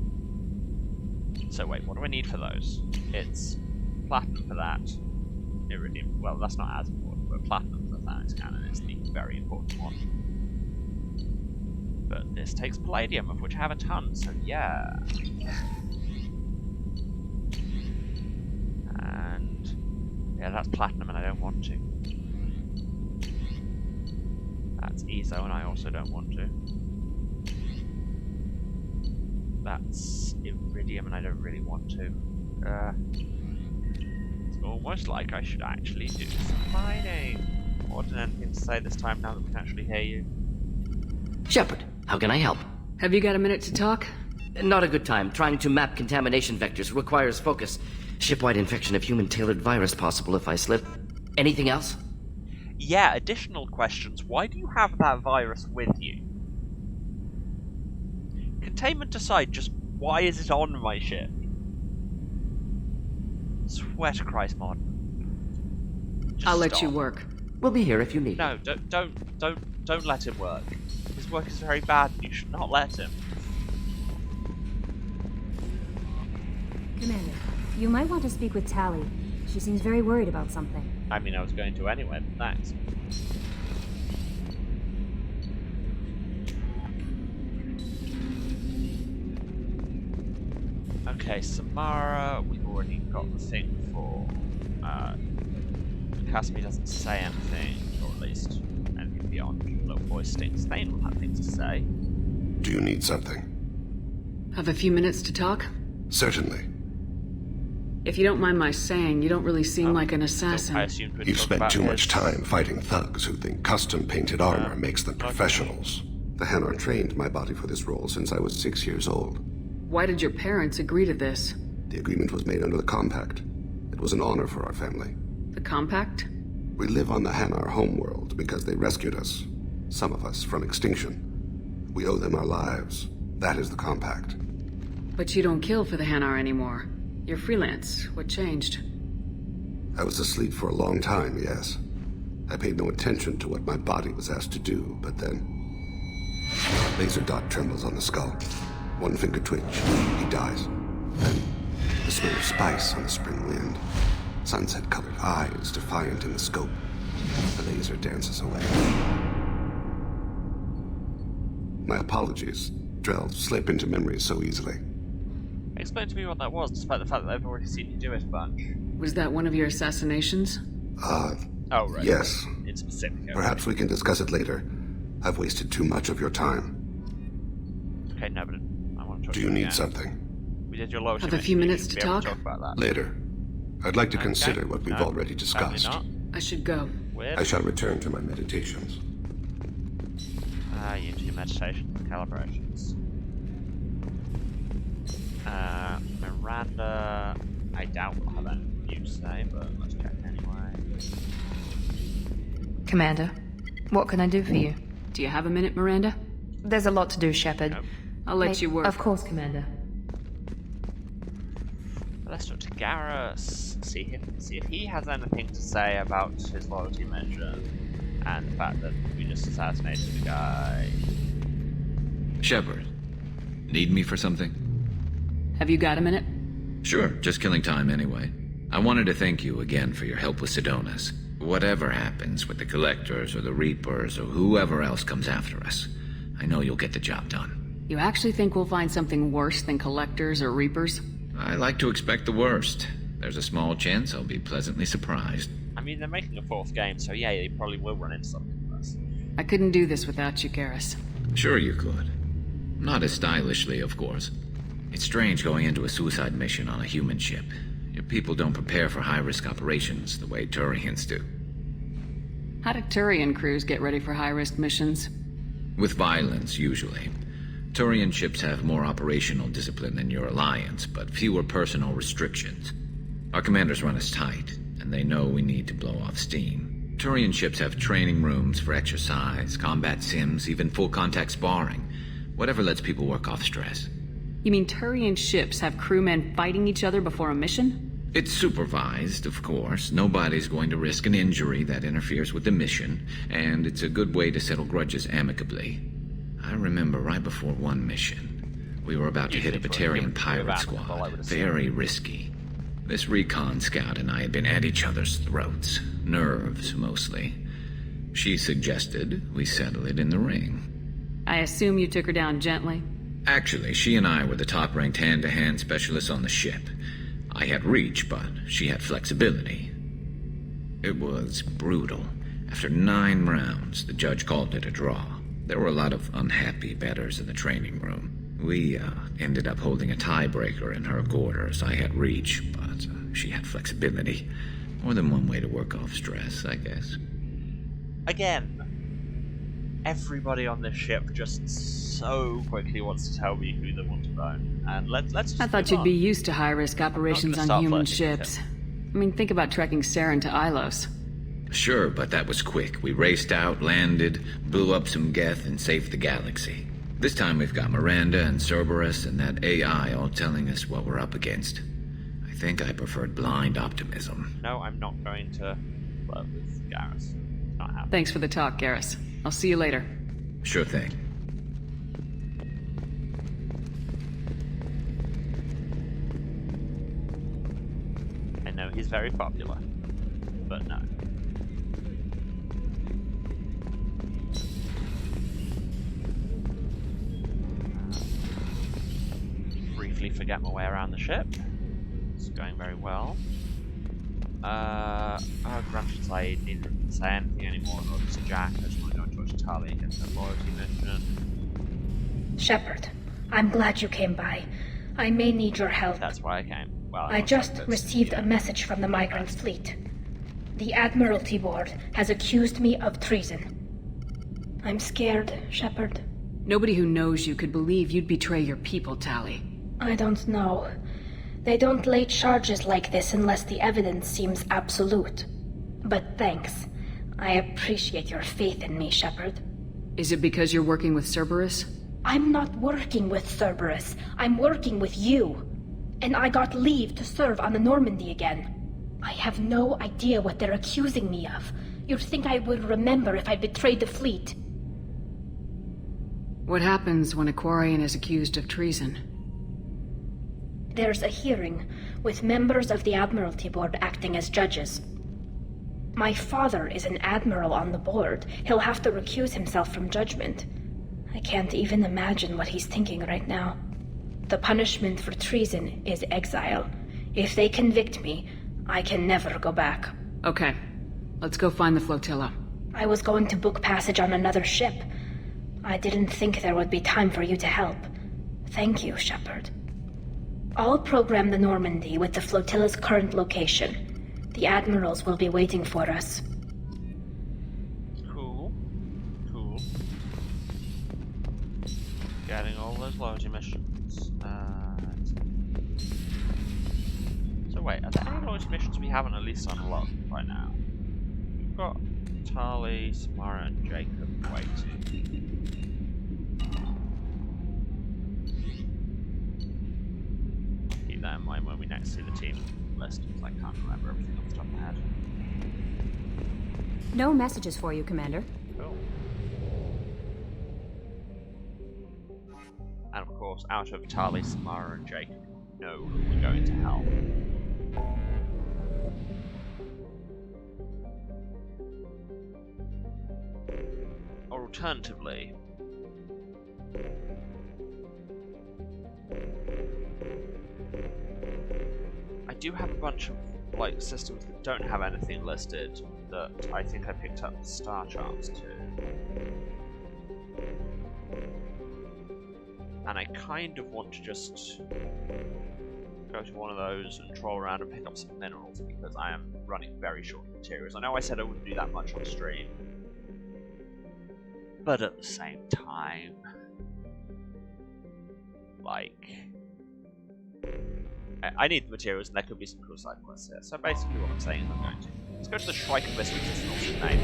So wait, what do I need for those? It's platinum for that. Iridium, well that's not as important, but platinum for the Thanix cannon is the very important one. But this takes palladium, of which I have a ton, so yeah. And yeah, that's platinum and I don't want to. That's ESO and I also don't want to. That's iridium and I don't really want to. It's almost like I should actually do some mining. More than anything to say this time now that we can actually hear you. Shepard, how can I help? Have you got a minute to talk? Not a good time. Trying to map contamination vectors requires focus. Shipwide infection of human-tailored virus possible if I slip. Anything else? Yeah, additional questions. Why do you have that virus with you? Containment aside, just why is it on my ship? Swear to Christ, Mod. I'll let you work. We'll be here if you need. No, don't let him work. His work is very bad, and you should not let him. Commander, you might want to speak with Tally. She seems very worried about something. I mean, I was going to anyway, but thanks. Okay, Samara, we've already got the thing for. Casimir doesn't say anything, or at least anything beyond little boy stinks. Thane will have things to say. Do you need something? Have a few minutes to talk? Certainly. If you don't mind my saying, you don't really seem like an assassin. You've spent too much time fighting thugs who think custom-painted armor makes them professionals. The Hanar trained my body for this role since I was 6 years old. Why did your parents agree to this? The agreement was made under the Compact. It was an honor for our family. The Compact? We live on the Hanar homeworld because they rescued us. Some of us from extinction. We owe them our lives. That is the Compact. But you don't kill for the Hanar anymore. You're freelance. What changed? I was asleep for a long time, yes. I paid no attention to what my body was asked to do, but then... Laser dot trembles on the skull. One finger twitch. He dies. Then, the smell of spice on the spring wind. Sunset-colored eyes defiant in the scope. The laser dances away. My apologies. Drell slip into memory so easily. Explain to me what that was, despite the fact that I've already seen you do it a bunch. Was that one of your assassinations? Oh, right. Yes. In specific. Okay. Perhaps we can discuss it later. I've wasted too much of your time. Okay, no, but I want to talk Do to you need again. something? We did your loyalty. Have a few minutes to talk? About that. Later. I'd like to Okay. consider what we've No, already discussed. apparently I should go. Weird. I shall return to my meditations. You do meditations and calibrations. Miranda, I doubt we'll have anything new to say, but let's check anyway. Commander, what can I do for you? Do you have a minute, Miranda? There's a lot to do, Shepard. Nope. I'll let you work. Of course, Commander. Let's talk to Garrus, see if he has anything to say about his loyalty mission and the fact that we just assassinated the guy. Shepard, need me for something? Have you got a minute? Sure, just killing time anyway. I wanted to thank you again for your help with Sidonis. Whatever happens with the Collectors or the Reapers or whoever else comes after us, I know you'll get the job done. You actually think we'll find something worse than Collectors or Reapers? I like to expect the worst. There's a small chance I'll be pleasantly surprised. I mean, they're making a fourth game, so yeah, they probably will run into something worse. I couldn't do this without you, Garrus. Sure you could. Not as stylishly, of course. It's strange going into a suicide mission on a human ship. Your people don't prepare for high-risk operations the way Turians do. How do Turian crews get ready for high-risk missions? With violence, usually. Turian ships have more operational discipline than your alliance, but fewer personal restrictions. Our commanders run us tight, and they know we need to blow off steam. Turian ships have training rooms for exercise, combat sims, even full-contact sparring. Whatever lets people work off stress. You mean Turian ships have crewmen fighting each other before a mission? It's supervised, of course. Nobody's going to risk an injury that interferes with the mission, and it's a good way to settle grudges amicably. I remember right before one mission, we were about to hit a Batarian pirate squad. Very risky. This recon scout and I had been at each other's throats. Nerves, mostly. She suggested we settle it in the ring. I assume you took her down gently? Actually, she and I were the top-ranked hand-to-hand specialists on the ship. I had reach, but she had flexibility. It was brutal. After 9 rounds, the judge called it a draw. There were a lot of unhappy bettors in the training room. We ended up holding a tiebreaker in her quarters. I had reach, but she had flexibility. More than one way to work off stress, I guess. Again, everybody on this ship just so quickly wants to tell me who they want to bone. And let's just I thought you'd be used to high-risk operations on human ships. I mean, think about trekking Saren to Ilos. Sure, but that was quick. We raced out, landed, blew up some Geth, and saved the galaxy. This time we've got Miranda and Cerberus and that AI all telling us what we're up against. I think I preferred blind optimism. No, I'm not going to flirt with Garrus. Not happening. Thanks for the talk, Garrus. I'll see you later. Sure thing. I know he's very popular, but no. Briefly forget my way around the ship. It's going very well. Granted, I didn't say anything anymore. I'll just Jack. I just want to go and talk to Tali and get that loyalty mission. Shepard, I'm glad you came by. I may need your help. That's why I came. Well, I just received a message from the Migrant Fleet. The Admiralty Board has accused me of treason. I'm scared, Shepard. Nobody who knows you could believe you'd betray your people, Tali. I don't know. They don't lay charges like this unless the evidence seems absolute. But thanks. I appreciate your faith in me, Shepard. Is it because you're working with Cerberus? I'm not working with Cerberus. I'm working with you. And I got leave to serve on the Normandy again. I have no idea what they're accusing me of. You'd think I would remember if I betrayed the fleet. What happens when a Quarian is accused of treason? There's a hearing, with members of the Admiralty Board acting as judges. My father is an admiral on the board. He'll have to recuse himself from judgment. I can't even imagine what he's thinking right now. The punishment for treason is exile. If they convict me, I can never go back. Okay. Let's go find the flotilla. I was going to book passage on another ship. I didn't think there would be time for you to help. Thank you, Shepard. I'll program the Normandy with the flotilla's current location. The admirals will be waiting for us. Cool. Cool. Getting all those loyalty missions. So wait, are there any loyalty missions we haven't at least unlocked right now? We've got Tali, Samara, and Jacob waiting. Keep that in mind when we next see the team list, because I can't remember everything off the top of my head. No messages for you, Commander. Cool. And of course, out of Tali, Samara, and Jacob, no, we're going to hell. Or alternatively, I do have a bunch of like systems that don't have anything listed that I think I picked up the star charts to. And I kind of want to just go to one of those and troll around and pick up some minerals because I am running very short of materials. I know I said I wouldn't do that much on stream, but at the same time, like, I need the materials and there could be some cool side quests here. So basically what I'm saying is I'm going to let's go to the Shrike Abyss, which is an awesome name.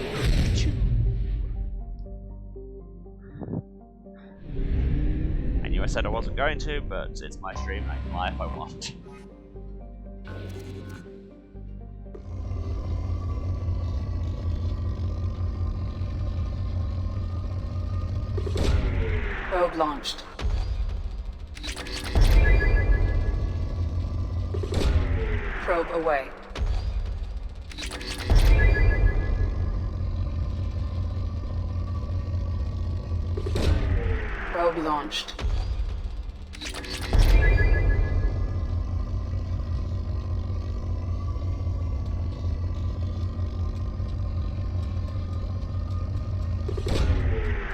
I knew I said I wasn't going to, but it's my stream, I can lie if I want. Probe launched. Probe away. Probe launched.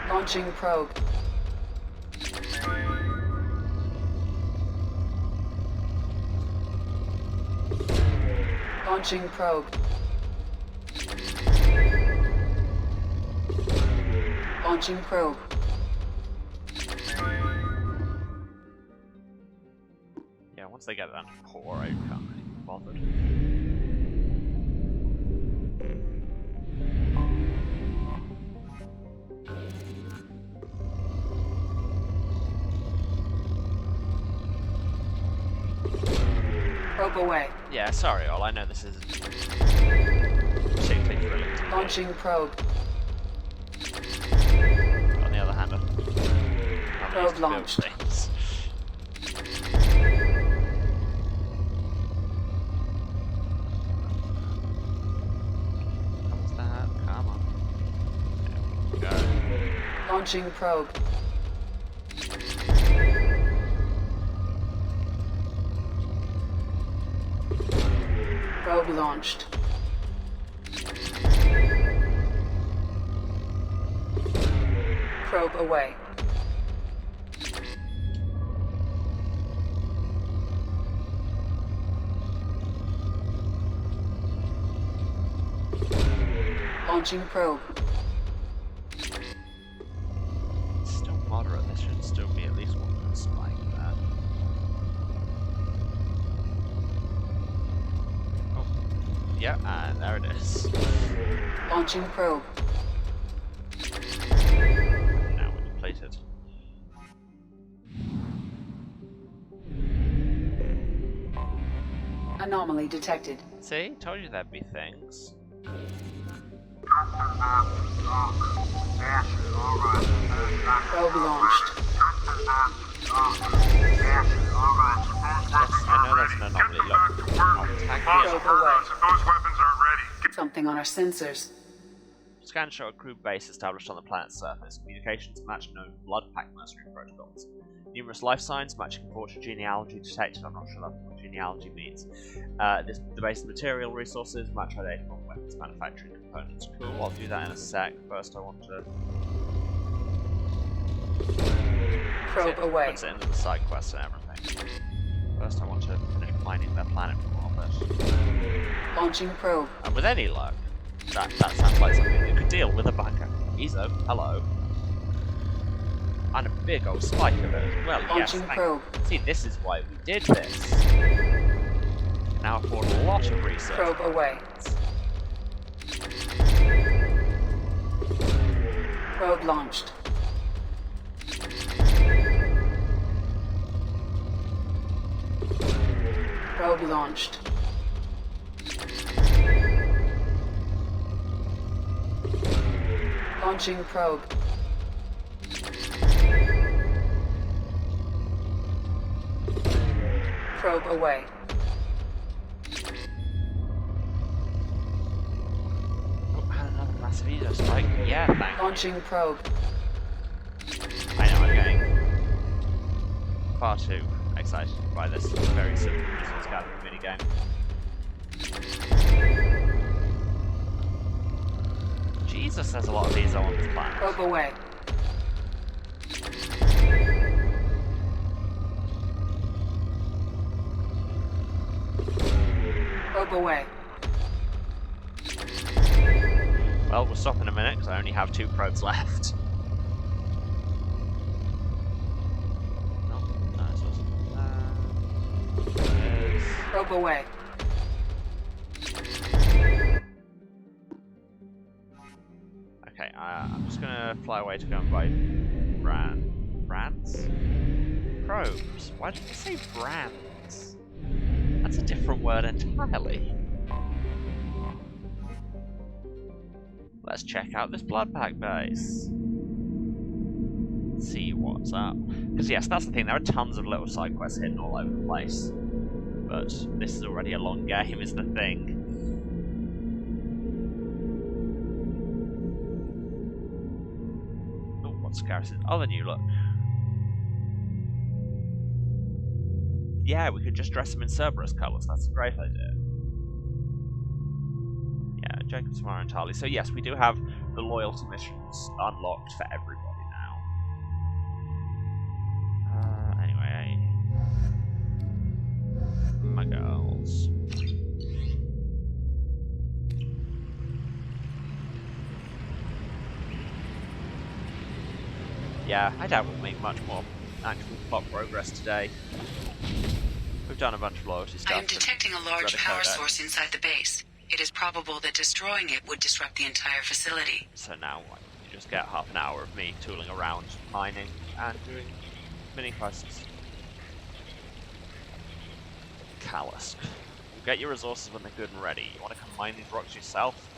Launching probe. Launching probe. Launching probe. Yeah, once they get it under core, I can't really be bothered. Probe away. Yeah, sorry all, I know this isn't particularly thrilling to Launching probe. On the other hand, Probe launched. Things. What's that? Come on. There we go. Launching probe. Probe launched. Probe away. Launching probe. It's still moderate, there should still be at least one good spike there. Oh. Yeah, and there it is. Launching probe. Now we're depleted. Anomaly detected. See? Told you there'd be things. Probe launched. Yes, I know that's an anomaly. Look, I'll tag Probe away. Those weapons aren't ready. Something on our sensors. Scans show a crude base established on the planet's surface. Communications match known blood pack mercenary protocols. Numerous life signs matching fortune genealogy detected. I'm not sure what genealogy means. The base material resources match identical weapons manufacturing components. Cool, I'll do that in a sec. First I want to... Probe away. Puts it into the side quests and everything. First I want to finish mining their planet for a bit. Launching probe. And with any luck, that sounds like something that could deal with a bunker. Ezo, hello. And a big old spike of it as well. Launching yes, probe. See, this is why we did this. Can now afford a lot of research. Probe away. Probe launched. Probe launched. Launching probe. Probe away. Oh, and another massive Ezo spike. Yeah, thank you. Launching probe. I know I'm getting far too excited by this very simple resource gathering minigame. Jesus, there's a lot of these on this planet. Probe away. Probe away. Well, we'll stop in a minute because I only have 2 probes left. Probe away. Okay, I'm just gonna fly away to go and buy brands? Probes. Why did you say brands? That's a different word entirely. Let's check out this blood pack base. See what's up. Because yes, that's the thing, there are tons of little side quests hidden all over the place. But this is already a long game, is the thing. Oh, what's Garrus's other new look? Yeah, we could just dress him in Cerberus colours, that's a great idea. Yeah, Jacob, Samara, and Tali. So yes, we do have the loyalty missions unlocked for everybody now. Anyway. My girls. yeah, I doubt we'll make much more actual plot progress today. We've done a bunch of loyalty stuff. I am detecting a large power codex. source inside the base. It is probable that destroying it would disrupt the entire facility. So now what? You just get half an hour of me tooling around, mining, and doing mini quests. Callous. You'll get your resources when they're good and ready. You want to come mine these rocks yourself?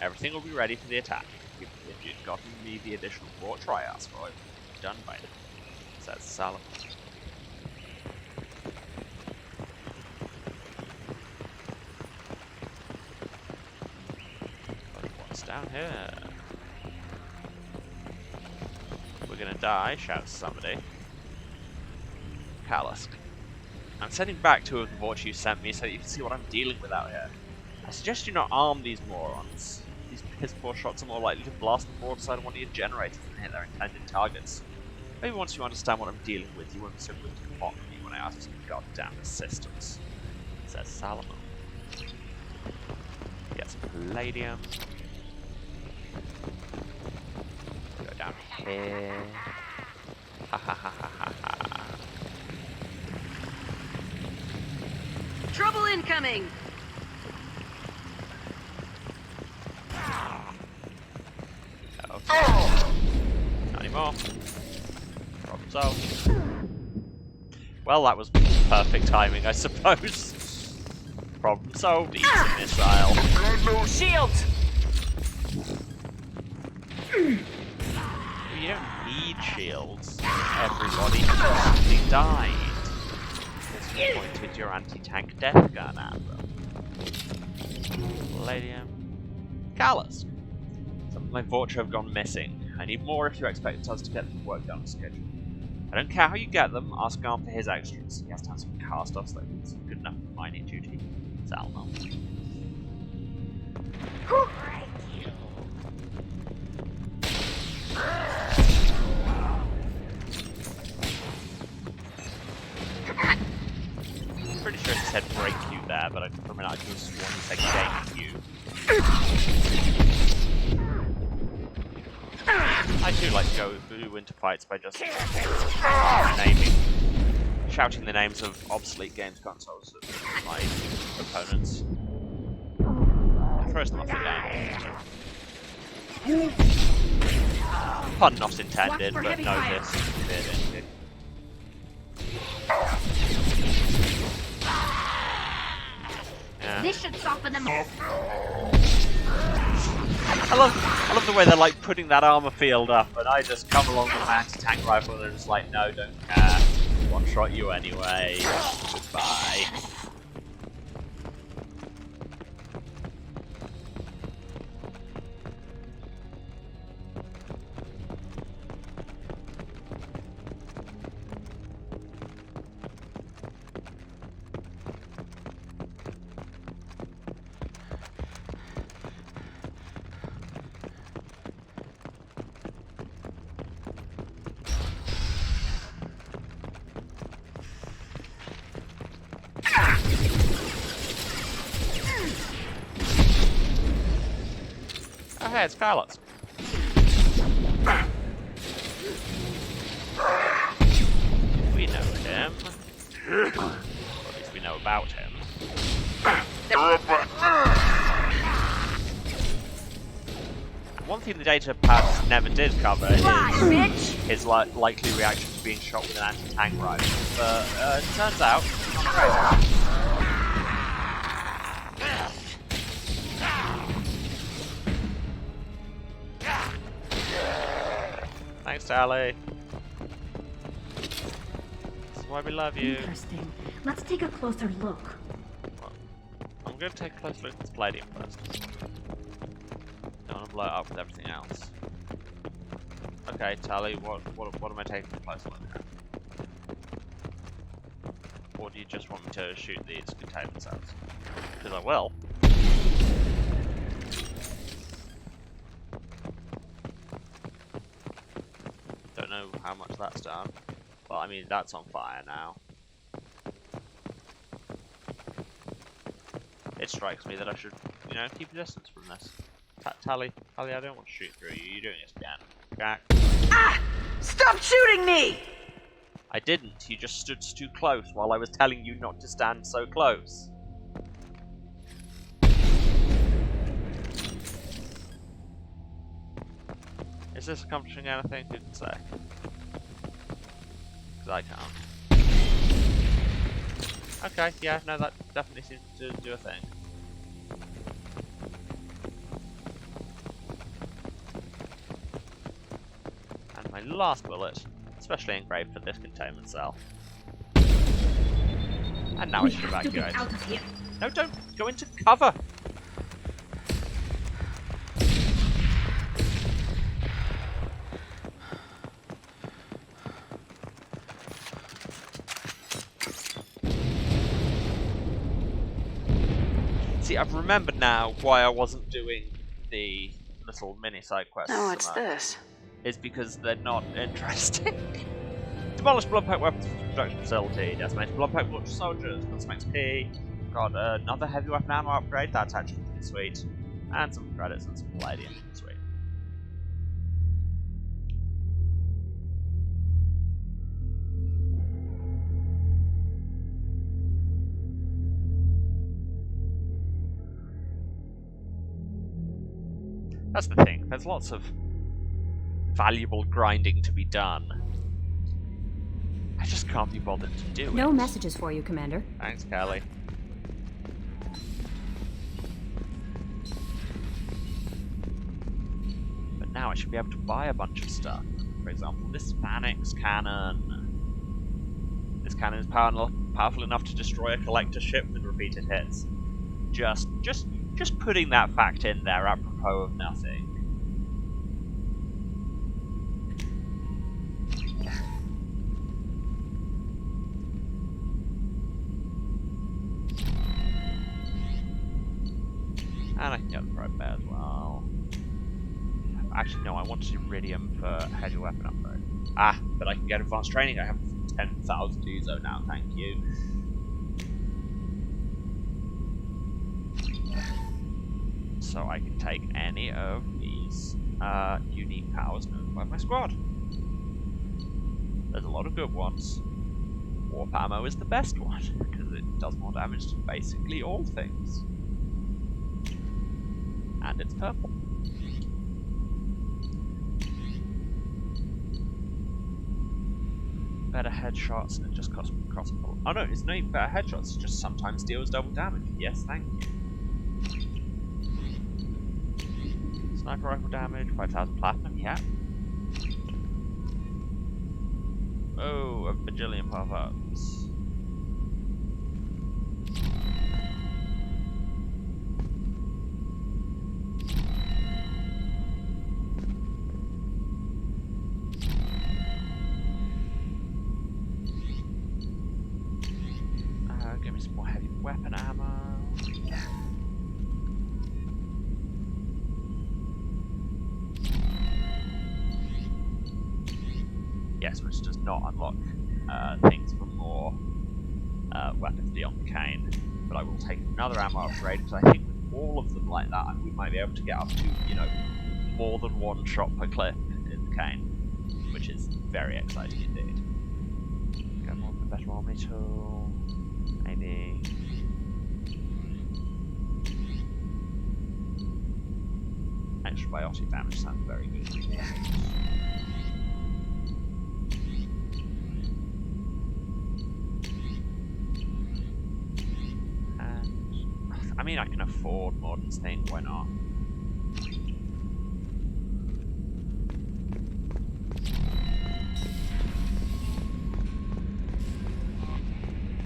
Everything will be ready for the attack. If you'd gotten me the additional torch I asked for, it would be done by now, says Salomon. But what's down here? We're gonna die, shouts somebody. Callous. I'm sending back 2 of the vorts you sent me so you can see what I'm dealing with out here. I suggest you not arm these morons. These piss-poor shots are more likely to blast the broadside of one of your generators than hit their intended targets. Maybe once you understand what I'm dealing with, you won't be so quick to mock me when I ask for some goddamn assistance, says Salomon. Get some palladium. Go down here. Ha ha ha ha ha ha. Trouble incoming! Okay. Not anymore. Problem solved. Well, that was perfect timing, I suppose. Problem solved. Easy missile. No shields! You don't need shields. Everybody actually died. Because you pointed your anti-tank death gun at them. Palladium. Callous. Some of my Vortra have gone missing. I need more if you expect us to get the work done on schedule. I don't care how you get them, ask Garm for his extras. He has to have some cast-offs that is good enough for mining duty. Salmo. Pretty sure it said break you there, but for a minute I could have sworn he said game you. I do like to go into fights by just shouting the names of obsolete games consoles of my opponents. First them off the down. Pun not intended, but notice. Yeah. This should soften them up. I love the way they're like putting that armor field up, and I just come along with my anti-tank rifle, and they're just like, no, don't care. One-shot you anyway. Goodbye. Oh hey, it's Carlos. We know him. Or at least we know about him. One thing the data pads never did cover is his likely reaction to being shot with an anti-tank rifle. But it turns out, thanks, Sally. This is why we love you. Interesting. Let's take a closer look. Well, I'm going to take a closer look at this palladium first. Don't want to blow it up with everything else. Okay, Tally, what am I taking a closer look at? Or do you just want me to shoot these containment cells? Because I will. Don't know how much that's done. Well, I mean, that's on fire now. It strikes me that I should, you know, keep a distance from this. Tally, I don't want to shoot through you. You're doing this again. Back. Ah! Stop shooting me! I didn't. You just stood too close while I was telling you not to stand so close. Is this accomplishing anything? Didn't say. Because I can't. Okay, yeah, no, that definitely seems to do a thing. And my last bullet, especially engraved for this containment cell. And now I should evacuate. Out of here. No, don't go into cover! See, I've remembered now why I wasn't doing the little mini side quests. Oh, what's this? It's because they're not interesting. Demolish blood pack weapons production facility. Decimated blood pack launch soldiers. Got some XP. Got another heavy weapon ammo upgrade. That's actually pretty sweet. And some credits and some palladium. Sweet. That's the thing. There's lots of valuable grinding to be done. I just can't be bothered to do it. No messages for you, Commander. Thanks, Kelly. But now I should be able to buy a bunch of stuff. For example, this Phanex cannon. This cannon is powerful enough to destroy a collector ship with repeated hits. Just putting that fact in there apropos of nothing. And I can get the probe bear as well. Actually, no, I wanted iridium for heavy weapon upgrade. Ah, but I can get advanced training. I have 10,000 Uzo now, thank you. So I can take any of these unique powers known by my squad. There's a lot of good ones. Warp ammo is the best one, because it does more damage to basically all things. And it's purple. Better headshots and just crossbow. Oh no, it's not even better headshots, it just sometimes deals double damage. Yes, thank you. Sniper rifle damage, 5,000 platinum, yeah. Oh, a bajillion pop-ups. Give me some more heavy weapon ammo. Yes, which does not unlock things for more weapons beyond the cane. But I will take another ammo upgrade, because I think with all of them like that, we might be able to get up to, you know, more than one shot per clip in the cane, which is very exciting indeed. Get more of the better army tool, maybe. Extra biotic damage sounds very good. I mean, I can afford Morden's thing, why not?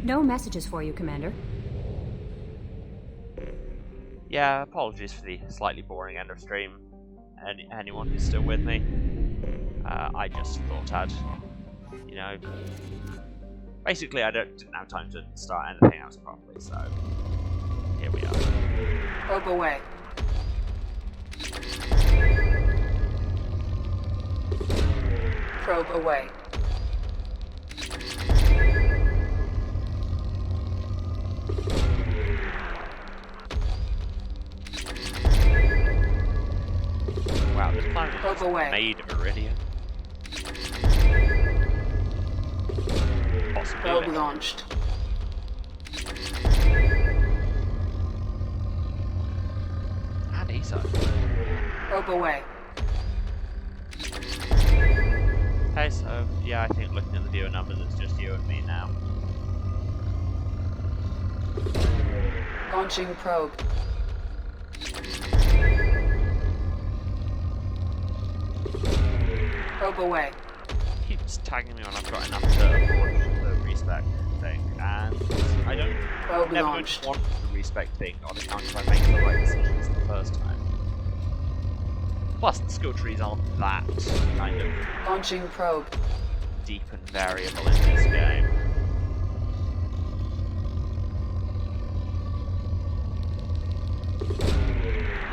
No messages for you, Commander. Yeah, apologies for the slightly boring end of stream. Anyone who's still with me. I just thought I'd, you know... Basically, I didn't have time to start anything else properly, so... Here we are. Probe away. Probe away. Wow, this planet is made of iridium. Just move Probe it. launched. And ESO. Probe away. Okay, so yeah, I think looking at the viewer numbers, it's just you and me now. Launching probe. Probe away. Keeps tagging me when I've got enough to afford the respec thing, and I don't Probe never launched. want the respec thing on account of I make the right decisions the first time. Plus, the skill trees aren't that kind of Launching probe. deep and variable in this game.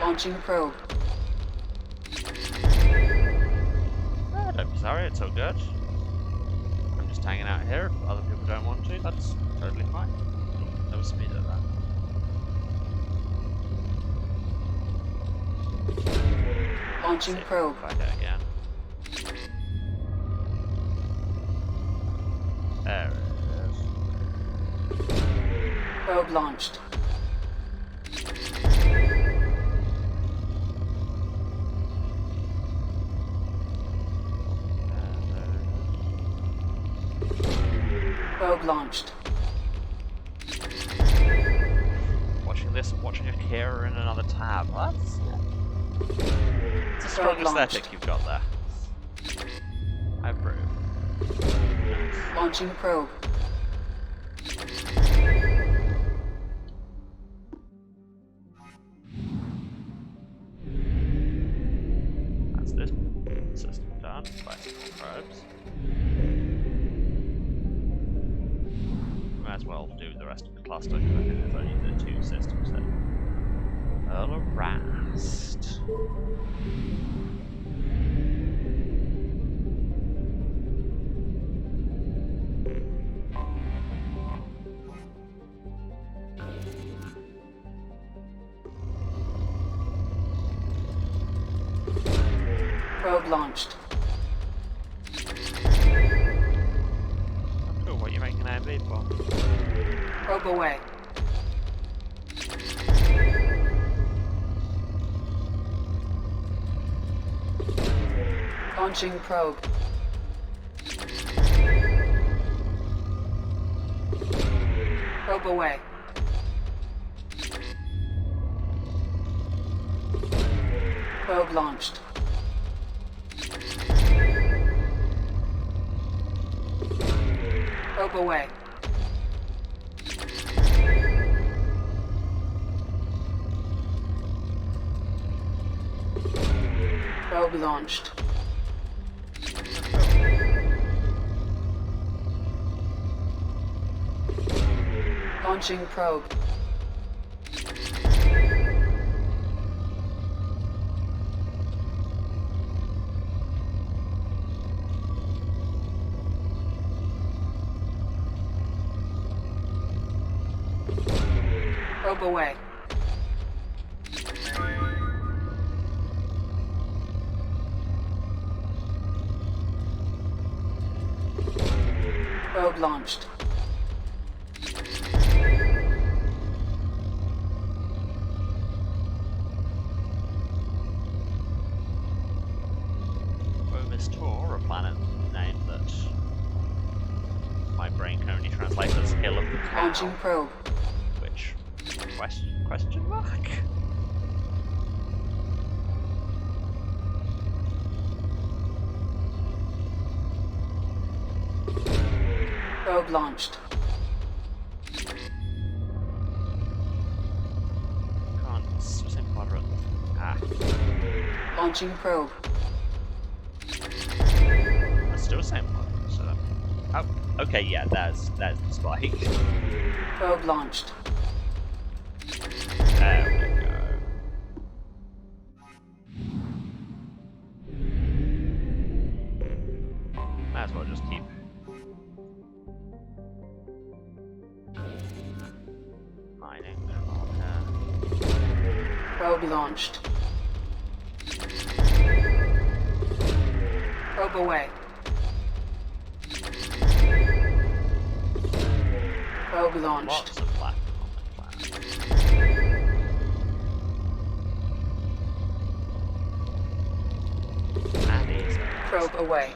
Launching probe. Oh, don't be sorry, it's all good. I'm just hanging out here. If other people don't want to, that's totally fine. Oh, there was speed at that. Launching probe. Find out again. There it is. Probe launched. Probe launched. Watching this and watching Akira in another tab. It's a strong Probe launched. aesthetic you've got there. I approve. Launching probe. That's this system done. Plastic probes. Might as well do the rest of the cluster because I think there's only the two systems there. Earl of Rast. Probe launched. Cool, what are you making an AMV for? Probe away. Launching probe. Probe away. Probe launched. Probe away. Probe launched. Launching probe. Probe away. Probe launched. Ovis Tor, a planet name that my brain can only translate as Hill of the Cow. Launching probe. Which question mark? Probe launched. Can't same quadrant. Ah, Launching probe. that's still the same quadrant. So, oh, okay, yeah, that's the spike. Probe launched. There we go. Might as well just keep. Mining. Probe launched. Probe away. Probe launched. Lots of black plastic. Probe away.